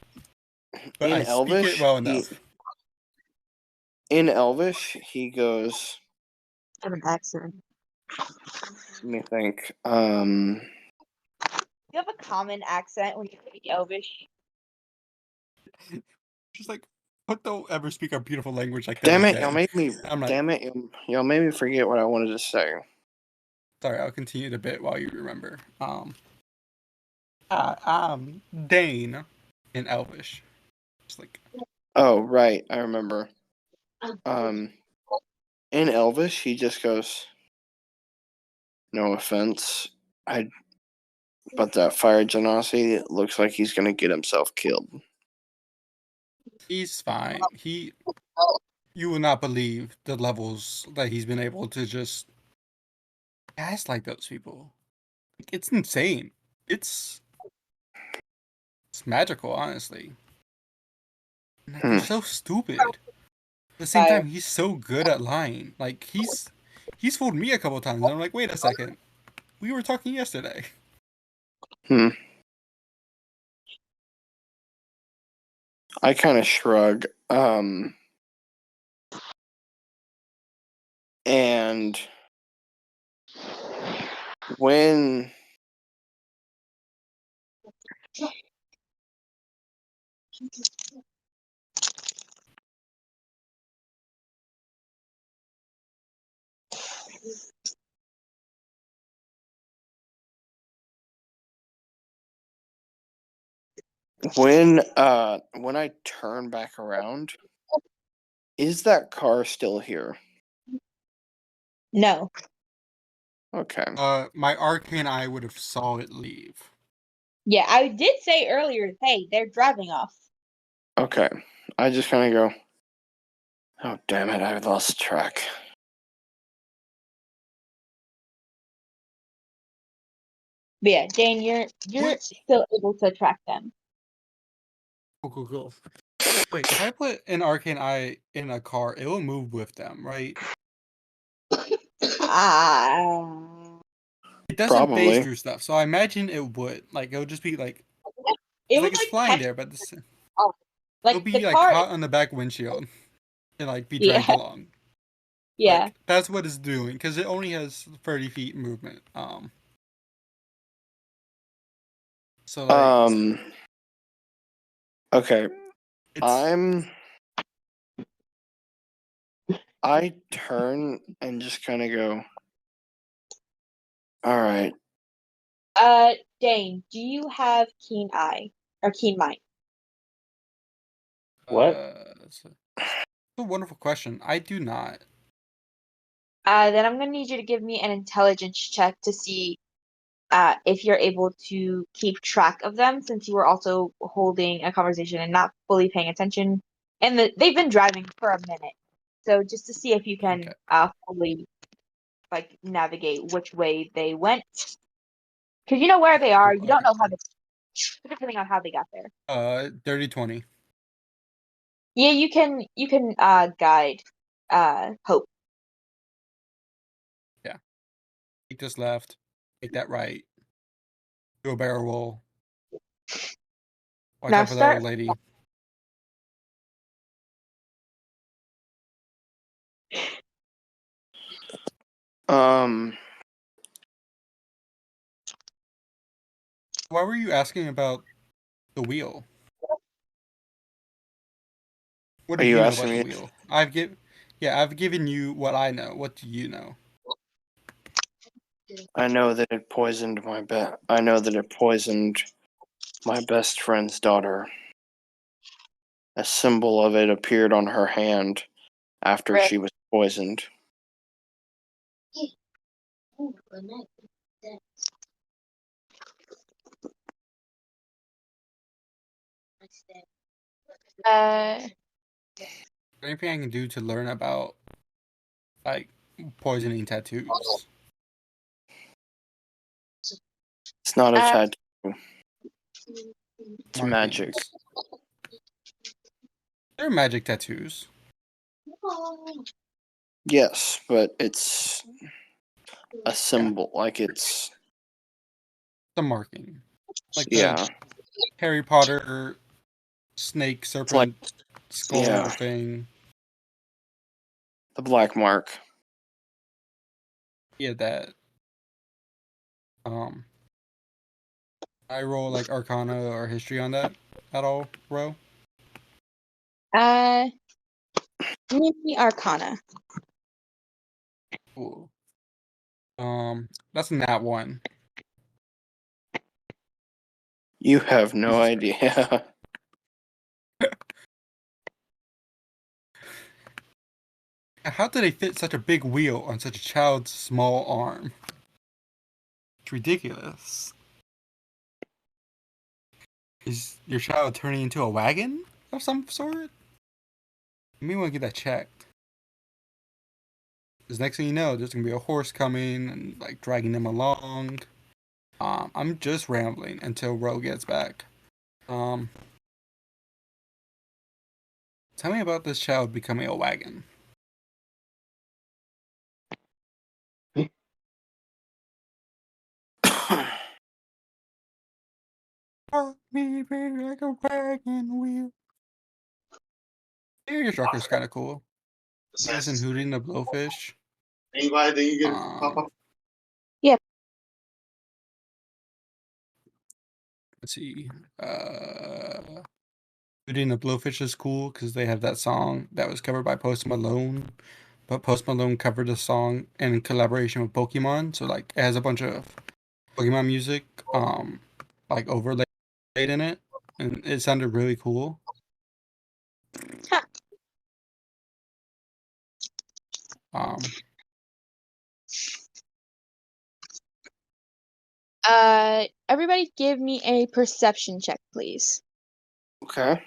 but in I speak it Elvish, well enough. he goes. I have an accent. Let me think. You have a common accent when you speak Elvish. Just like, but don't ever speak a beautiful language like that Damn it! again. Y'all made me. I'm like, Damn it! Y'all made me forget what I wanted to say. sorry, I'll continue the bit while you remember. I'm Dane in Elvish. Just like, Oh right, I remember. In Elvish, he just goes. No offense, but that fire genasi looks like he's gonna get himself killed. he's fine. You will not believe the levels that he's been able to just gaslight those people. It's insane. It's magical, honestly. Like, they're so stupid. At the same time, he's so good at lying. Like, he's fooled me a couple times, and I'm like, wait a second, we were talking yesterday. I kind of shrug. And when when I turn back around, is that car still here? No. Okay. My arcane eye would have saw it leave. Yeah, I did say earlier, hey, they're driving off. Okay. I just kind of go, oh, damn it, I lost track. But yeah, Jane, you're still able to track them. Cool. Wait, if I put an arcane eye in a car, it will move with them, right? It doesn't phase Probably. through stuff, so I imagine it would. Like, it would just be like, It like would it's like flying catch there, but off. it'll Like be the like car. caught on the back windshield and like be Yeah. dragged along. Yeah. Like, that's what it's doing because it only has 30 feet movement. So like, Okay. it's I turn and just kind of go, all right. Dane, do you have keen eye or keen mind? What? It's a wonderful question. I do not. Then I'm gonna need you to give me an intelligence check to see if you're able to keep track of them, since you were also holding a conversation and not fully paying attention. And they've been driving for a minute, so just to see if you can Okay. fully like navigate which way they went, because you know where they are. You don't Okay. know how they, depending on how they got there. Dirty 20. Yeah, you can guide Hope. Yeah. Take this left. Take that right. Do a barrel roll. Watch Now out for that start. old lady. Why were you asking about the wheel? What Are do you you know asking about the me? wheel? I've given you what I know. What do you know? I know that it poisoned my I know that it poisoned my best friend's daughter. A symbol of it appeared on her hand after she was poisoned. Uh, Anything I can do to learn about like poisoning tattoos? It's not a Uh, tattoo. It's magic. Markings. They're magic tattoos. Yes, but it's a symbol. Like it's The marking. Like yeah. the Harry Potter snake It's like serpent skull yeah, thing. the black mark. Yeah, that. I roll like Arcana or History on that at all, bro. give me Arcana. Cool. That's not one. You have no Jesus idea. How did they fit such a big wheel on such a child's small arm? It's ridiculous. Is your child turning into a wagon of some sort? You may want to get that checked. Because next thing you know, there's gonna be a horse coming and like dragging them along. I'm just rambling until Ro gets back. Tell me about this child becoming a wagon. Rock me, baby, like a wagon wheel. Your Trucker's kind of cool. Yes, and Hooting the Blowfish. Anybody that you get pop up? Let's see. Hooting the Blowfish is cool because they have that song that was covered by Post Malone. But Post Malone covered the song in collaboration with Pokemon. So like it has a bunch of Pokemon music like overlaid in it. And it sounded really cool. Huh. Everybody give me a perception check, please. Okay.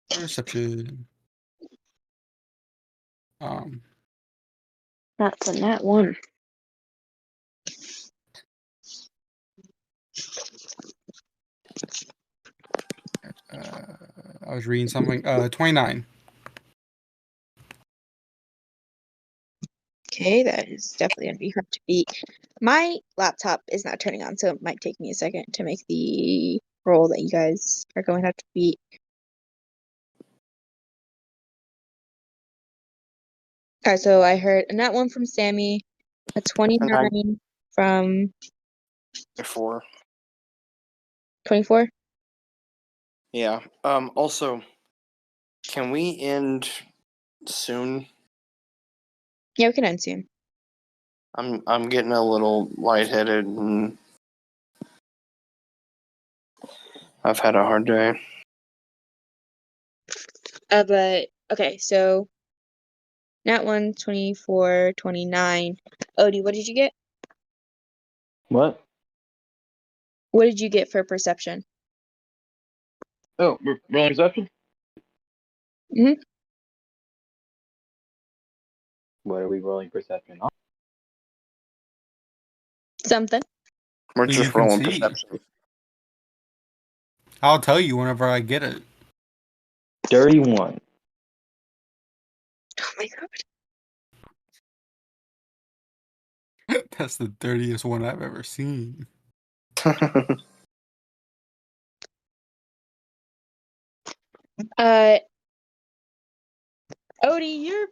Perception. That's a nat one. I was reading something. 29. Okay, that is definitely gonna be hard to beat. My laptop is not turning on, so it might take me a second to make the roll that you guys are going to have to beat. Alright, so I heard a nat one from Sammy, a 29 from 4. 24. Yeah. Also, can we end soon? Yeah, we can end soon. I'm getting a little lightheaded and I've had a hard day. But okay, so nat 1, 24, 29. Odie, what did you get? What? What did you get for perception? Oh, we're rolling perception? Mhm. What are we rolling perception on? Something. We're You just can rolling see. perception. I'll tell you whenever I get it. Dirty one. Oh my god. That's the dirtiest one I've ever seen. Odie, you're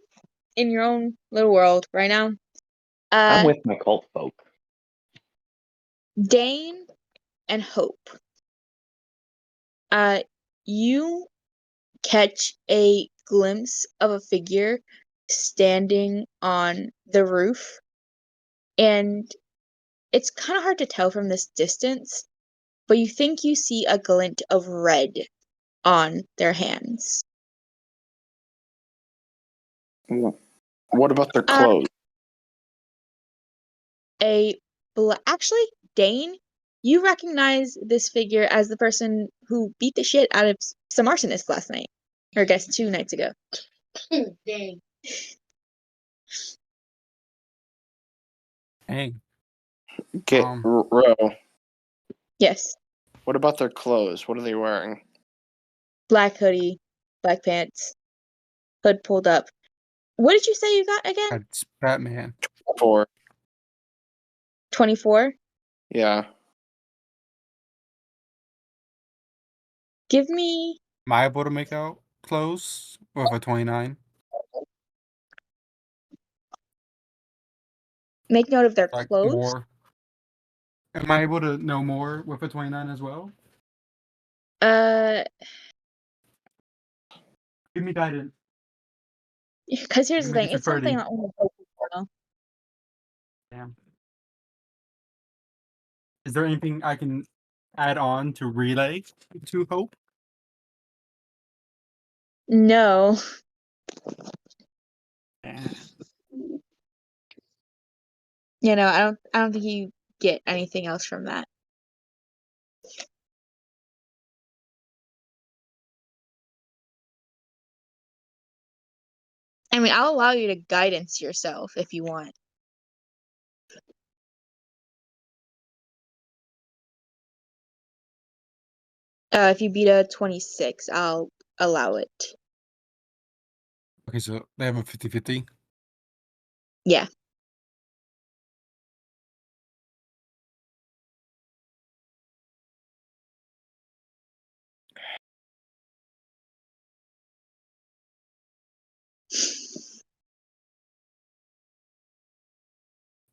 in your own little world right now. I'm with my cult folk. Dane and Hope. You catch a glimpse of a figure standing on the roof, and it's kind of hard to tell from this distance, but you think you see a glint of red on their hands. What about their clothes? Actually, Dane, you recognize this figure as the person who beat the shit out of some arsonists last night, or I guess 2 nights ago. Dang. Hey, Get Um, Ro. Yes, What about their clothes? What are they wearing? black hoodie, black pants, hood pulled up. What did you say you got again? that's Batman. For 24? yeah. Give me Am I able to make out close with a 29? make note of their Like clothes. more. Am I able to know more with a 29 as well? Give me guidance. Because here's the Make thing, it it's something 30. that only Hope will know. Damn. Is there anything I can add on to relay to Hope? No. Yeah. You know, I don't think you get anything else from that. I mean, I'll allow you to guidance yourself if you want. If you beat a 26, I'll allow it. Okay, so they have a 50-50. Yeah.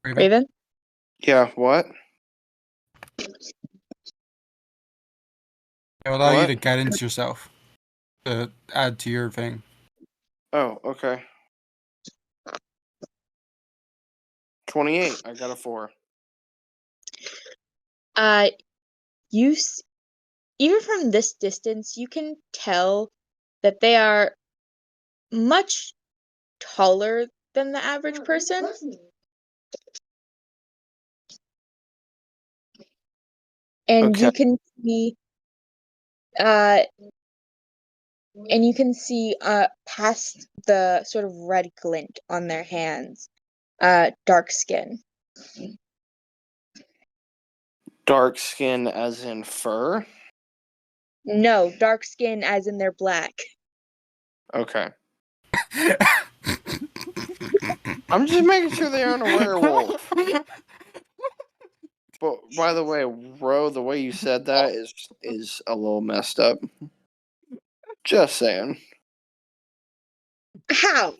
Raven? Yeah, what? It will allow you What? to guidance yourself to add to your thing. Oh, okay. 28. I got a 4. You even from this distance, you can tell that they are much taller than the average person. And Okay. you can see uh past the sort of red glint on their hands, dark skin. Dark skin as in fur? No, dark skin as in they're black. Okay. I'm just making sure they aren't a werewolf. But by the way, Ro, the way you said that is a little messed up. Just saying. How?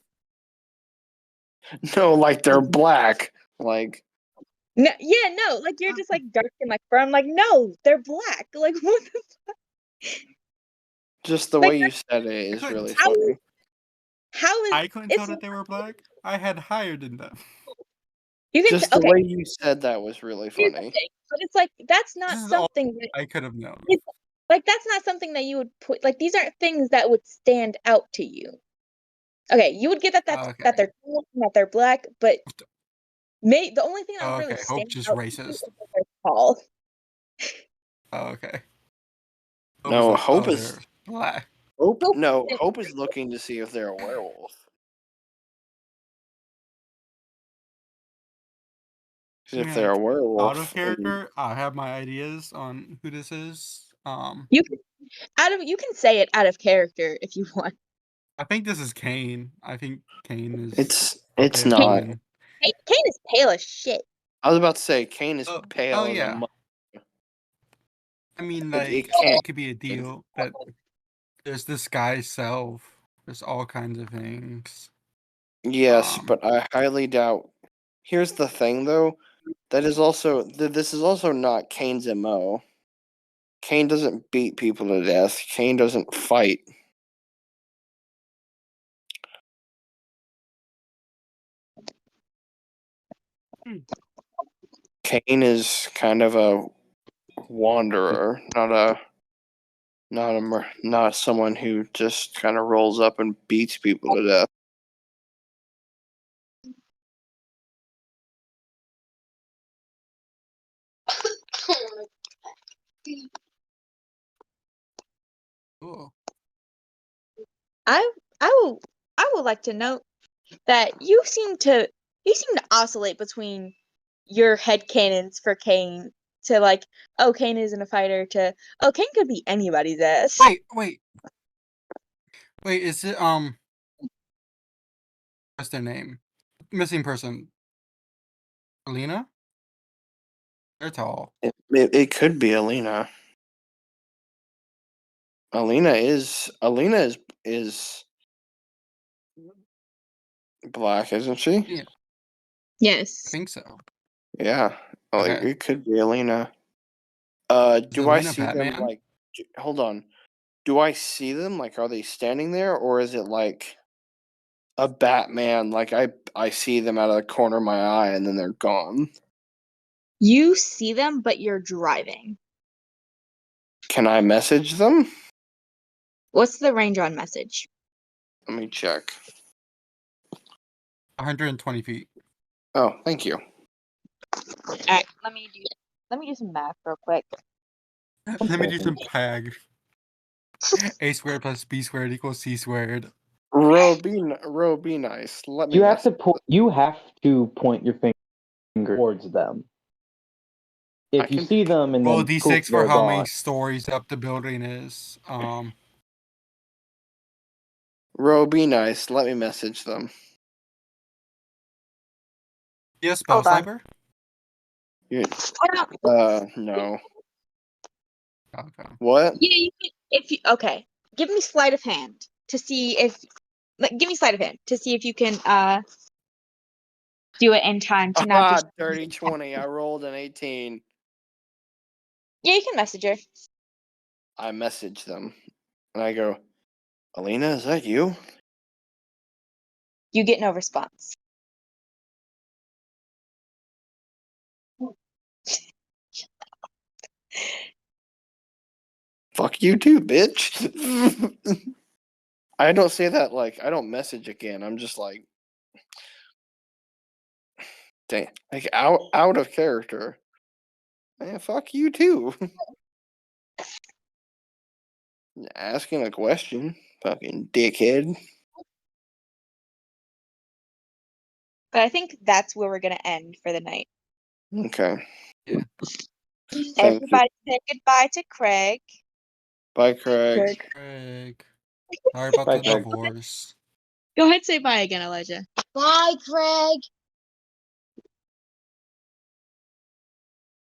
No, like they're black. Like No, yeah, no, like you're just like dark skin like fur. I'm like, no, they're black. Like what the just the Like, way you said it is couldn't really how funny. how is I couldn't tell it's that they were black. I had higher than them. you can Just the okay, way you said that was really here's the funny. thing. But it's like that's This not is all something that I could have known. it's like that's not something that you would put like these aren't things that would stand out to you. Okay, you would get that Okay. that they're tall and that they're black, but the only thing that would really Okay, Hope stand just out racist. is that they're tall. Okay. Hope is No, like, Hope oh, is they're black. Hope is looking to see if they're a werewolf. 'Cause if they're a Out werewolf, of character, I have my ideas on who this is. You can say it out of character if you want. I think this is Kane. I think Kane is it's okay with not. women. Kane is pale as shit. I was about to say Kane is Oh, pale as a yeah. I mean, It like, can't. it could be a deal that there's this guy's self. There's all kinds of things. Yes, but I highly doubt. Here's the thing, though. That is also this is also not Kane's MO. Kane doesn't beat people to death. Kane doesn't fight. Kane is kind of a wanderer, not someone who just kind of rolls up and beats people to death. Cool. I would like to note that you seem to oscillate between your headcanons for Kane to like, oh, Kane isn't a fighter, to oh, Kane could be anybody's ass. Wait. Is it what's their name? Missing person. Alina? They're tall. It could be Alina. Alina is black, isn't she? Yeah, I Yes. think so. Yeah. Like Okay. it could be Alina. Is Do I Alina see them Batman? like? Hold on. Do I see them like? Are they standing there, or is it like a Batman? Like I see them out of the corner of my eye, and then they're gone. You see them, but you're driving. Can I message them? What's the range on message? Let me check. 120 feet. Oh, thank you. Alright, let me do some math real quick. Let me do some pag. A squared plus B squared equals C squared. Ro, be nice. Let me. You have to point your finger towards them. I If you can- see them and Roll then D6 poof, for they're how many gone. stories up the building is. Ro, be nice. Let me message them. You a spell Hold on. sniper? You, no. Okay. What? Yeah, you can, if you okay. Give me sleight of hand to see if give me sleight of hand to see if you can do it in time to not just Dirty 20. I rolled an 18. Yeah, you can message her. I message them, and I go, Alina, is that you? You get no response. Fuck you too, bitch. I don't say that like I don't message again. I'm just like, dang, like out of character. Man, fuck you too. Asking a question, fucking dickhead. But I think that's where we're gonna end for the night. Okay. Yeah. Thank you. Everybody say goodbye to Craig. Bye, Craig. Craig. Sorry about Bye, the Craig. divorce. Go ahead, say bye again, Elijah. Bye, Craig.